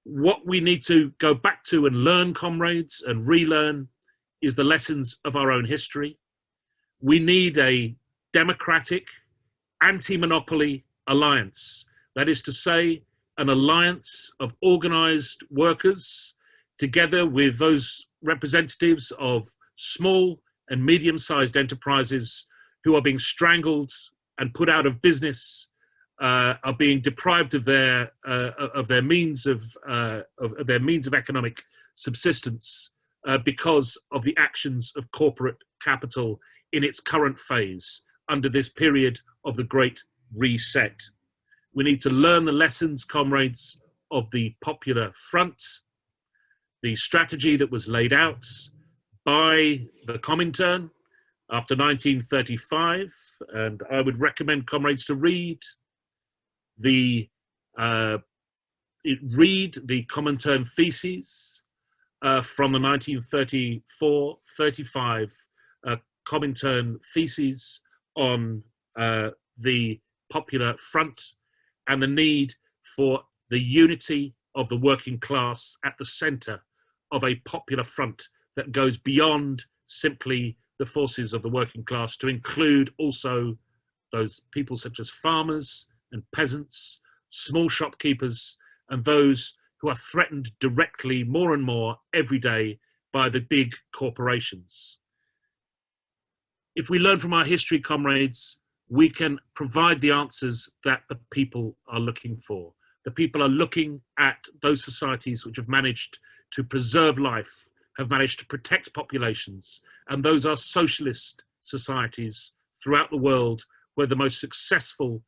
What we need to go back to and learn, comrades, and relearn is the lessons of our own history. We need a democratic, anti-monopoly alliance. That is to say, an alliance of organized workers together with those representatives of small and medium-sized enterprises who are being strangled and put out of business, are being deprived of their means of economic subsistence because of the actions of corporate capital in its current phase under this period of the Great Reset. We need to learn the lessons, comrades, of the Popular Front, the strategy that was laid out by the Comintern, after 1935, and I would recommend comrades to read the Comintern theses from the 1934-35 Comintern theses on the Popular Front and the need for the unity of the working class at the centre of a popular front that goes beyond simply the forces of the working class to include also those people such as farmers and peasants, small shopkeepers, and those who are threatened directly more and more every day by the big corporations. If we learn from our history, comrades, we can provide the answers that the people are looking for. The people are looking at those societies which have managed to preserve life, have managed to protect populations, and those are socialist societies throughout the world where the most successful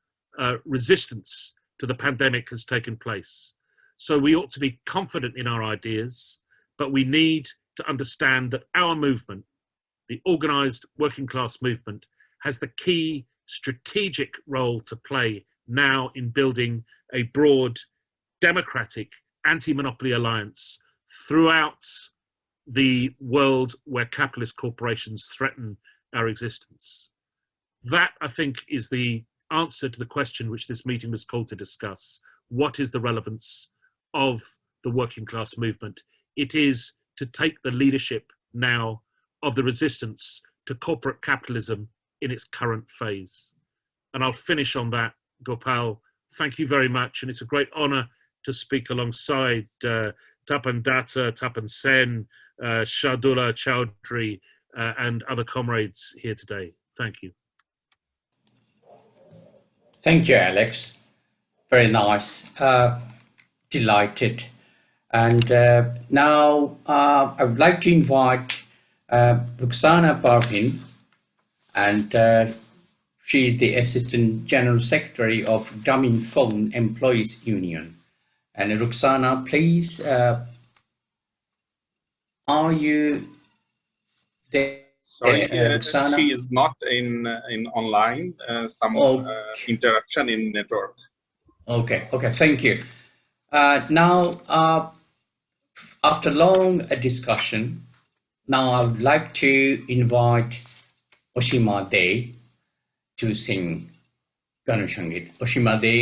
resistance to the pandemic has taken place. So we ought to be confident in our ideas, but we need to understand that our movement, the organised working class movement, has the key strategic role to play now in building a broad democratic anti-monopoly alliance throughout the world where capitalist corporations threaten our existence. That, I think, is the answer to the question which this meeting was called to discuss. What is the relevance of the working class movement? It is to take the leadership now of the resistance to corporate capitalism in its current phase. And I'll finish on that. Gopal, thank you very much. And it's a great honor to speak alongside Tapan Datta, Tapan Sen, Shahidulla, Chowdury, and other comrades here today. Thank you. Thank you, Alex. Very nice. Delighted. And now I would like to invite Ruxana Parvin, and she is the Assistant General Secretary of Grameenphone Employees Union. And Ruxana, please, are you there? Sorry, Ruxana? she is not in online. Some interruption in network. Okay, thank you. Now, after long discussion, now I would like to invite Oshima De to sing Ganasangit. Oshima De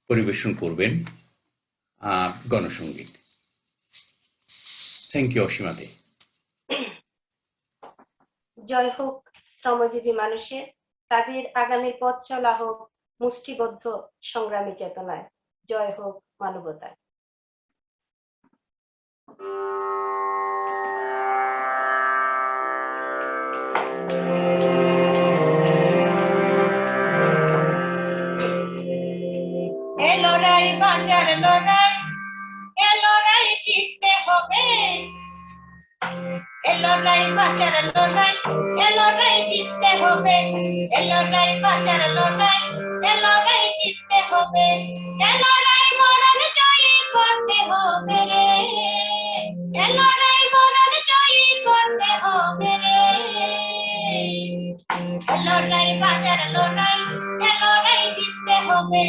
পরিবেশন করবেন গণসঙ্গীত। Thank you, Oshima De. জয় হোক শ্রমজীবী মানুষের, তাদের আগামীর পথ চলা হোক মুষ্টিবদ্ধ সংগ্রামী চেতনায়। জয় হোক মানবতায়। এ লড়াই বাঁচার লড়াই, এ লড়াই জিততে হবে। এ লড়াই বাঁচার লড়াই, এ লড়াই জিততে হবে। এ লড়াই বাঁচার লড়াই, এ লড়াই জিততে হবে। এ লড়াই মরণ জয়ী করতে হবে রে। এ লড়াই মরণ জয়ী করতে হবে রে। এ লড়াই বাঁচার লড়াই, এ লড়াই জিততে হবে।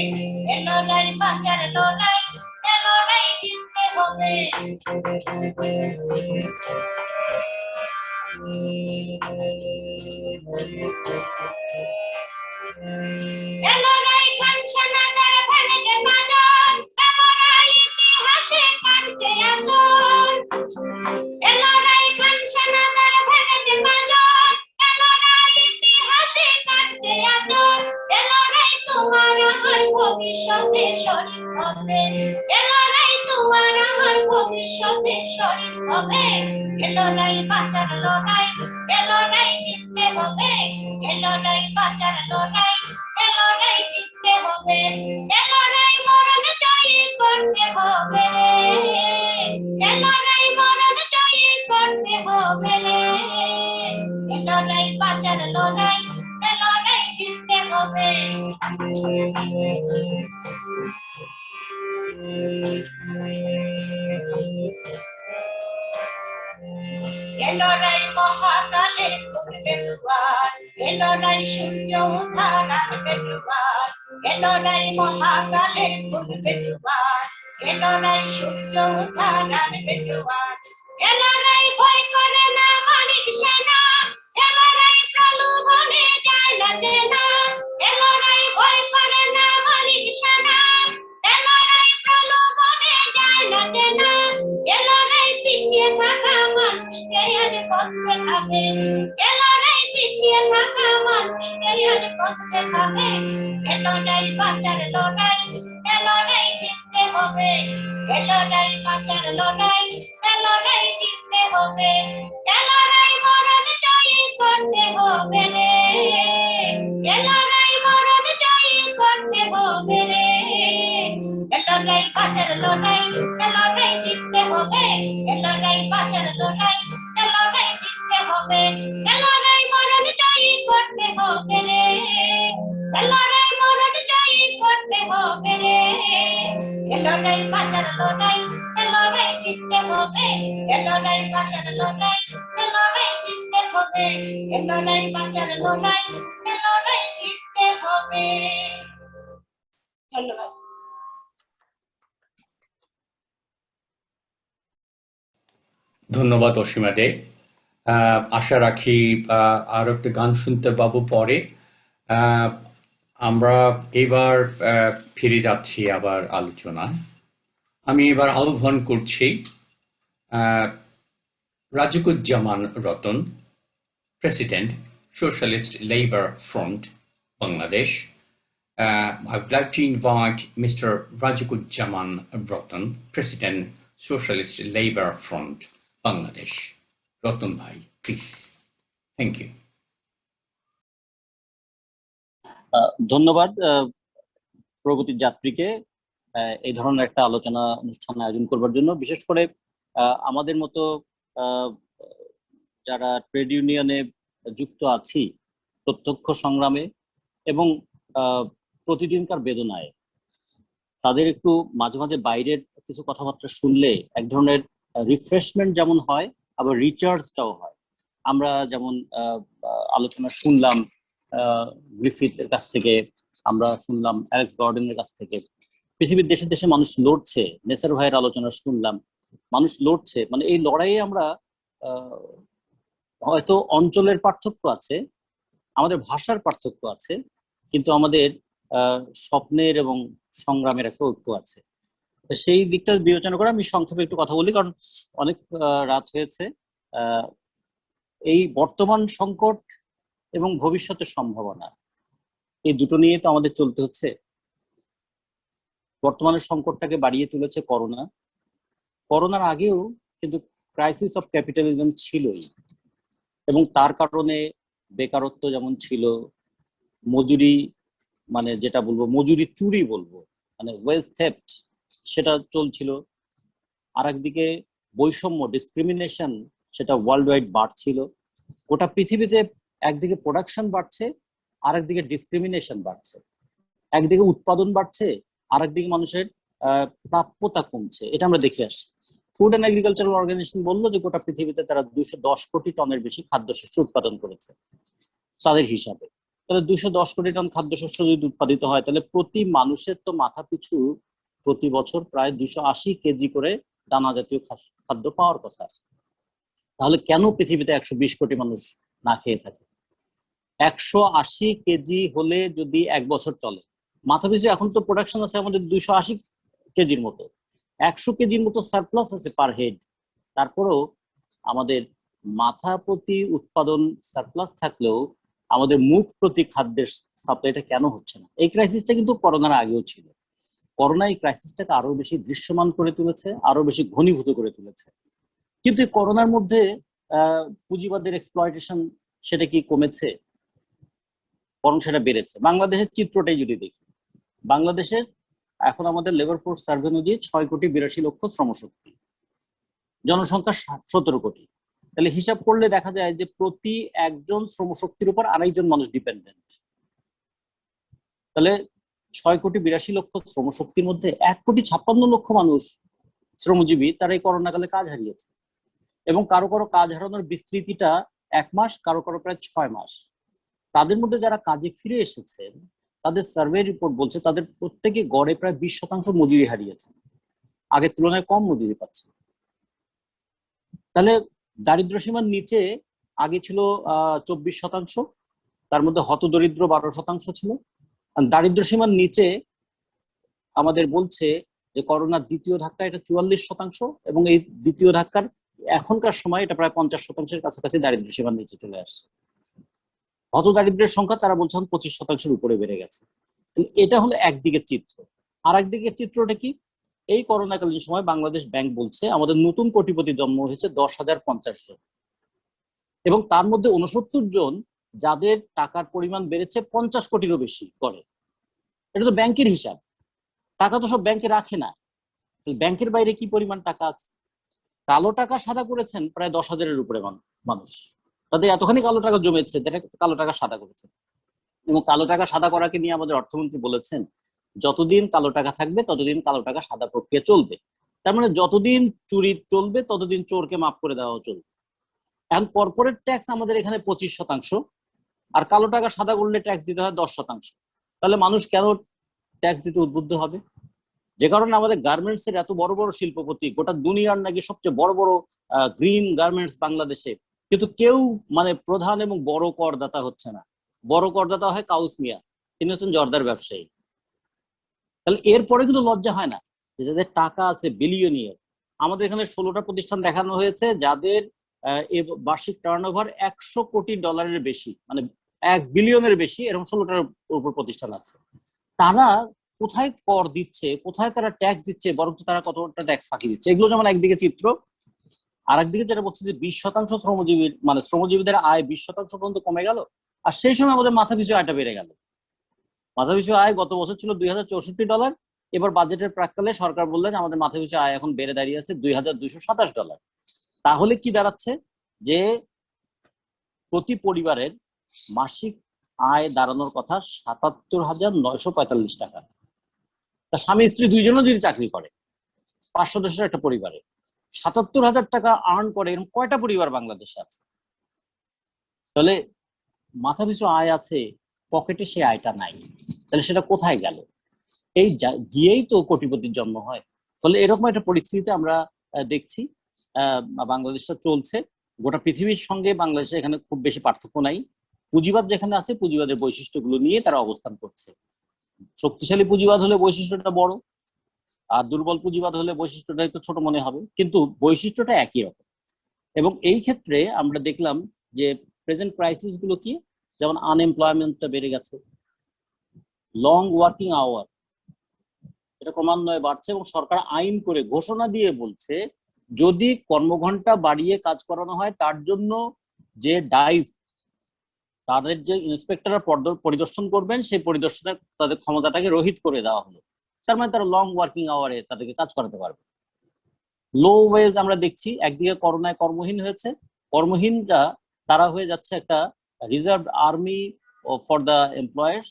এ লড়াই বাঁচার লড়াই, এ লড়াই জিততে হবে। এ লড়াই কাঞ্চনাদার ভেঙেছে বাঁধন, এ লড়াই ইতিহাসে কাটছে আচল। এ লড়াই কাঞ্চনাদার ভেঙেছে বাঁধন, এ লড়াই ইতিহাসে কাটছে আচল। এ লড়াই তোমার আমার ভবিষ্যতের শরীর হবে। এ লড়াই তোমার আমার ভবিষ্যতের শরীর হবে। এ লড়াই বাঁচার লড়াই, এ লড়াই জিততে হবে। এ লড়াই বাঁচার লড়াই, এ লড়াই জিততে হবে। এ লড়াই মরণ জয়ী করতে হবে রে। এ লড়াই মরণ জয়ী করতে হবে রে। এ লড়াই বাঁচার লড়াই, এ লড়াই জিততে হবে। এ লড়াই মহাকালে করবে দুয়ার। এলোরাই সূর্য উঠান আনবে দুবার, এলোরাই মহাকালের খুলবে দুবার, এলোরাই সূর্য উঠান আনবে দুবার, এলোরাই ভয় করে না মানিক সেনা, এলোরাই প্রলোভনে যায় না দেনা, এলোরাই ভয় করে না মানিক সেনা, এলোরাই প্রলোভনে যায় না দেনা, এলোরাই পিছিয়ে থাকা মানুষকে আজ পথ দেখাবে, এলোরাই পিছিয়ে থাকা মানুষকে আজ পথ দেখাবে, এলোরাই বাঁচার লড়াই, এলোরাই জিততে হবে, এলোরাই বাঁচার লড়াই, এলোরাই জিততে হবে, এলোরাই মরণ জয়ী করতে হবে রে, এলোরাই মরণ জয়ী করতে হবে রে, এলোরাই বাঁচার লড়াই, এলোরাই জিততে হবে, এলোরাই বাঁচার লড়াই, এলোরাই জিততে হবে, এলোরাই মরণ জয়ী করতে হবে রে, এলোরাই মরণ জয়ী করতে হবে রে, এলোরাই বাঁচার লড়াই, এলোরাই জিততে হবে, এলোরাই বাঁচার লড়াই, এলোরাই জিততে হবে, এলোরাই বাঁচার লড়াই, এলোরাই জিততে হবে। ধন্যবাদ। ধন্যবাদ অসীমা দে। আশা রাখি আর একটা গান শুনতে পাবো পরে। আমরা এবার ফিরে যাচ্ছি আবার আলোচনায়। আমি এবার আহ্বান করছি Rajikuzzaman Ratan, president, Socialist Labour Front, Bangladesh. I would like to invite Mr. Razekuzzaman Ratan, President, Socialist Labour Front, Bangladesh. Ratan bhai, please. Thank you. ধন্যবাদ প্রগতির যাত্রীকে এই ধরনের একটা আলোচনা অনুষ্ঠান আয়োজন করবার জন্য। বিশেষ করে আমাদের মতো যারা ট্রেড ইউনিয়নে যুক্ত আছি প্রত্যক্ষ সংগ্রামে এবং প্রতিদিনকার বেদনায়, তাদের একটু মাঝে মাঝে বাইরের কিছু কথাবার্তা শুনলে এক ধরনের রিফ্রেশমেন্ট যেমন হয়, আবার রিচার্জটাও হয়। আমরা যেমন আলোচনা শুনলাম গ্রিফিথের কাছ থেকে, আমরা শুনলাম অ্যালেক্স গর্ডনের কাছ থেকে, পৃথিবীর দেশে দেশে মানুষ লড়ছে, নেসার ভাইয়ের আলোচনা শুনলাম, মানুষ লড়ছে। মানে এই লড়াইয়ে আমরা হয়তো অঞ্চলের পার্থক্য আছে, আমাদের ভাষার পার্থক্য আছে, কিন্তু আমাদের স্বপ্নের এবং সংগ্রামের একটা ঐক্য আছে। সেই দিকটা বিবেচনা করে আমি সংক্ষেপে একটু কথা বলি, কারণ অনেক রাত হয়েছে। এই বর্তমান সংকট এবং ভবিষ্যতের সম্ভাবনা, এই দুটো নিয়ে তো আমাদের চলতে হচ্ছে। বর্তমানের সংকটটাকে বাড়িয়ে তুলেছে করোনা। করোনার আগেও কিন্তু ক্রাইসিস অফ ক্যাপিটালিজম ছিলই, এবং তার কারণে বেকারত্ব যেমন ছিল, মজুরি, মানে যেটা বলবো মজুরি চুরি বলবো, মানে ওয়েজ থেফট, সেটা চলছিল। আর একদিকে বৈষম্য, ডিসক্রিমিনেশন, সেটা ওয়ার্ল্ড ওয়াইড বাড়ছিল। গোটা পৃথিবীতে একদিকে প্রোডাকশন বাড়ছে, আর একদিকে ডিসক্রিমিনেশন বাড়ছে। একদিকে উৎপাদন বাড়ছে, আর একদিকে মানুষের প্রাপ্যতা কমছে। এটা আমরা দেখে আসি। ফুড অ্যান্ড এগ্রিকালচারাল অর্গানাইজেশন বললো যে গোটা পৃথিবীতে তারা 210 কোটি টনের বেশি খাদ্যশস্য উৎপাদন করেছে তাদের হিসাবে। তাহলে 210 কোটি টন খাদ্যশস্য যদি উৎপাদিত হয়, তাহলে প্রতি মানুষের তো মাথা পিছু প্রতি বছর প্রায় 280 কেজি করে দানা জাতীয় খাদ্য পাওয়ার কথা। তাহলে কেন পৃথিবীতে 120 কোটি মানুষ না খেয়ে থাকে? 180 কেজি হলে যদি 1 বছর চলে, মাথা পিছু এখন তো প্রোডাকশন আছে আমাদের 280 কেজির মতো, 100 কেজির মতো সারপ্লাস আছে পার হেড। তারপরেও আমাদের মাথা প্রতি উৎপাদন সারপ্লাস থাকলেও আমাদের মুখ প্রতি খাদ্যের সাপ্লাইটা কেন হচ্ছে না? এই ক্রাইসিসটা কিন্তু করোনার আগেও ছিল। করোনা এই ক্রাইসিসটাকে আরো বেশি দৃশ্যমান করে তুলেছে, আরো বেশি ঘনীভূত করে তুলেছে। কিন্তু এই করোনার মধ্যে পুঁজিবাদের এক্সপ্লয়টেশন সেটা কি কমেছে? বরং সেটা বেড়েছে। বাংলাদেশের চিত্রটাই যদি দেখি, বাংলাদেশের এখন আমাদের লেবার ফোর্স সার্ভে অনুযায়ী 6,82,00,000 শ্রমশক্তি, জনসংখ্যা 17 কোটি। তাহলে হিসাব করলে দেখা যায় যে প্রতি একজন শ্রমশক্তির উপর আড়াইজন মানুষ ডিপেন্ডেন্ট। তাহলে 6,82,00,000 শ্রমশক্তির মধ্যে 1,56,00,000 মানুষ শ্রমজীবী, তারা এই করোনাকালে কাজ হারিয়েছে। এবং কারো কারো কাজ হারানোর বিস্তৃতিটা 1 মাস, কারো কারো প্রায় 6 মাস। তাদের মধ্যে যারা কাজে ফিরে এসেছেন তাদের সার্ভে রিপোর্ট বলছে তাদের প্রত্যেকে গড়ে প্রায় 20% মজুরি হারিয়েছে, আগের তুলনায় কম মজুরি পাচ্ছে। তাহলে দারিদ্র সীমার নিচে আগে ছিল 24%, তার মধ্যে হতদরিদ্র 12% ছিল। দারিদ্র সীমার নিচে আমাদের বলছে যে করোনার দ্বিতীয় ধাক্কা এটা 44%, এবং এই দ্বিতীয় ধাক্কার এখনকার সময় এটা প্রায় 50%-এর কাছাকাছি দারিদ্র সীমার নিচে চলে আসছে। হত দারিদ্রের সংখ্যা তারা বলছেন 25%-এর উপরে বেড়ে গেছে। এটা হলো একদিকের চিত্র। আর একদিকের চিত্রটা কি, এই করোনাকালীন সময় বাংলাদেশ ব্যাংক বলছে আমাদের নতুন কোটিপতি জন্ম হয়েছে 10,050 জন, এবং তার মধ্যে 69 জন যাদের টাকার পরিমাণ বেড়েছে 50 কোটিরও বেশি করে। এটা তো ব্যাংকের হিসাব, টাকা তো সব ব্যাংকে রাখে না, ব্যাংকের বাইরে কি পরিমাণ টাকা আছে। কালো টাকা সাদা করেছেন প্রায় 10,000-এর উপরে মানুষ, তাদের এতখানি কালো টাকা জমেছে যেটা কালো টাকা সাদা করেছে। এবং কালো টাকা সাদা করাকে নিয়ে আমাদের অর্থমন্ত্রী বলেছেন যতদিন কালো টাকা থাকবে ততদিন কালো টাকা সাদা প্রক্রিয়া চলবে। তার মানে যতদিন চুরি চলবে ততদিন চোরকে মাফ করে দেওয়া চলবে। এখন কর্পোরেট ট্যাক্স আমাদের এখানে 25%, আর কালো টাকা সাদা করলে ট্যাক্স দিতে হয় 10%। তাহলে মানুষ কেন ট্যাক্স দিতে উদ্বুদ্ধ হবে? যে কারণে আমাদের গার্মেন্টস এর এত বড় বড় শিল্পপতি, গোটা দুনিয়ার নাকি সবচেয়ে বড় বড় গ্রিন গার্মেন্টস বাংলাদেশে, কিন্তু কেউ মানে প্রধান এবং বড় করদাতা হচ্ছে না। বড় করদাতা হয় কাউস মিয়া, তিনি হচ্ছেন জর্দার ব্যবসায়ী। তাহলে এরপরে কিন্তু লজ্জা হয় না যে যাদের টাকা আছে বিলিয়নিয়ার। আমাদের এখানে 16টা প্রতিষ্ঠান দেখানো হয়েছে যাদের বার্ষিক টার্নওভার $100 কোটি বেশি, মানে 1 বিলিয়নের বেশি, এরকম 16টার উপর প্রতিষ্ঠান আছে। তারা কোথায় কর দিচ্ছে, কোথায় তারা ট্যাক্স দিচ্ছে, বরঞ্চ তারা কতটা ট্যাক্স ফাঁকি দিচ্ছে। এগুলো যেমন একদিকে চিত্র, আর একদিকে যেটা বলছে যে 20% শ্রমজীবী, মানে শ্রমজীবীদের আয় 20% পর্যন্ত কমে গেল, আর সেই সময় আমাদের মাথাপিছু আয়টা বেড়ে গেল। মাথাপিছু আয় গত বছর ছিল $2,064, এবার বাজেটের প্রাক্কালে সরকার বললেন আমাদের মাথাপিছু আয় এখন বেড়ে দাঁড়িয়ে আছে $2,227। তাহলে কি দাঁড়াচ্ছে যে প্রতি পরিবারের মাসিক আয় দাঁড়ানোর কথা 77,945 টাকা। তার স্বামী স্ত্রী দুইজনও যদি চাকরি করে, 5 সদস্যের একটা পরিবারে 77,000 টাকা আর্ন করে, এরকম কয়টা পরিবার বাংলাদেশে আছে? তাহলে মাথাপিছু আয় আছে, পকেটে সে আয়টা নাই, তাহলে সেটা কোথায় গেল? এই গিয়েই তো কোটিপতির জন্ম হয়। ফলে এরকম একটা পরিস্থিতিতে আমরা দেখছি বাংলাদেশটা চলছে। গোটা পৃথিবীর সঙ্গে বাংলাদেশে এখানে খুব বেশি পার্থক্য নাই। পুঁজিবাদ যেখানে আছে, পুঁজিবাদের বৈশিষ্ট্যগুলো নিয়ে তারা অবস্থান করছে। শক্তিশালী পুঁজিবাদ হলে বৈশিষ্ট্যটা বড়, আর দুর্বল পুঁজিবাদ হলে বৈশিষ্ট্যটা একটু ছোট মনে হবে, কিন্তু বৈশিষ্ট্যটা একই রকম। এবং এই ক্ষেত্রে আমরা দেখলাম যে প্রেজেন্ট ক্রাইসিস গুলো কি, যেমন আনএমপ্লয়মেন্টটা বেড়ে গেছে, লং ওয়ার্কিং আওয়ার এটা ক্রমান্বয়ে বাড়ছে, এবং সরকার আইন করে ঘোষণা দিয়ে বলছে যদি কর্মঘণ্টা বাড়িয়ে কাজ করানো হয় তার জন্য যে ডাইভ, তাদের যে ইন্সপেক্টররা পরিদর্শন করবেন, সেই পরিদর্শনের তাদের ক্ষমতাটাকে রহিত করে দেওয়া হলো। তার মানে তারা লং ওয়ার্কিং আওয়ারে তাদেরকে কাজ করাতে পারবে। লো ওয়েজ আমরা দেখছি, একদিকে করোনায় কর্মহীন হয়েছে, কর্মহীনরা তারা হয়ে যাচ্ছে একটা reserve army for the employers.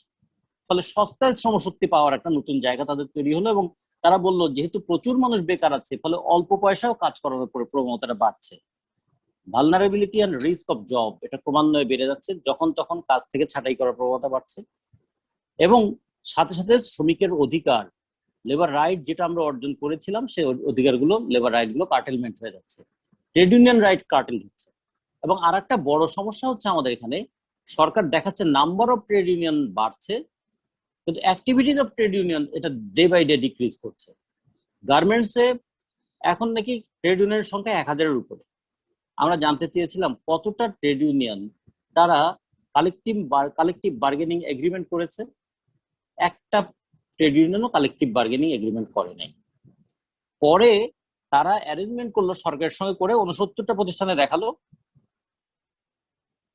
ফলে সস্তায় শ্রমশক্তি পাওয়ার একটা নতুন জায়গা তাদের তৈরি হলো, এবং তারা বললো যেহেতু প্রচুর মানুষ বেকার আছে, ফলে অল্প পয়সাও কাজ করার উপরে প্রবণতাটা বাড়ছে। Vulnerability and risk of job এটা ক্রমান্বয়ে বেড়ে যাচ্ছে, যখন তখন কাজ থেকে ছাঁটাই করার প্রবণতা বাড়ছে। এবং সাথে সাথে শ্রমিকের অধিকার, লেবার রাইট যেটা আমরা অর্জন করেছিলাম, সেই অধিকারগুলো, লেবার রাইট গুলো কার্টেলমেন্ট হয়ে যাচ্ছে, ট্রেড ইউনিয়ন রাইট কার্টেল হচ্ছে। এবং আর একটা বড় সমস্যা হচ্ছে আমাদের এখানে, সরকার দেখাচ্ছে নাম্বার অফ ট্রেড ইউনিয়ন বাড়ছে, কিন্তু অ্যাক্টিভিটিস অফ ট্রেড ইউনিয়ন এটা ডে বাই ডে ডিক্রিজ করছে। গার্মেন্টসে এখন নাকি ট্রেড ইউনিয়নের সংখ্যা 1000-এর উপরে। আমরা জানতে চেয়েছিলাম কতটা ট্রেড ইউনিয়ন তারা কালেকটিভ বার্গেনিং এগ্রিমেন্ট করেছে। একটা ট্রেড ইউনিয়নও কালেকটিভ বার্গেনিং এগ্রিমেন্ট করে নাই। পরে তারা অ্যারেঞ্জমেন্ট করলো সরকারের সঙ্গে করে, 69টা প্রতিষ্ঠানে দেখালো,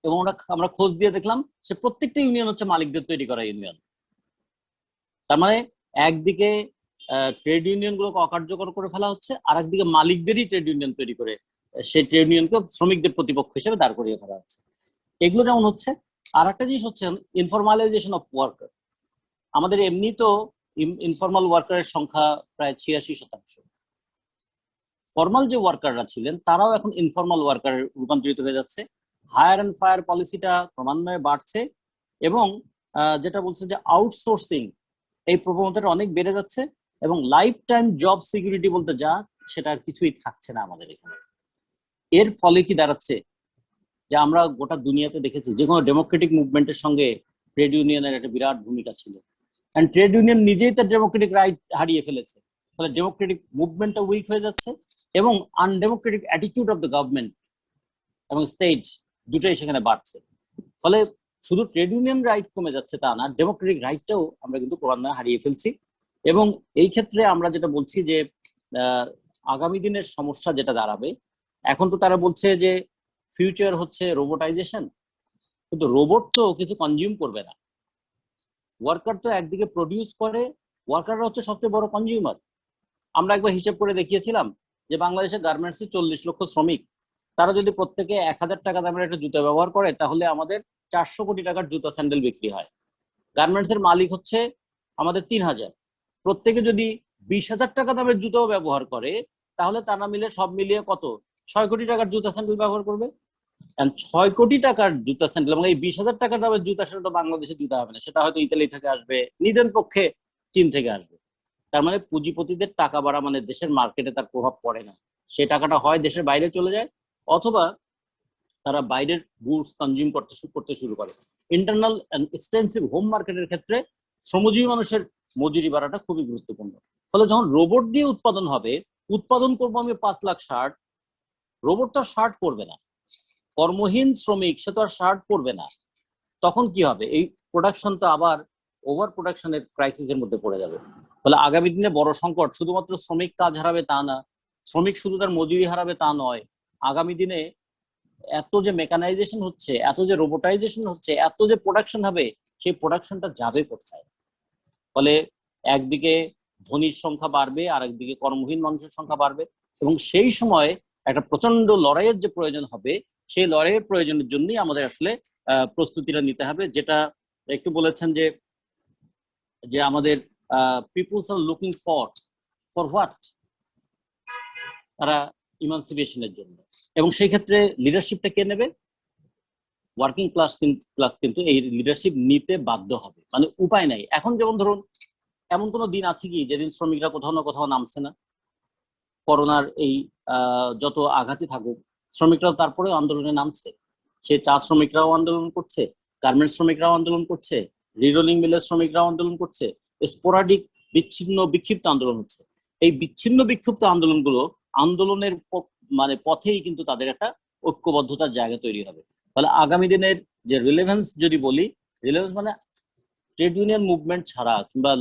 এবং আমরা খোঁজ দিয়ে দেখলাম সে প্রত্যেকটা ইউনিয়ন হচ্ছে মালিকদের তৈরি করা ইউনিয়ন। তার মানে একদিকে ট্রেড ইউনিয়ন গুলোকে অকার্যকর করে ফেলা হচ্ছে, আর একদিকে মালিকদেরই ট্রেড ইউনিয়ন তৈরি করে সেই ট্রেড ইউনিয়নকে শ্রমিকদের প্রতিপক্ষ হিসেবে দাঁড় করিয়ে ফেলা হচ্ছে। এগুলো যেমন হচ্ছে। আর একটা জিনিস হচ্ছে ইনফরমালাইজেশন অফ ওয়ার্কার। আমাদের এমনি তো ইনফর্মাল ওয়ার্কারের সংখ্যা প্রায় 86%। ফর্মাল যে ওয়ার্কাররা ছিলেন তারাও এখন ইনফর্মাল ওয়ার্কারে রূপান্তরিত হয়ে যাচ্ছে। হায়ার অ্যান্ড ফায়ার পলিসিটা ক্রমান্বয়ে বাড়ছে, এবং যেটা বলছে যে আউটসোর্সিং, এই প্রবণতাটা অনেক বেড়ে যাচ্ছে এবং লাইফ টাইম জব সিকিউরিটি বলতে যা সেটা আর কিছুই থাকছে না আমাদের এখানে। এর ফলে কি দাঁড়াচ্ছে যে আমরা গোটা দুনিয়াতে দেখেছি যে কোনো ডেমোক্রেটিক মুভমেন্টের সঙ্গে ট্রেড ইউনিয়নের একটা বিরাট ভূমিকা ছিল, অ্যান্ড ট্রেড ইউনিয়ন নিজেই তার ডেমোক্রেটিক রাইট হারিয়ে ফেলেছে। ফলে ডেমোক্রেটিক মুভমেন্টটা উইক হয়ে যাচ্ছে এবং undemocratic attitude of the government এবং স্টেট দুটোই সেখানে বাড়ছে। ফলে শুধু ট্রেড ইউনিয়ন রাইট কমে যাচ্ছে তা না, ডেমোক্রেটিক রাইটটাও আমরা কিন্তু ক্রমান্বয়ে হারিয়ে ফেলছি। এবং এই ক্ষেত্রে আমরা যেটা বলছি যে আগামী দিনের সমস্যা যেটা দাঁড়াবে, এখন তো তারা বলছে যে ফিউচার হচ্ছে রোবোটাইজেশন, কিন্তু রোবট তো কিছু কনজিউম করবে না। ওয়ার্কার তো একদিকে প্রডিউস করে, ওয়ার্কাররা হচ্ছে সবচেয়ে বড় কনজিউমার। আমরা একবার হিসেব করে দেখিয়েছিলাম যে বাংলাদেশের গার্মেন্টসে 40 লক্ষ শ্রমিক, তারা যদি প্রত্যেকে 1000 টাকা দামের একটা জুতা ব্যবহার করে তাহলে আমাদের 400 কোটি টাকার জুতা স্যান্ডেল বিক্রি হয়। গার্মেন্টসের মালিক হচ্ছে আমাদের 3000, প্রত্যেকে যদি 20,000 টাকা দামের জুতাও ব্যবহার করে তাহলে তারা মিলে সব মিলিয়ে কত 6 কোটি টাকার জুতা স্যান্ডেল ব্যবহার করবে। 6 কোটি টাকার জুতা স্যান্ডেল এবং এই 20,000 টাকার দামের জুতা, সেটা তো বাংলাদেশে জুতা হবে না, সেটা হয়তো ইতালি থেকে আসবে, নিদেন পক্ষে চীন থেকে আসবে। তার মানে পুঁজিপতিদের টাকা বাড়া মানে দেশের মার্কেটে তার প্রভাব পড়ে না, সেই টাকাটা হয় দেশের বাইরে চলে যায় অথবা তারা বাইরের গুডস কনজিউম করতে শুরু করে। ইন্টারনাল অ্যান্ড এক্সটেন্সিভ হোম মার্কেটের ক্ষেত্রে শ্রমজীবী মানুষের মজুরি বাড়াটা খুবই গুরুত্বপূর্ণ। ফলে যখন রোবট দিয়ে উৎপাদন হবে, উৎপাদন করবো আমি 5 লাখ শার্ট, রোবট তো শার্ট করবে না, কর্মহীন শ্রমিক সে তো আর শার্ট করবে না, তখন কি হবে? এই প্রোডাকশন তো আবার ওভার প্রোডাকশনের ক্রাইসিসের মধ্যে পড়ে যাবে। ফলে আগামী দিনে বড় সংকট শুধুমাত্র শ্রমিক কাজ হারাবে তা না, শ্রমিক শুধু তার মজুরি হারাবে তা নয়, আগামী দিনে এত যে মেকানাইজেশন হচ্ছে, এত যে রোবোটাইজেশন হচ্ছে, এত যে প্রোডাকশন হবে, সেই প্রোডাকশনটা যাবে কোথায়? ফলে একদিকে ধনীর সংখ্যা বাড়বে, আর একদিকে কর্মহীন মানুষের সংখ্যা বাড়বে এবং সেই সময় একটা প্রচন্ড লড়াইয়ের যে প্রয়োজন হবে, সেই লড়াইয়ের প্রয়োজনের জন্যই আমাদের আসলে প্রস্তুতিটা নিতে হবে। যেটা একটু বলেছেন যে আমাদের people's are looking for what, তারা ইমানসিপেশনের জন্য, এবং সেই ক্ষেত্রে লিডারশিপটা কে নেবে? ওয়ার্কিং ক্লাস কিন্তু এই লিডারশিপ নিতে বাধ্য হবে, মানে উপায় নাই। এখন যেমন ধরুন এমন কোনো দিন আছে কি যেদিন শ্রমিকরা কোথাও না কোথাও নামছে না? করোনার এই যত আঘাতই থাকুক, শ্রমিকরাও তারপরে আন্দোলনে নামছে। সে চা শ্রমিকরাও আন্দোলন করছে, গার্মেন্টস শ্রমিকরাও আন্দোলন করছে, রিরোলিং মিলের শ্রমিকরাও আন্দোলন করছে, স্পোরাডিক বিচ্ছিন্ন বিক্ষিপ্ত আন্দোলন হচ্ছে। এই বিচ্ছিন্ন বিক্ষিপ্ত আন্দোলনগুলো আন্দোলনের মানে পথেই কিন্তু তাদের একটা ঐক্যবদ্ধতার জায়গা তৈরি হবে। ফলে আগামী দিনের যে রিলেভেন্স যদি বলি, রিলেভেন্স মানে ট্রেড ইউনিয়ন মুভমেন্ট ছাড়া কিংবা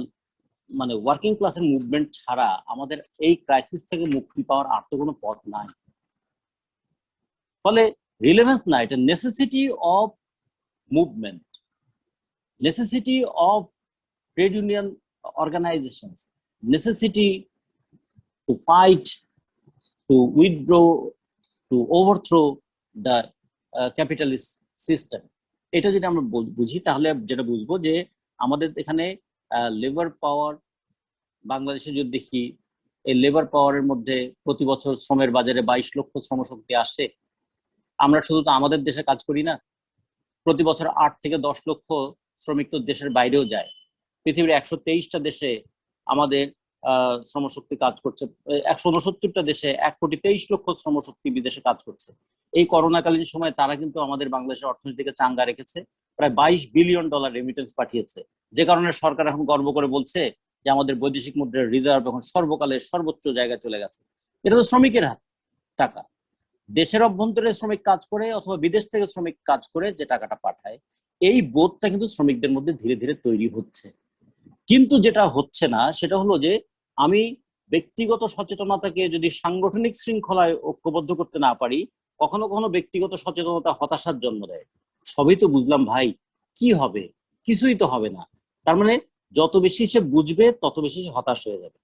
মানে ওয়ার্কিং ক্লাসের মুভমেন্ট ছাড়া আমাদের এই ক্রাইসিস থেকে মুক্তি পাওয়ার আর তো কোনো পথ নাই। ফলে রিলেভেন্স না, এটা necessity of movement, necessity of trade union organisations, necessity to fight, to withdraw, to overthrow the capitalist system। এটা যদি আমরা বুঝি তাহলে যেটা বুঝবো যে আমাদের এখানে লেবার পাওয়ার, বাংলাদেশে যদি দেখি এই লেবার পাওয়ারের মধ্যে প্রতি বছর শ্রমের বাজারে 22 লক্ষ শ্রমশক্তি আসে। আমরা শুধু তো আমাদের দেশে কাজ করি না, প্রতি বছর 8 থেকে 10 লক্ষ শ্রমিক তো দেশের বাইরেও যায়। পৃথিবীর 123টা দেশে আমাদের শ্রমশক্তি কাজ করছে, 169টা দেশে 1,23,00,000 শ্রমশক্তি বিদেশে কাজ করছে। এই করোনাকালীন সময় তারা কিন্তু আমাদের বাংলাদেশের অর্থনীতিকে চাঙ্গা রেখেছে, প্রায় $22 বিলিয়ন রেমিটেন্স পাঠিয়েছে, যে কারণে সরকার এখন গর্ব করে বলছে যে আমাদের বৈদেশিক মুদ্রার রিজার্ভ এখন সর্বকালের সর্বোচ্চ জায়গায় চলে গেছে। এটা তো শ্রমিকের টাকা, দেশের অভ্যন্তরে শ্রমিক কাজ করে অথবা বিদেশ থেকে শ্রমিক কাজ করে যে টাকাটা পাঠায়, এই বোধটা কিন্তু শ্রমিকদের মধ্যে ধীরে ধীরে তৈরি হচ্ছে। কিন্তু যেটা হচ্ছে না সেটা হলো যে আমি ব্যক্তিগত সচেতনতাকে যদি সাংগঠনিক শৃঙ্খলায় ঐক্যবদ্ধ করতে না পারি, কখনো কখনো ব্যক্তিগত সচেতনতা হতাশার জন্ম দেয়। সবই তো বুঝলাম ভাই, কি হবে? কিছুই তো হবে না। তার মানে যত বেশি সে বুঝবে তত বেশি সে হতাশ হয়ে যাবে।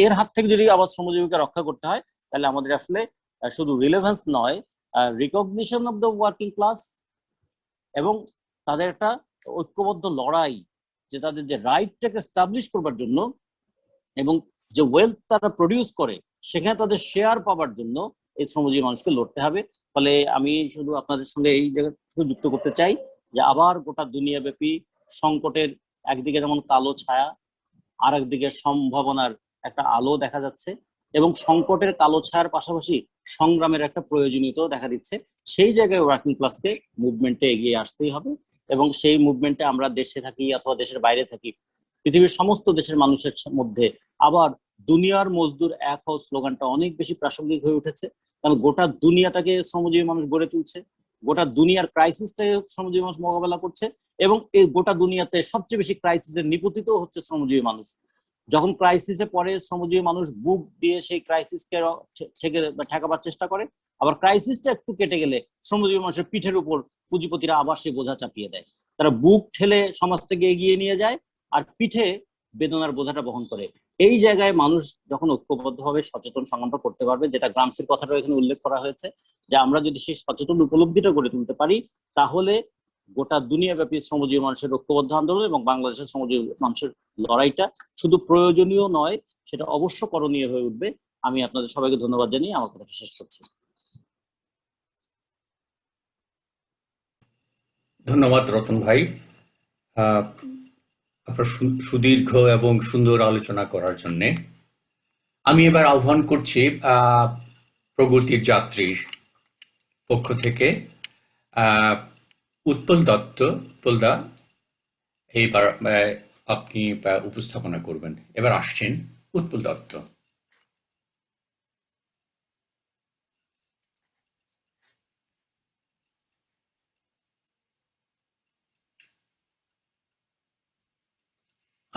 এর হাত থেকে যদি আবার শ্রমজীবীকে রক্ষা করতে হয়, তাহলে আমাদের আসলে শুধু রিলেভেন্স নয়, recognition of the working class এবং তাদের একটা ঐক্যবদ্ধ লড়াই, যে তাদের যে রাইটটাকে এস্টাবলিশ করবার জন্য এবং যে ওয়েলথ তারা প্রডিউস করে সেখানে তাদের শেয়ার পাওয়ার জন্য এই শ্রমজীবী মানুষকে লড়তে হবে। ফলে আমি শুধু আপনাদের সঙ্গে এই জায়গাটা যুক্ত করতে চাই যে আবার গোটা দুনিয়াব্যাপী সংকটের একদিকে যেমন কালো ছায়া, আর একদিকে সম্ভাবনার একটা আলো দেখা যাচ্ছে, এবং সংকটের কালো ছায়ার পাশাপাশি সংগ্রামের একটা প্রয়োজনীয়তাও দেখা দিচ্ছে। সেই জায়গায় ওয়ার্কিং ক্লাসকে মুভমেন্টে এগিয়ে আসতেই হবে, এবং সেই মুভমেন্টে আমরা দেশে থাকি অথবা দেশের বাইরে থাকি, পৃথিবীর সমস্ত দেশের মানুষের মধ্যে আবার দুনিয়ার মজদুর এক হও স্লোগানটা অনেক বেশি প্রাসঙ্গিক হয়ে উঠেছে। কারণ গোটা দুনিয়াটাকে শ্রমজীবী মানুষ গড়ে তুলছে, গোটা দুনিয়ার ক্রাইসিসটাকে শ্রমজীবী মানুষ মোকাবেলা করছে, এবং এই গোটা দুনিয়াতে সবচেয়ে বেশি ক্রাইসিসের নিপতিত হচ্ছে শ্রমজীবী মানুষ। যখন ক্রাইসিসে পড়ে শ্রমজীবী মানুষ বুক দিয়ে সেই ক্রাইসিসকে ঠেকাবার চেষ্টা করে, আবার ক্রাইসিসটা একটু কেটে গেলে শ্রমজীবী মানুষের পিঠের উপর পুঁজিপতিরা আবার সেই বোঝা চাপিয়ে দেয়। তারা বুক ঠেলে সমাজটাকে এগিয়ে নিয়ে যায় আর পিঠে বেদনার বোঝাটা বহন করে। এই জায়গায় মানুষ যখন ঐক্যবদ্ধভাবে সচেতন সংগ্রামটা করতে পারবে, যেটা গ্রামসির কথাটা এখানে উল্লেখ করা হয়েছে, যে আমরা যদি সেই সচেতন উপলব্ধিটা গড়ে তুলতে পারি, তাহলে গোটা দুনিয়াব্যাপী শ্রমজীবী মানুষের ঐক্যবদ্ধ আন্দোলন এবং বাংলাদেশের শ্রমজীবী মানুষের লড়াইটা শুধু প্রয়োজনীয় নয়, সেটা অবশ্য করণীয় হয়ে উঠবে। আমি আপনাদের সবাইকে ধন্যবাদ জানিয়ে আমার কথাটা শেষ করছি। ধন্যবাদ রতন ভাই, আপনার সুদীর্ঘ এবং সুন্দর আলোচনা করার জন্য। আমি এবার আহ্বান করছি প্রগতির যাত্রীর পক্ষ থেকে উৎপল দত্ত। উৎপলদা, এইবার আপনি উপস্থাপনা করবেন। এবার আসছেন উৎপল দত্ত।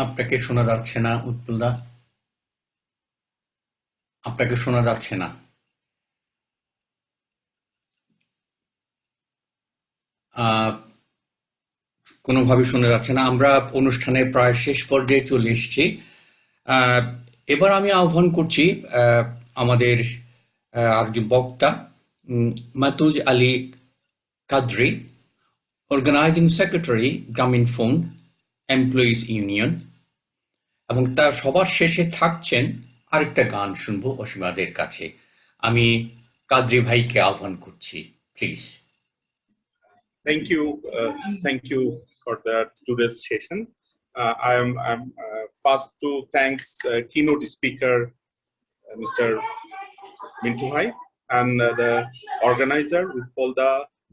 আপনাকে শোনা যাচ্ছে না উৎপলদা, আপনাকে শোনা যাচ্ছে না। কোনোভাবে শোনা যাচ্ছে না। আমরা অনুষ্ঠানের প্রায় শেষ পর্যায়ে চলে এসেছি। এবার আমি আহ্বান করছি আমাদের আরেকজন বক্তা Matuj Ali Kadri, organising secretary Grameenphone employees union, এবং তার সবার শেষে থাকছেন আরেকটা গান শুনবো অসীমাদের কাছে। আমি কাদরি ভাইকে আহ্বান করছি, please. Thank you for today's session. I'm first to thanks keynote speaker Mr. Mintu and the organizer Upolda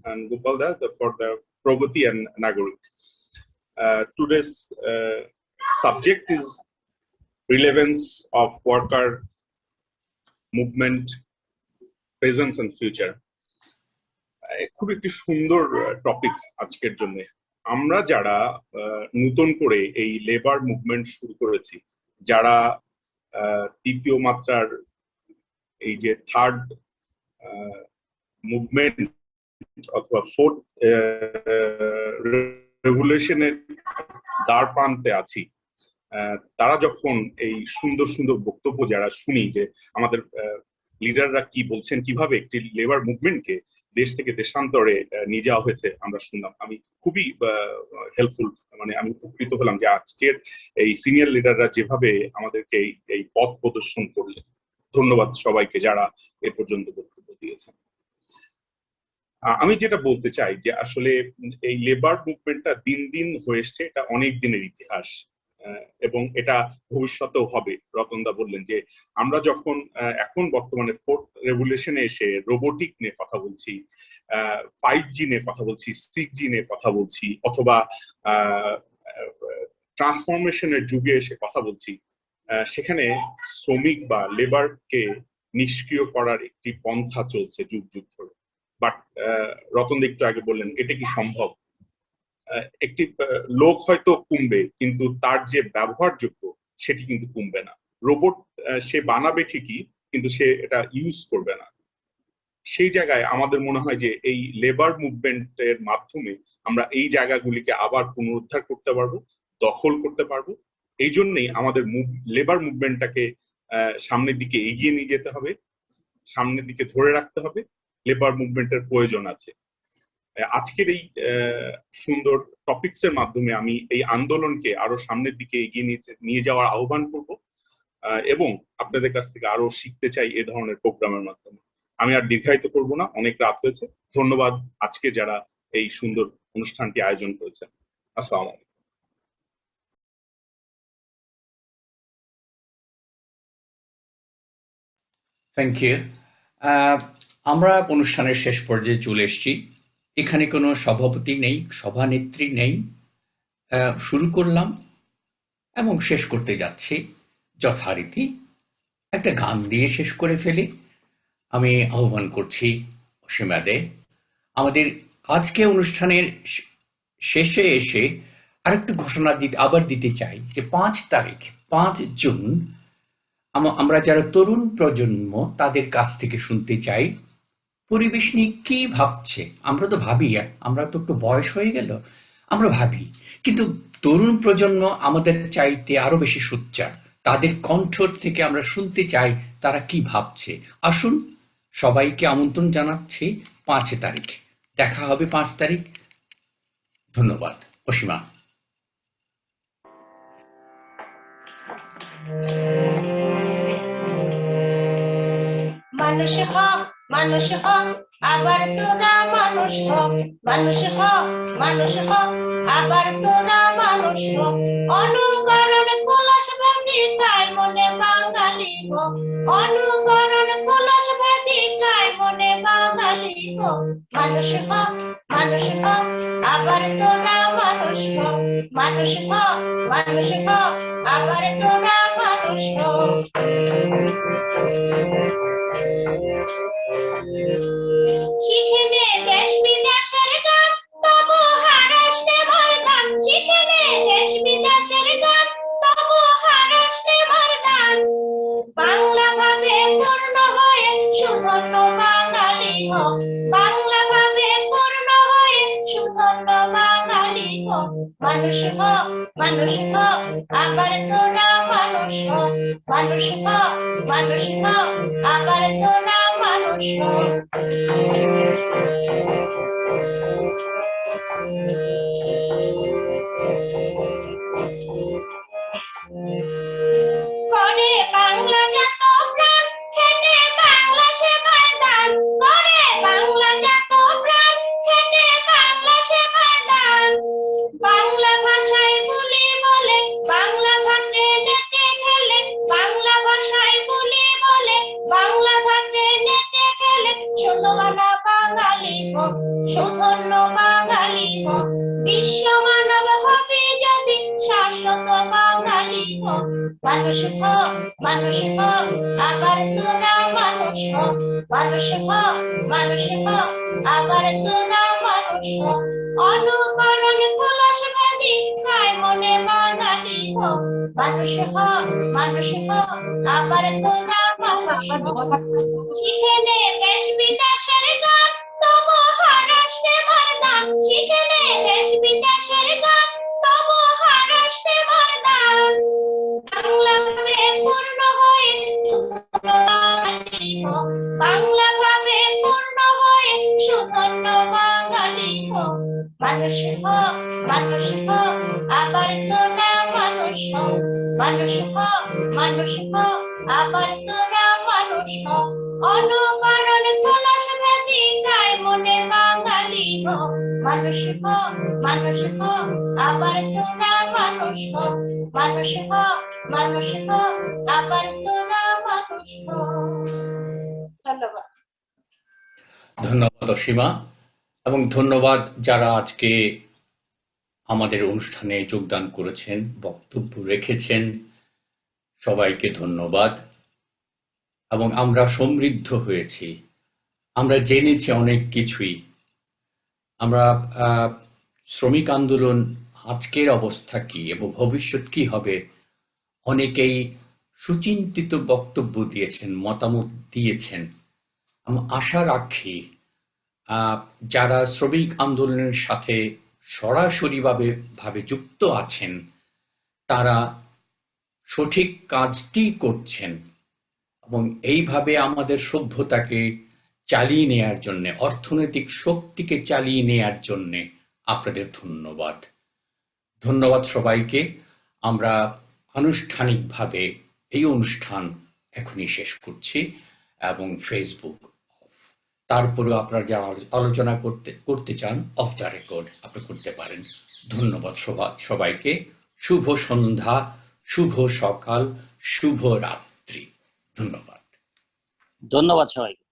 and Gopalda for the Progati and Nagorik. Today's subject is relevance of worker movement, presence and future. খুব একটি সুন্দর topics আজকের জন্য। আমরা যারা নতুন করে এই লেবার মুভমেন্ট শুরু করেছি, যারা তৃতীয় মাত্রার এই যে থার্ড মুভমেন্ট অথবা ফোর্থ রেভলিউশনের দ্বার প্রান্তে আছি, তারা যখন এই সুন্দর সুন্দর বক্তব্য যারা শুনি যে আমাদের লিডাররা কি বলছেন, কিভাবে একটি লেবার মুভমেন্টকে দেশ থেকে দেশান্তরে নিয়ে যাওয়া হয়েছে আমরা শুনলাম, আমি খুবই হেল্পফুল, মানে আমি উপকৃত হলাম যে আজকের এই সিনিয়র লিডাররা যেভাবে আমাদেরকে এই পথ প্রদর্শন করলেন। ধন্যবাদ সবাইকে যারা এ পর্যন্ত বক্তব্য দিয়েছেন। আমি যেটা বলতে চাই যে আসলে এই লেবার মুভমেন্টটা দিন দিন হয়ে এসছে, এটা অনেক দিনের ইতিহাস এবং এটা ভবিষ্যতেও হবে। রতনদা বললেন যে আমরা যখন এখন বর্তমানে ফোর্থ রেভলিউশনে এসে রোবোটিক নিয়ে কথা বলছি, 5G নিয়ে কথা বলছি, 6G নিয়ে কথা বলছি, অথবা ট্রান্সফরমেশনের যুগে এসে কথা বলছি, সেখানে শ্রমিক বা লেবারকে নিষ্ক্রিয় করার একটি পন্থা চলছে যুগ যুগ ধরে। বাট রতনদা একটু আগে বললেন এটা কি সম্ভব? একটি লোক হয়তো কমবে, কিন্তু তার যে ব্যবহারযোগ্য সেটি কিন্তু কমবে না। রোবট সে বানাবে ঠিকই, কিন্তু সে এটা ইউজ করবে না। সেই জায়গায় আমাদের মনে হয় যে এই লেবার মুভমেন্টের মাধ্যমে আমরা এই জায়গাগুলিকে আবার পুনরুদ্ধার করতে পারবো, দখল করতে পারবো। এই জন্যই আমাদের লেবার মুভমেন্টটাকে সামনের দিকে এগিয়ে নিয়ে যেতে হবে, সামনের দিকে ধরে রাখতে হবে। লেবার মুভমেন্টের প্রয়োজন আছে। আজকের এই সুন্দর টপিকস এর মাধ্যমে আমি এই আন্দোলনকে আরো সামনের দিকে এগিয়ে নিয়ে যাওয়ার আহ্বান করব এবং আপনাদের কাছ থেকে আরো শিখতে চাই এ ধরনের প্রোগ্রামের মাধ্যমে। আমি আর দীর্ঘায়িত করব না, অনেক রাত হয়েছে। ধন্যবাদ আজকে যারা এই সুন্দর অনুষ্ঠানটি আয়োজন করেছেন। আসসালামু আলাইকুম। Thank you. আমরা অনুষ্ঠানের শেষ পর্যায়ে চলে এসেছি। এখানে কোনো সভাপতি নেই, সভানেত্রী নেই। শুরু করলাম এবং শেষ করতে যাচ্ছি যথারীতি একটা গান দিয়ে শেষ করে ফেলি। আমি আহ্বান করছি অসীমাদে আমাদের আজকে অনুষ্ঠানের শেষে এসে আরেকটু ঘোষণা দিতে চাই যে 5 জুন আমরা যারা তরুণ প্রজন্ম তাদের কাছ থেকে শুনতে চাই পরিবেশ নিয়ে কি ভাবছে। আমরা তো ভাবি, আমরা তো একটু বয়স হয়ে গেল, আমরা ভাবি, কিন্তু তরুণ প্রজন্ম আমাদের চাইতে আরো বেশি সোচ্চার। তাদের কণ্ঠ থেকে আমরা শুনতে চাই তারা কি ভাবছে। আসুন, সবাইকে আমন্ত্রণ জানাচ্ছি 5 তারিখ। দেখা হবে 5 তারিখ। ধন্যবাদ। অসীমা। মানুষ হক, মানুষ হক, আবার তোরা মানুষ হক। মানুষ হক, মানুষ হক, আবার তোরা মানুষ হক। অনুকরণ কলস ভেদিকায় মনে বাঙালি হোক। অনুকরণ কলস ভেদিকায় মনে বাঙালি হোক। মানুষ হক, মানুষ হক, আবার তোরা মানুষ হক। মানুষ হক, মানুষ হক, আবার তোরা মানুষ হক। শিখে নে দেশ বিদেশের গান, তবু হারাস নে ময়দান। শিখে নে দেশ বিদেশের গান, তবু হারাস নে ময়দান। বাংলা ভাবে পূর্ণ হয়ে সুধন্য বাঙালি হোক। বাংলা ভাবে পূর্ণ হয়ে সুধন্য বাঙালি হোক। মানুষ হোক, মানুষ হোক, আবার তোরা মানুষ হোক। মানুষ হোক, মানুষ হোক, আবার তোরা মানুষ হোক। করে বাংলা জাত প্রাণ, খেটে বাংলা সেবায় দান। করে বাংলা জাত প্রাণ, খেটে বাংলা সেবায় দান। বাংলা ভাষায় বলি বলে, বাংলা ধাঁচে নেচে খেলে। বাংলা ভাষায় বলি বলে, বাংলা ধাঁচে নেচে খেলে। সুধন্য বাঙালি হোক, সুধন্য বাঙালি হোক। বিশ্ব মানব হবে যদি শাশ্বত বাঙালি হোক। মানুষ হোক, মানুষ হোক, আবার তোরা মানুষ হোক। মানুষ হোক, মানুষ হোক, আবার তোরা মানুষ হোক। অনুকরণ কলস ভেদিকায় মনে বাঙালি হোক। মানুষ হোক, মানুষ হোক, আবার তোরা মানুষ হোক। শিখে নে দেশ বিদেশের গান, তবু হারাস নে ময়দান। শিখে নে দেশ বিদেশের গান, তবু হারাস নে ময়দান। বাংলা ভাবে পূর্ণ হয়ে বাঙালি হোক। বাংলা ভাবে পূর্ণ হয়ে সুধন্য বাঙালি হোক। মানুষ হোক, মানুষ হোক, আবার তোরা মানুষ হোক। মানুষ হোক, মানুষ হোক, আবার তোরা মানুষ হোক। অনুকরণ কলস ভেদিকায় মনে বাঙালি হোক। মানুষ হোক, মানুষ হোক, আবার তোরা মানুষ হোক। মানুষ হোক, মানুষ হোক, আবার তোরা মানুষ হোক। ধন্যবাদ। ধন্যবাদ অসীমা, এবং ধন্যবাদ যারা আজকে আমাদের অনুষ্ঠানে যোগদান করেছেন, বক্তব্য রেখেছেন। সবাইকে ধন্যবাদ। এবং আমরা সমৃদ্ধ হয়েছি, আমরা জেনেছি অনেক কিছুই। আমরা শ্রমিক আন্দোলন আজকের অবস্থা কি এবং ভবিষ্যৎ কি হবে, অনেকেই সুচিন্তিত বক্তব্য দিয়েছেন, মতামত দিয়েছেন। আমি আশা রাখি যারা শ্রমিক আন্দোলনের সাথে সরাসরি ভাবে যুক্ত আছেন তারা সঠিক কাজটি করছেন এবং এইভাবে আমাদের সভ্যতাকে চালিয়ে নেয়ার জন্য, অর্থনৈতিক শক্তিকে চালিয়ে নেয়ার জন্য আপনাদের ধন্যবাদ। ধন্যবাদ সবাইকে। আমরা আনুষ্ঠানিকভাবে এই অনুষ্ঠান এখনই শেষ করছি এবং ফেসবুক তারপরেও আপনারা যা আলোচনা করতে চান অফ দ্য রেকর্ড আপনি করতে পারেন। ধন্যবাদ সবাইকে। শুভ সন্ধ্যা, শুভ সকাল, শুভ রাত্রি। ধন্যবাদ। ধন্যবাদ সবাইকে।